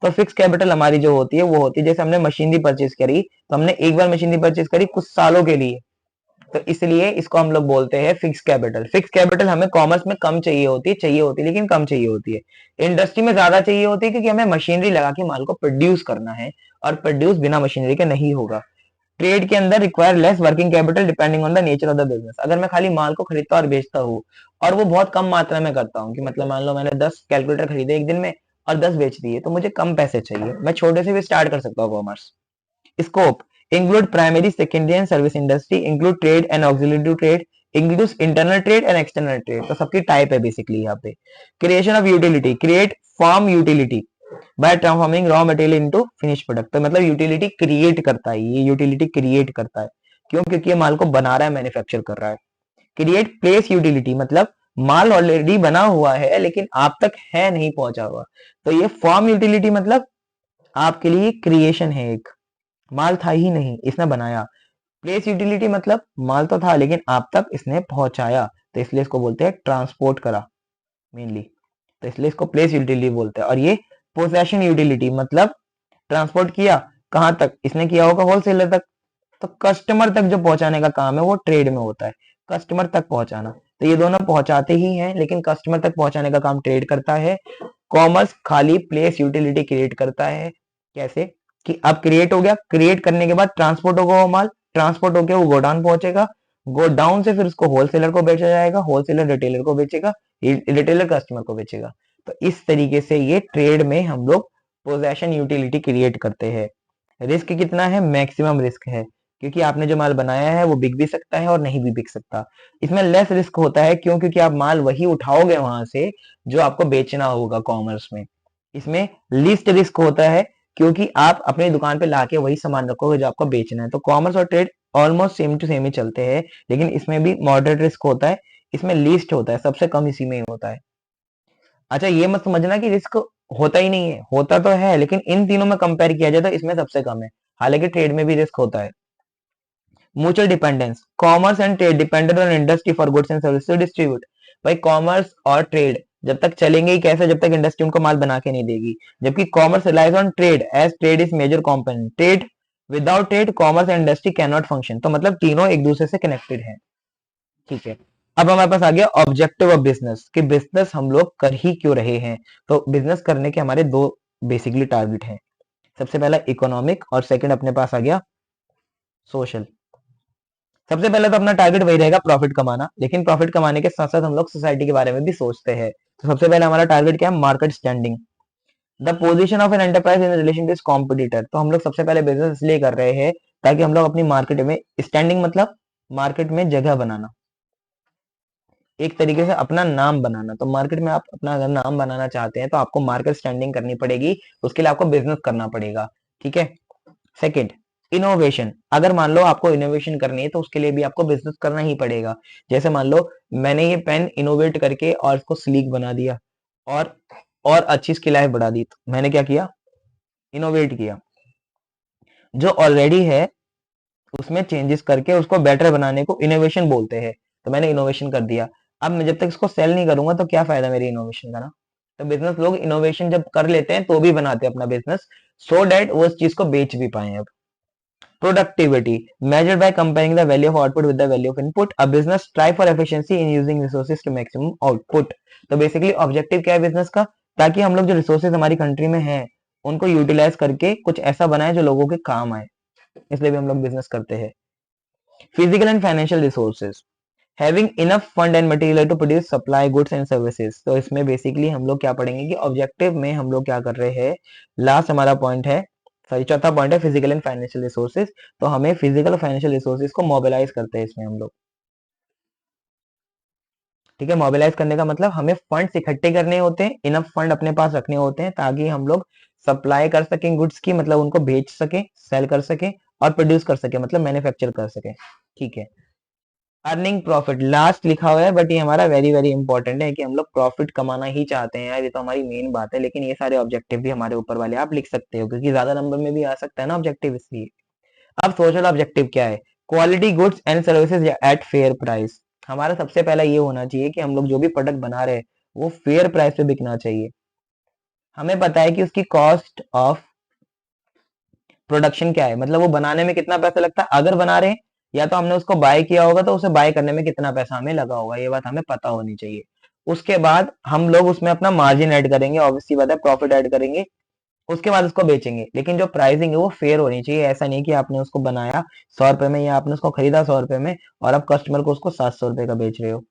तो फिक्स कैपिटल हमारी जो होती है वो होती है, जैसे हमने मशीनरी परचेज करी तो हमने एक बार मशीनरी परचेज करी कुछ सालों के लिए, तो इसलिए इसको हम लोग बोलते हैं फिक्स कैपिटल। फिक्स कैपिटल हमें कॉमर्स में कम चाहिए होती है लेकिन कम चाहिए होती है। इंडस्ट्री में ज्यादा चाहिए होती है क्योंकि हमें मशीनरी लगा के माल को प्रोड्यूस करना है और प्रोड्यूस बिना मशीनरी के नहीं होगा। ट्रेड के अंदर require less working capital depending on the nature of the business. अगर मैं खाली माल को खरीदता और बेचता हूँ और वो बहुत कम मात्रा में करता हूँ कि मतलब मान लो मैंने 10 कैलकुलेटर खरीदे एक दिन में और 10 बेच दिए तो मुझे कम पैसे चाहिए, मैं छोटे से भी स्टार्ट कर सकता हूँ commerce. Scope include primary, secondary and service industry, include trade and auxiliary to trade, includes internal trade and external trade। तो सबकी टाइप है बेसिकली यहाँ पे। Creation of utility, create form utility bye transforming raw material into finish product. तो मतलब यूटिलिटी क्रिएट करता है, ये यूटिलिटी क्रिएट करता है। क्यों? क्योंकि ये माल को बना रहा है, मैन्युफैक्चर कर रहा है। क्रिएट प्लेस यूटिलिटी मतलब माल ऑलरेडी बना हुआ है लेकिन आप तक है नहीं पहुंचा हुआ। तो ये फॉर्म यूटिलिटी मतलब आपके लिए क्रिएशन है, एक माल था ही नहीं इसने बनाया। प्लेस यूटिलिटी मतलब माल तो था लेकिन आप तक इसने पहुंचाया, तो इसलिए इसको बोलते हैं ट्रांसपोर्ट करा मेनली, तो इसलिए इसको प्लेस यूटिलिटी बोलते हैं। और ये पोसेशन यूटिलिटी मतलब ट्रांसपोर्ट किया कहां तक, इसने किया होगा होलसेलर तक, तो कस्टमर तक जो पहुंचाने का काम है वो ट्रेड में होता है, कस्टमर तक पहुंचाना। तो ये दोनों पहुंचाते ही हैं लेकिन कस्टमर तक पहुंचाने का काम ट्रेड करता है। कॉमर्स खाली प्लेस यूटिलिटी क्रिएट करता है। कैसे कि अब क्रिएट हो गया, क्रिएट करने के बाद ट्रांसपोर्ट होगा वो माल, ट्रांसपोर्ट होकर वो गोडाउन पहुंचेगा, गोडाउन से फिर उसको होलसेलर को बेचा जाएगा, होलसेलर रिटेलर को बेचेगा, रिटेलर कस्टमर को बेचेगा। तो इस तरीके से ये ट्रेड में हम लोग पोजेशन यूटिलिटी क्रिएट करते हैं। रिस्क कितना है? मैक्सिमम रिस्क है क्योंकि आपने जो माल बनाया है वो बिक भी सकता है और नहीं भी बिक सकता। इसमें लेस रिस्क होता है क्यों? क्योंकि आप माल वही उठाओगे वहां से जो आपको बेचना होगा कॉमर्स में। इसमें लीस्ट रिस्क होता है क्योंकि आप अपनी दुकान पे लाके वही सामान रखोगे जो आपको बेचना है। तो कॉमर्स और trade almost same to same ही चलते हैं लेकिन इसमें भी मॉडरेट रिस्क होता है, इसमें लीस्ट होता है, सबसे कम इसी में ही होता है। अच्छा ये मत समझना कि रिस्क होता ही नहीं है, होता तो है लेकिन इन तीनों में कंपेयर किया जाए तो इसमें सबसे कम है, हालांकि ट्रेड में भी रिस्क होता है। Mutual dependence, commerce and trade dependent on industry for goods and service to distribute. भाई कॉमर्स और ट्रेड जब तक चलेंगे ही कैसे? जब तक इंडस्ट्री उनको माल बना के नहीं देगी। जबकि commerce relies on trade as trade is major component. Trade without trade commerce and industry can not function. तो मतलब तीनों एक दूसरे से कनेक्टेड है। ठीक है, अब हमारे पास आ गया ऑब्जेक्टिव ऑफ बिजनेस कि बिजनेस हम लोग कर ही क्यों रहे हैं। तो बिजनेस करने के हमारे दो बेसिकली टारगेट हैं। सबसे पहला इकोनॉमिक और सेकंड अपने पास आ गया सोशल। सबसे पहले तो अपना टारगेट वही रहेगा प्रॉफिट कमाना, लेकिन प्रॉफिट कमाने के साथ साथ हम लोग सोसाइटी के बारे में भी सोचते हैं। तो सबसे पहले हमारा टारगेट क्या है? Market standing, the position of an enterprise in relation to its competitor. तो हम लोग सबसे पहले बिजनेस इसलिए कर रहे हैं ताकि हम लोग अपनी मार्केट में स्टैंडिंग मतलब मार्केट में जगह बनाना, एक तरीके से अपना नाम बनाना। तो मार्केट में आप अपना अगर नाम बनाना चाहते हैं तो आपको मार्केट स्टैंडिंग करनी पड़ेगी, उसके लिए आपको बिजनेस करना पड़ेगा। ठीक है। सेकंड इनोवेशन, अगर मान लो आपको इनोवेशन करनी है तो उसके लिए भी आपको बिजनेस करना ही पड़ेगा। जैसे मान लो मैंने ये पेन इनोवेट करके और इसको स्लीक बना दिया और अच्छी इसकी लाइफ बढ़ा दी, तो मैंने क्या किया? इनोवेट किया। जो ऑलरेडी है उसमें चेंजेस करके उसको बेटर बनाने को इनोवेशन बोलते हैं। तो मैंने इनोवेशन कर दिया, अब मैं जब तक इसको सेल नहीं करूंगा तो क्या फायदा मेरी इनोवेशन का ना। तो बिजनेस लोग इनोवेशन जब कर लेते हैं तो भी बनाते हैं अपना बिजनेस, सो डैट वो उस चीज को बेच भी पाए। अब productivity measured by comparing the value of output with the value of input, a business strive for efficiency in using resources to maximum output। तो बेसिकली ऑब्जेक्टिव क्या है बिजनेस का? ताकि हम लोग जो रिसोर्सेज हमारी कंट्री में हैं उनको यूटिलाइज करके कुछ ऐसा बनाए जो लोगों के काम आए, इसलिए भी हम लोग बिजनेस करते हैं। Physical and financial resources, having enough fund and material to produce supply goods and services. तो इसमें बेसिकली हम लोग क्या पढ़ेंगे कि ऑब्जेक्टिव में हम लोग क्या कर रहे हैं, लास्ट हमारा पॉइंट है, सॉरी चौथा पॉइंट है फिजिकल एंड फाइनेंशियल रिसोर्सेज। तो हमें फिजिकल और फाइनेंशियल रिसोर्सेज को मोबिलाइज करते हैं इसमें हम लोग। ठीक है, मोबिलाइज करने का मतलब हमें फंड्स इकट्ठे करने होते हैं, इनफ फंड अपने पास रखने होते हैं ताकि हम लोग सप्लाई कर सकें गुड्स की, मतलब उनको बेच सके, सेल कर सके और प्रोड्यूस कर सके, मतलब मैन्युफैक्चर कर सके। ठीक है, अर्निंग प्रॉफिट लास्ट लिखा हुआ है, बट ये हमारा वेरी वेरी इंपॉर्टेंट है कि हम लोग प्रॉफिट कमाना ही चाहते हैं यार, ये तो हमारी मेन बात है। लेकिन ये सारे ऑब्जेक्टिव भी हमारे ऊपर वाले आप लिख सकते हो, क्योंकि ज्यादा नंबर में भी आ सकता है ना ऑब्जेक्टिव, इसलिए। अब सोशल ऑब्जेक्टिव क्या है? Quality goods and services at fair price. हमारा सबसे पहला ये होना चाहिए कि हम लोग जो भी प्रोडक्ट बना रहे हैं वो फेयर प्राइस पे बिकना चाहिए। हमें पता है कि उसकी कॉस्ट ऑफ प्रोडक्शन क्या है, मतलब वो बनाने में कितना पैसा लगता है अगर बना रहे हैं, या तो हमने उसको बाय किया होगा तो उसे बाय करने में कितना पैसा हमें लगा होगा, ये बात हमें पता होनी चाहिए। उसके बाद हम लोग उसमें अपना मार्जिन ऐड करेंगे, ऑब्वियसली बात है प्रॉफिट ऐड करेंगे। उसके बाद उसको बेचेंगे, लेकिन जो प्राइसिंग है वो फेयर होनी चाहिए। ऐसा नहीं कि आपने उसको बनाया 100 रुपए में या आपने उसको खरीदा 100 रुपए में और आप कस्टमर को उसको 700 रुपए का बेच रहे हो।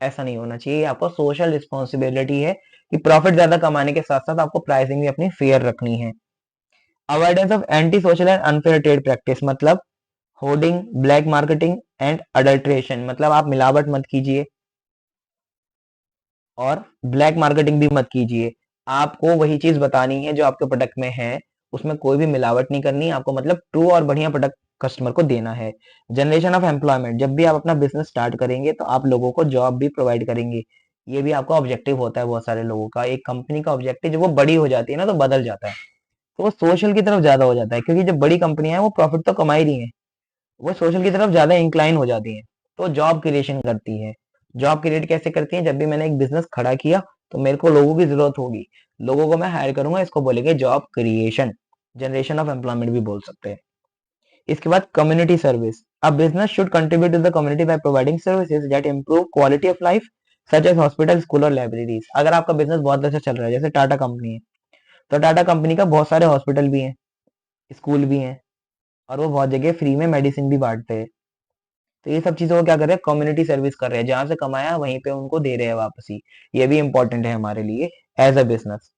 ऐसा नहीं होना चाहिए। आपको सोशल रिस्पॉन्सिबिलिटी है कि प्रॉफिट ज्यादा कमाने के साथ साथ आपको प्राइसिंग भी अपनी फेयर रखनी है। Avoidance of anti social and unfair trade practice, मतलब hoarding, black marketing and adulteration, मतलब आप मिलावट मत कीजिए और ब्लैक मार्केटिंग भी मत कीजिए। आपको वही चीज बतानी है जो आपके प्रोडक्ट में है, उसमें कोई भी मिलावट नहीं करनी। आपको मतलब ट्रू और बढ़िया प्रोडक्ट कस्टमर को देना है। जनरेशन ऑफ एम्प्लॉयमेंट, जब भी आप अपना बिजनेस स्टार्ट करेंगे तो आप लोगों को जॉब भी प्रोवाइड करेंगे। ये भी आपका ऑब्जेक्टिव होता है बहुत सारे लोगों का। एक कंपनी का ऑब्जेक्टिव जब वो बड़ी हो जाती है ना तो बदल जाता है, तो वो सोशल की तरफ ज्यादा हो जाता है, क्योंकि जब बड़ी कंपनियां हैं वो प्रॉफिट तो कमा ही रही हैं, वो सोशल की तरफ ज्यादा इंक्लाइन हो जाती हैं। तो जॉब क्रिएशन करती है। जॉब क्रिएट कैसे करती है? जब भी मैंने एक बिजनेस खड़ा किया तो मेरे को लोगों की जरूरत होगी, लोगों को मैं हायर करूंगा, इसको बोलेंगे job creation, generation of employment भी बोल सकते हैं। इसके बाद community service, a business should contribute to the community by providing services that improve quality of life such as hospital, school और लाइब्रेरीज। अगर आपका बिजनेस बहुत अच्छा चल रहा है, जैसे टाटा कंपनी है, तो टाटा कंपनी का बहुत सारे हॉस्पिटल भी हैं, स्कूल भी हैं, और वो बहुत जगह फ्री में मेडिसिन भी बांटते हैं। तो ये सब चीजों को क्या कर रहे हैं? कम्युनिटी सर्विस कर रहे हैं, जहां से कमाया वहीं पे उनको दे रहे हैं वापसी। ये भी इंपॉर्टेंट है हमारे लिए एज अ बिजनेस।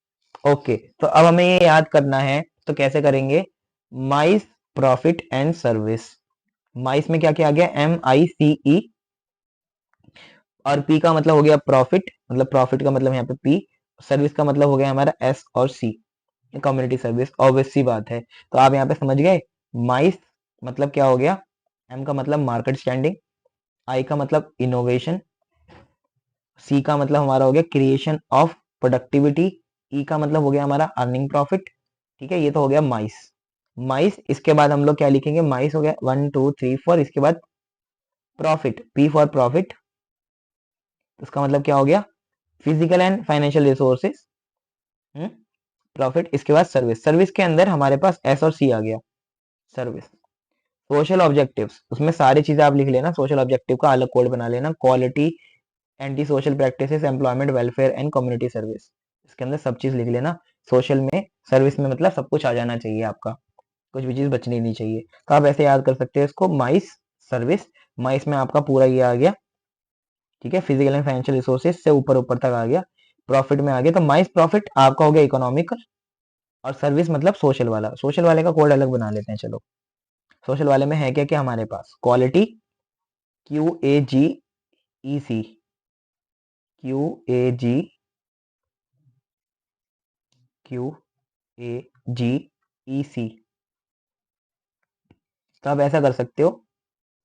ओके, तो अब हमें ये याद करना है, तो कैसे करेंगे? माइस प्रॉफिट एंड सर्विस। माइस में क्या क्या आ गया? MICE, और पी का मतलब हो गया प्रॉफिट, मतलब प्रॉफिट का मतलब यहाँ पे पी, सर्विस का मतलब हो गया हमारा S और C। कम्युनिटी सर्विस, ऑब्वियस सी बात है। तो आप यहाँ पे समझ गए। माइस मतलब क्या हो गया? M का मतलब मार्केट स्टैंडिंग, I का मतलब इनोवेशन, सी का मतलब हमारा हो गया क्रिएशन ऑफ प्रोडक्टिविटी, ई का मतलब हो गया हमारा अर्निंग प्रॉफिट। ठीक है, ये तो हो गया माइस। माइस, इसके बाद हम लोग क्या लिखेंगे? माइस हो गया 1 2 3 4, इसके बाद प्रॉफिट, पी फॉर प्रॉफिट, इसका मतलब क्या हो गया? Physical and financial resources, profit. इसके बाद सर्विस, सर्विस के अंदर हमारे पास एस और सी आ गया, सर्विस। सोशल ऑब्जेक्टिव्स, उसमें सारी चीजें आप लिख लेना, सोशल ऑब्जेक्टिव का अलग कोड बना लेना, quality, anti social practices, employment, welfare and community service. इसके अंदर सब चीज लिख लेना। सोशल में, सर्विस में, मतलब सब कुछ आ जाना चाहिए आपका, कुछ भी चीज बचनी नहीं चाहिए। तो आप ऐसे याद कर सकते हैं इसको, माइस सर्विस। माइस में आपका पूरा ये आ गया, ठीक है, फिजिकल एंड फाइनेंशियल रिसोर्सेज से ऊपर ऊपर तक आ गया। प्रॉफिट में आ गया, तो माइस प्रॉफिट आपका हो गया इकोनॉमिक, और सर्विस मतलब सोशल वाला। सोशल वाले का कोड अलग बना लेते हैं, चलो। सोशल वाले में है क्या क्या हमारे पास? Quality, QAGEC, QAG, QAGEC। तो आप ऐसा कर सकते हो,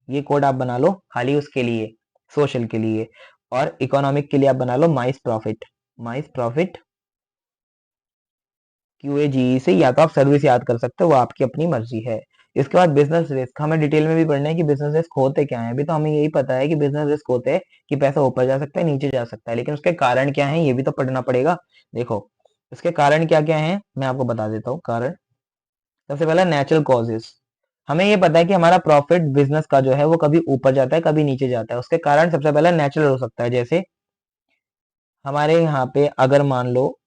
ये कोड आप बना लो खाली उसके लिए, सोशल के लिए। और इकोनॉमिक के लिए आप बना लो माइस प्रॉफिट, माइस प्रॉफिट, QAGE से, या तो आप सर्विस याद कर सकते हो, वो आपकी अपनी मर्जी है। इसके बाद बिजनेस रिस्क, हमें डिटेल में भी पढ़ना है कि बिजनेस रिस्क होते क्या है। अभी तो हमें यही पता है कि बिजनेस रिस्क होते हैं कि पैसा ऊपर जा सकता है, नीचे जा सकता है, लेकिन उसके कारण क्या है ये भी तो पढ़ना पड़ेगा। देखो, इसके कारण क्या क्या है मैं आपको बता देता हूँ। कारण, सबसे पहला नेचुरल कॉजेस। हमें ये पता है कि हमारा प्रॉफिट बिजनेस का जो है वो कभी ऊपर जाता है कभी नीचे जाता है। उसके कारण सबसे पहला नेचुरल हो सकता है, जैसे हमारे यहाँ पे अगर मान लो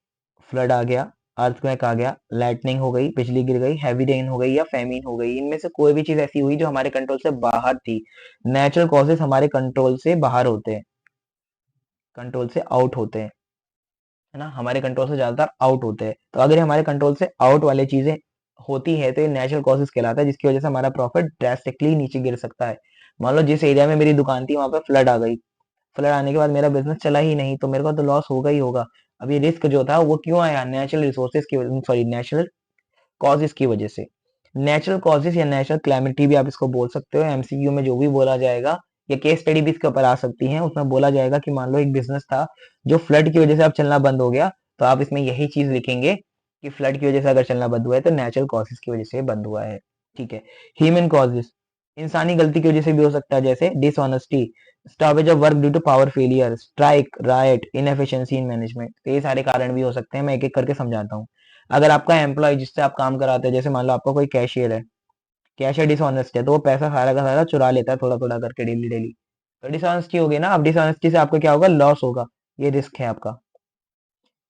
फ्लड आ गया, अर्थक्वेक आ गया, लाइटनिंग हो गई, बिजली गिर गई, हैवी रेन हो गई, या फेमिन हो गई, इनमें से कोई भी चीज ऐसी हुई जो हमारे कंट्रोल से बाहर थी। नेचुरल कॉजेस हमारे कंट्रोल से बाहर होते हैं, कंट्रोल से आउट होते हैं, है ना, हमारे कंट्रोल से ज्यादातर आउट होते हैं। तो अगर ये हमारे कंट्रोल से आउट वाली चीजें होती है तो ये नेचुरल कॉजेस कहलाता है, जिसकी वजह से हमारा प्रॉफिट ड्रेस्टिकली नीचे गिर सकता है। मान लो जिस एरिया में मेरी दुकान थी वहां पे फ्लड आ गई, फ्लड आने के बाद मेरा बिजनेस चला ही नहीं, तो मेरे को तो लॉस होगा ही होगा। अब ये रिस्क जो था वो क्यों आया? नेचुरल रिसोर्सेज की, सॉरी, नेचुरल कॉजेज की वजह से। नेचुरल कॉजेज या नेचुरल क्लैमिटी भी आप इसको बोल सकते हो, MCQ में जो भी बोला जाएगा ये केस स्टडी भी इसके ऊपर आ सकती है। उसमें बोला जाएगा कि मान लो एक बिजनेस था जो फ्लड की वजह से अब चलना बंद हो गया, तो आप इसमें यही चीज लिखेंगे कि फ्लड की वजह से अगर चलना बंद हुआ है तो नेचुरल कॉजेस की वजह से बंद हुआ है। ठीक है। ह्यूमन कॉजेस, इंसानी गलती की वजह से भी हो सकता है, जैसे dishonesty, stoppage of work due to power failure, strike, right, inefficiency in management. तो ये सारे कारण भी हो सकते हैं, मैं एक एक करके समझाता हूँ। अगर आपका एम्प्लॉय जिससे आप काम कराते हैं, जैसे मान लो आपका कोई कैशियर है, कैशियर डिसऑनेस्ट है, तो वो पैसा सारा का सारा चुरा लेता है थोड़ा थोड़ा करके डेली डेली, तो डिसऑनेस्टी होगी ना। अब डिसऑनेस्टी से आपको क्या होगा, लॉस होगा, ये रिस्क है आपका।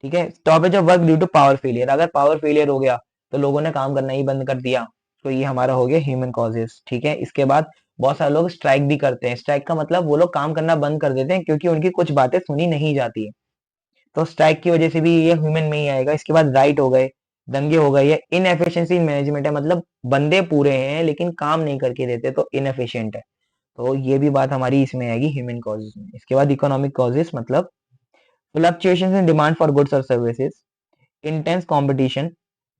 ठीक है। Stoppage of work due to power failure, अगर पावर फेलियर हो गया तो लोगों ने काम करना ही बंद कर दिया, तो ये हमारा हो गया ह्यूमन कॉजेस। ठीक है। इसके बाद बहुत सारे लोग स्ट्राइक भी करते हैं। स्ट्राइक का मतलब वो लोग काम करना बंद कर देते हैं क्योंकि उनकी कुछ बातें सुनी नहीं जाती है, तो स्ट्राइक की वजह से भी ये ह्यूमन में ही आएगा। इसके बाद राइट हो गए, दंगे हो गए, या इनएफिशिएंसी इन मैनेजमेंट है, मतलब बंदे पूरे हैं लेकिन काम नहीं करके देते, तो इनएफिशिएंट है। तो ये भी बात हमारी इसमें आएगी ह्यूमन कॉजेज में। इसके बाद इकोनॉमिक कॉजेज, मतलब fluctuation in demand for goods और services, intense competition,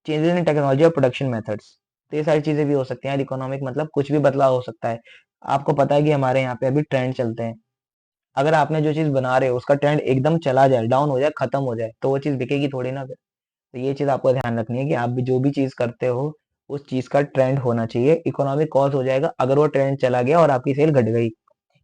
changes in technology और प्रोडक्शन मेथड्स। तो ये सारी चीजें भी हो सकती हैं। इकोनॉमिक मतलब कुछ भी बदलाव हो सकता है। आपको पता है कि हमारे यहाँ पे अभी ट्रेंड चलते हैं, अगर आपने जो चीज बना रहे हो उसका ट्रेंड एकदम चला जाए, डाउन हो जाए, खत्म हो जाए, तो वो चीज बिकेगी थोड़ी ना फिर। तो ये चीज आपको ध्यान रखनी है कि आप भी जो भी चीज करते हो उस चीज का ट्रेंड होना चाहिए। इकोनॉमिक कॉज हो जाएगा अगर वो ट्रेंड चला गया और आपकी सेल घट गई।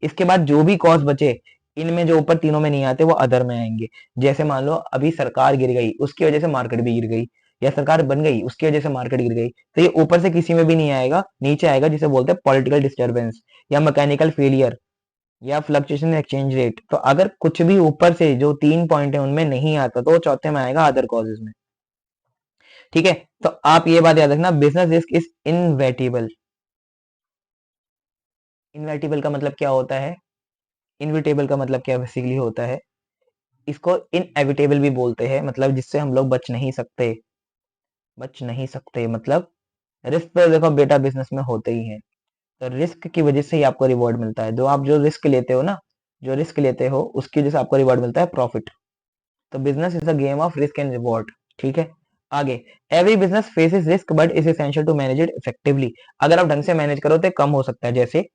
इसके बाद जो भी कॉज बचे, इनमें जो ऊपर तीनों में नहीं आते वो अदर में आएंगे। जैसे मान लो अभी सरकार गिर गई, उसकी वजह से मार्केट भी गिर गई, या सरकार बन गई उसकी वजह से मार्केट गिर गई, तो ये ऊपर से किसी में भी नहीं आएगा, नीचे आएगा, जिसे बोलते हैं पॉलिटिकल डिस्टर्बेंस, या मैकेनिकल फेलियर, या फ्लक्चुएशन एक्सचेंज रेट। तो अगर कुछ भी ऊपर से जो तीन पॉइंट है उनमें नहीं आता तो वो चौथे में आएगा, अदर कॉजेज में। ठीक है। तो आप ये बात याद रखना, बिजनेस रिस्क इज इनवेटिबल। इनवेटिबल का मतलब क्या होता है, इनविटेबल का मतलब क्या बेसिकली होता है, इसको इनएविटेबल भी बोलते हैं, मतलब जिससे हम लोग बच नहीं सकते। बच नहीं सकते मतलब रिस्क तो देखो बेटा बिजनेस में होते ही हैं, तो रिस्क की वजह से ही आपको रिवॉर्ड मिलता है। जो रिस्क लेते हो ना, जो रिस्क लेते हो उसकी वजह से आपको रिवॉर्ड मिलता है, प्रॉफिट। तो business is a game of risk and reward. ठीक है। आगे, every business faces risk but is essential to manage it effectively. अगर आप ढंग से मैनेज करो तो कम हो सकता है। जैसे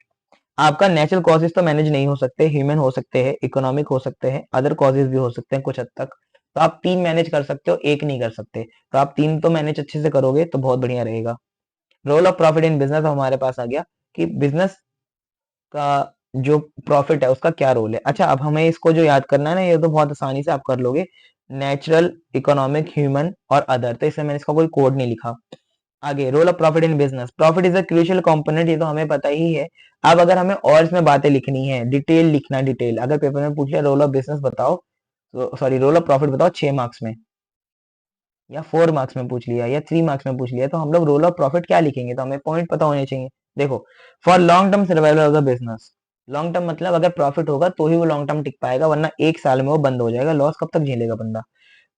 आपका नेचुरल कॉजेज तो मैनेज नहीं हो सकते, ह्यूमन हो सकते हैं, इकोनॉमिक हो सकते हैं, अदर कॉजेज भी हो सकते हैं कुछ हद तक। तो आप तीन मैनेज कर सकते हो, एक नहीं कर सकते, तो आप तीन तो मैनेज अच्छे से करोगे तो बहुत बढ़िया रहेगा। Role of profit in business हमारे पास आ गया कि बिजनेस का जो प्रॉफिट है उसका क्या रोल है। अच्छा, अब हमें इसको जो याद करना है ना, ये तो बहुत आसानी से आप कर लोगे, नेचुरल, इकोनॉमिक, ह्यूमन और अदर, तो इसमें मैंने इसका कोई कोड नहीं लिखा। आगे, role of profit in business, profit is a crucial component, ये तो हमें पता ही है। अब अगर हमें और इसमें बातें लिखनी है, डिटेल लिखना, डिटेल, अगर पेपर में पूछ लिया रोल ऑफ बिजनेस बताओ, तो सॉरी रोल ऑफ प्रॉफिट बताओ 6 मार्क्स में, या 4 मार्क्स में पूछ लिया, या 3 मार्क्स में पूछ लिया, तो हम लोग रोल ऑफ प्रॉफिट क्या लिखेंगे, तो हमें पॉइंट पता होने चाहिए। देखो, for long term survival of the business, long term मतलब अगर प्रॉफिट होगा तो ही वो लॉन्ग टर्म टिक पाएगा, वरना एक साल में वो बंद हो जाएगा, लॉस कब तक झेलेगा बंदा।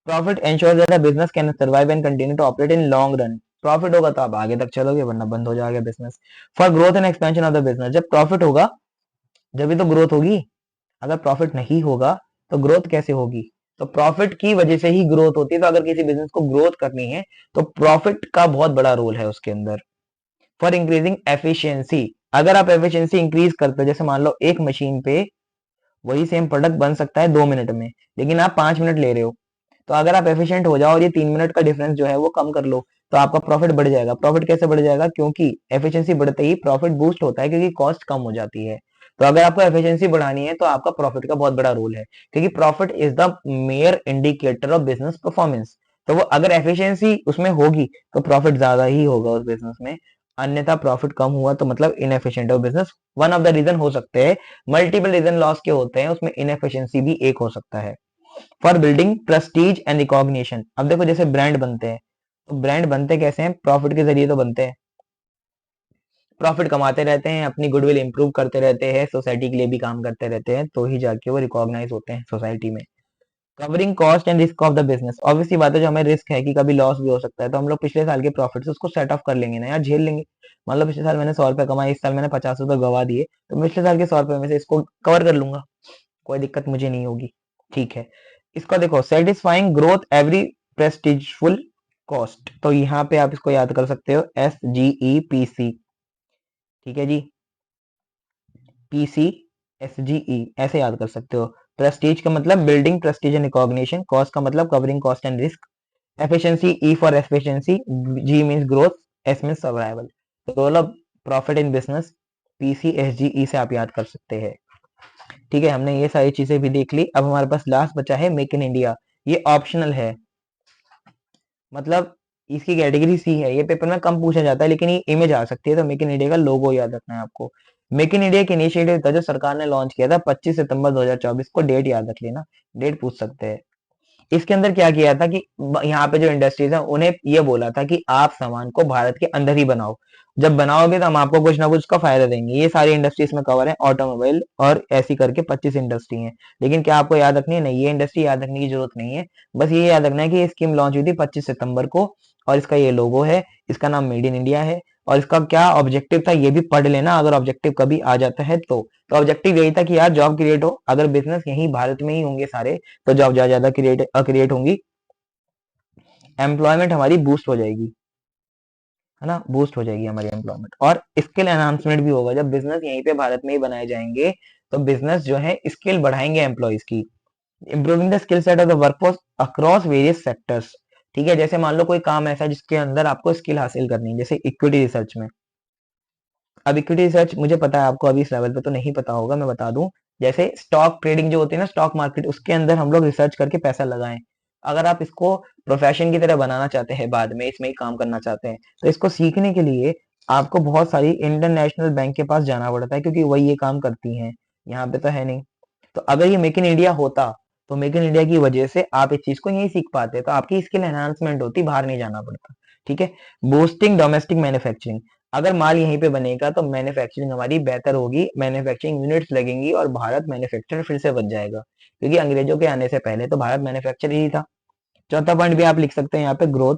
Profit ensure that a business can survive and continue to operate in long run, प्रॉफिट होगा तो आप आगे तक चलोगे, वरना बंद हो जाएगा business. For growth and expansion of the business, जब प्रॉफिट होगा जब भी तो ग्रोथ होगी, अगर प्रॉफिट नहीं होगा तो ग्रोथ कैसे होगी। तो प्रॉफिट की वजह से ही ग्रोथ होती है, तो अगर किसी बिजनेस को ग्रोथ करनी है तो प्रॉफिट का बहुत बड़ा रोल है उसके अंदर। फॉर इंक्रीजिंग एफिशिएंसी, अगर आप एफिशिएंसी इंक्रीज करते हो, जैसे मान लो एक मशीन पे वही सेम प्रोडक्ट बन सकता है 2 मिनट में, लेकिन आप 5 मिनट ले रहे हो, तो अगर आप एफिशिएंट हो जाओ और ये 3 मिनट का डिफरेंस जो है वो कम कर लो, तो आपका प्रॉफिट बढ़ जाएगा। प्रॉफिट कैसे बढ़ जाएगा, क्योंकि एफिशिएंसी बढ़ते ही प्रॉफिट बूस्ट होता है, क्योंकि कॉस्ट कम हो जाती है। तो अगर आपको एफिशिएंसी बढ़ानी है तो आपका प्रॉफिट का बहुत बड़ा रोल है, क्योंकि profit is the mayor indicator of business performance. तो वो अगर एफिशिएंसी उसमें होगी तो प्रॉफिट ज्यादा ही होगा उस बिजनेस में, अन्यथा प्रॉफिट कम हुआ तो मतलब इनएफिशिएंट है business. One of the reason हो सकते हैं, मल्टीपल रीजन लॉस के होते हैं, उसमें इनएफिशिएंसी भी एक हो सकता है। For building prestige and recognition, अब देखो जैसे ब्रांड बनते हैं, तो ब्रांड बनते कैसे हैं, प्रॉफिट के जरिए तो बनते हैं। प्रॉफिट कमाते रहते हैं, अपनी गुडविल इंप्रूव करते रहते हैं, सोसाइटी के लिए भी काम करते रहते हैं, तो ही जाके वो रिकॉग्नाइज होते हैं सोसाइटी में। Covering cost and risk of the business, obviously बात है, जो हमें रिस्क है कि कभी लॉस भी हो सकता है, तो हम लोग पिछले साल के प्रॉफिट से उसको सेट ऑफ कर लेंगे ना यार, झेल लेंगे। मान लो पिछले साल मैंने 100 रुपए कमाए, इस साल मैंने 50 रुपए गवा दिए, तो पिछले साल के 100 रुपए में से इसको कवर कर लूंगा, कोई दिक्कत मुझे नहीं होगी। ठीक है। इसको देखो, सेटिस्फाइंग ग्रोथ एवरी प्रेस्टिजफुल कॉस्ट, तो यहाँ पे आप इसको याद कर सकते हो, SGEPC। ठीक है जी, PC SGE ऐसे याद कर सकते हो। प्रेस्टीज का मतलब building prestige and recognition, cost का मतलब covering cost and risk, efficiency, E for efficiency, G means growth, S means survival, role of profit in business, PCSGE से आप याद कर सकते हैं। ठीक है, हमने ये सारी चीजें भी देख ली। अब हमारे पास लास्ट बचा है मेक इन इंडिया। ये ऑप्शनल है, मतलब इसकी कैटेगरी सी है, ये पेपर में कम पूछा जाता है लेकिन ये इमेज आ सकती है, तो मेक इन इंडिया का लोगो याद रखना है आपको। मेक इन इंडिया एक इनिशिएटिव था जो सरकार ने लॉन्च किया था 25 सितंबर 2024 को, डेट याद रख लेना, डेट पूछ सकते हैं। इसके अंदर क्या किया था कि यहाँ पे जो इंडस्ट्रीज है उन्हें ये बोला था कि आप सामान को भारत के अंदर ही बनाओ, जब बनाओगे तो हम आपको कुछ ना कुछ का फायदा देंगे। ये सारी इंडस्ट्री इसमें कवर है, ऑटोमोबाइल और ऐसी करके 25 इंडस्ट्री है। लेकिन क्या आपको याद रखनी है? नहीं, ये इंडस्ट्री याद रखने की जरूरत नहीं है। बस ये याद रखना है कि ये स्कीम लॉन्च हुई थी 25 सितंबर को, और इसका ये लोगो है, इसका नाम मेड इन इंडिया है, और इसका क्या ऑब्जेक्टिव था ये भी पढ़ लेना अगर ऑब्जेक्टिव कभी आ जाता है तो ऑब्जेक्टिव यही था कि यार जॉब क्रिएट हो, अगर बिजनेस यही भारत में ही होंगे सारे तो जॉब ज्यादा ज्यादा क्रिएट होंगी, एम्प्लॉयमेंट हमारी बूस्ट हो जाएगी, है ना, बूस्ट हो जाएगी हमारी एम्प्लॉयमेंट, और स्किल एनहांसमेंट भी होगा। जब बिजनेस यहीं पे भारत में ही बनाए जाएंगे तो बिजनेस जो है स्किल बढ़ाएंगे एम्प्लॉयज की, improving the skill set of the workforce across various sectors. ठीक है, जैसे मान लो कोई काम ऐसा है जिसके अंदर आपको स्किल हासिल करनी है, जैसे इक्विटी रिसर्च में। अब इक्विटी रिसर्च मुझे पता है आपको अभी इस लेवल पे तो नहीं पता होगा, मैं बता दूं, जैसे स्टॉक ट्रेडिंग जो होती है ना, स्टॉक मार्केट, उसके अंदर हम लोग रिसर्च करके पैसा लगाएं। अगर आप इसको प्रोफेशन की तरह बनाना चाहते हैं, बाद में इसमें ही काम करना चाहते हैं, तो इसको सीखने के लिए आपको बहुत सारी इंटरनेशनल बैंक के पास जाना पड़ता है, क्योंकि वही ये काम करती हैं, यहाँ पे तो है नहीं। तो अगर ये मेक इन इंडिया होता तो मेक इन इंडिया की वजह से आप इस चीज को यही सीख पाते, तो आपकी स्किल एनहांसमेंट होती, बाहर नहीं जाना पड़ता। ठीक है, बूस्टिंग डोमेस्टिक मैन्युफैक्चरिंग, अगर माल यहीं पे बनेगा तो मैन्युफैक्चरिंग हमारी बेहतर होगी, मैन्युफैक्चरिंग यूनिट्स लगेंगी और भारत मैन्युफैक्चरर फिर से बच जाएगा, क्योंकि अंग्रेजों के आने से पहले तो भारत मैन्युफैक्चर ही था। चौथा पॉइंट भी आप लिख सकते हैं यहाँ पे, ग्रोथ,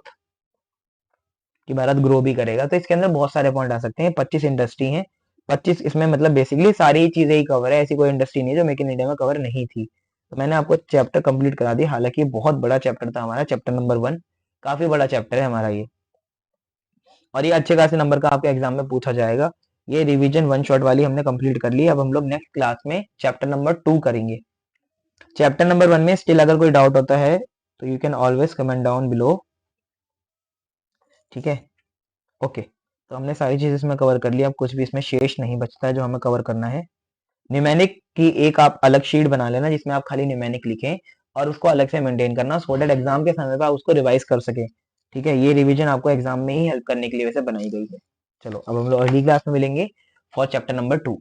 कि भारत ग्रो भी करेगा। तो इसके अंदर बहुत सारे पॉइंट आ सकते हैं। 25 इंडस्ट्री हैं, 25 इसमें मतलब बेसिकली सारी चीजें ही कवर है, ऐसी कोई इंडस्ट्री नहीं है जो मेक इन इंडिया में कवर नहीं थी। तो मैंने आपको चैप्टर कंप्लीट करा दिया, हालांकि बहुत बड़ा चैप्टर था हमारा, चैप्टर नंबर 1 काफी बड़ा चैप्टर है हमारा ये, और ये अच्छे खासे नंबर का आपके एग्जाम में पूछा जाएगा। ये रिवीजन वन शॉट वाली हमने कंप्लीट कर ली। अब हम लोग नेक्स्ट क्लास में चैप्टर नंबर 2 करेंगे। चैप्टर नंबर 1 में स्टिल अगर कोई डाउट होता है तो you can always comment down below. ठीक है, ओके, तो हमने सारी चीज इसमें कवर कर ली, अब कुछ भी इसमें शेष नहीं बचता है जो हमें कवर करना है। न्यूमेनिक की एक आप अलग शीट बना लेना जिसमें आप खाली न्यूमेनिक लिखें, और उसको अलग से मेंटेन करना, सो दैट एग्जाम के समय पर आप उसको रिवाइज कर सके। ठीक है, ये रिवीजन आपको एग्जाम में ही हेल्प करने के लिए वैसे बनाई गई है। चलो अब हम लोग अगली क्लास में मिलेंगे फॉर चैप्टर नंबर 2।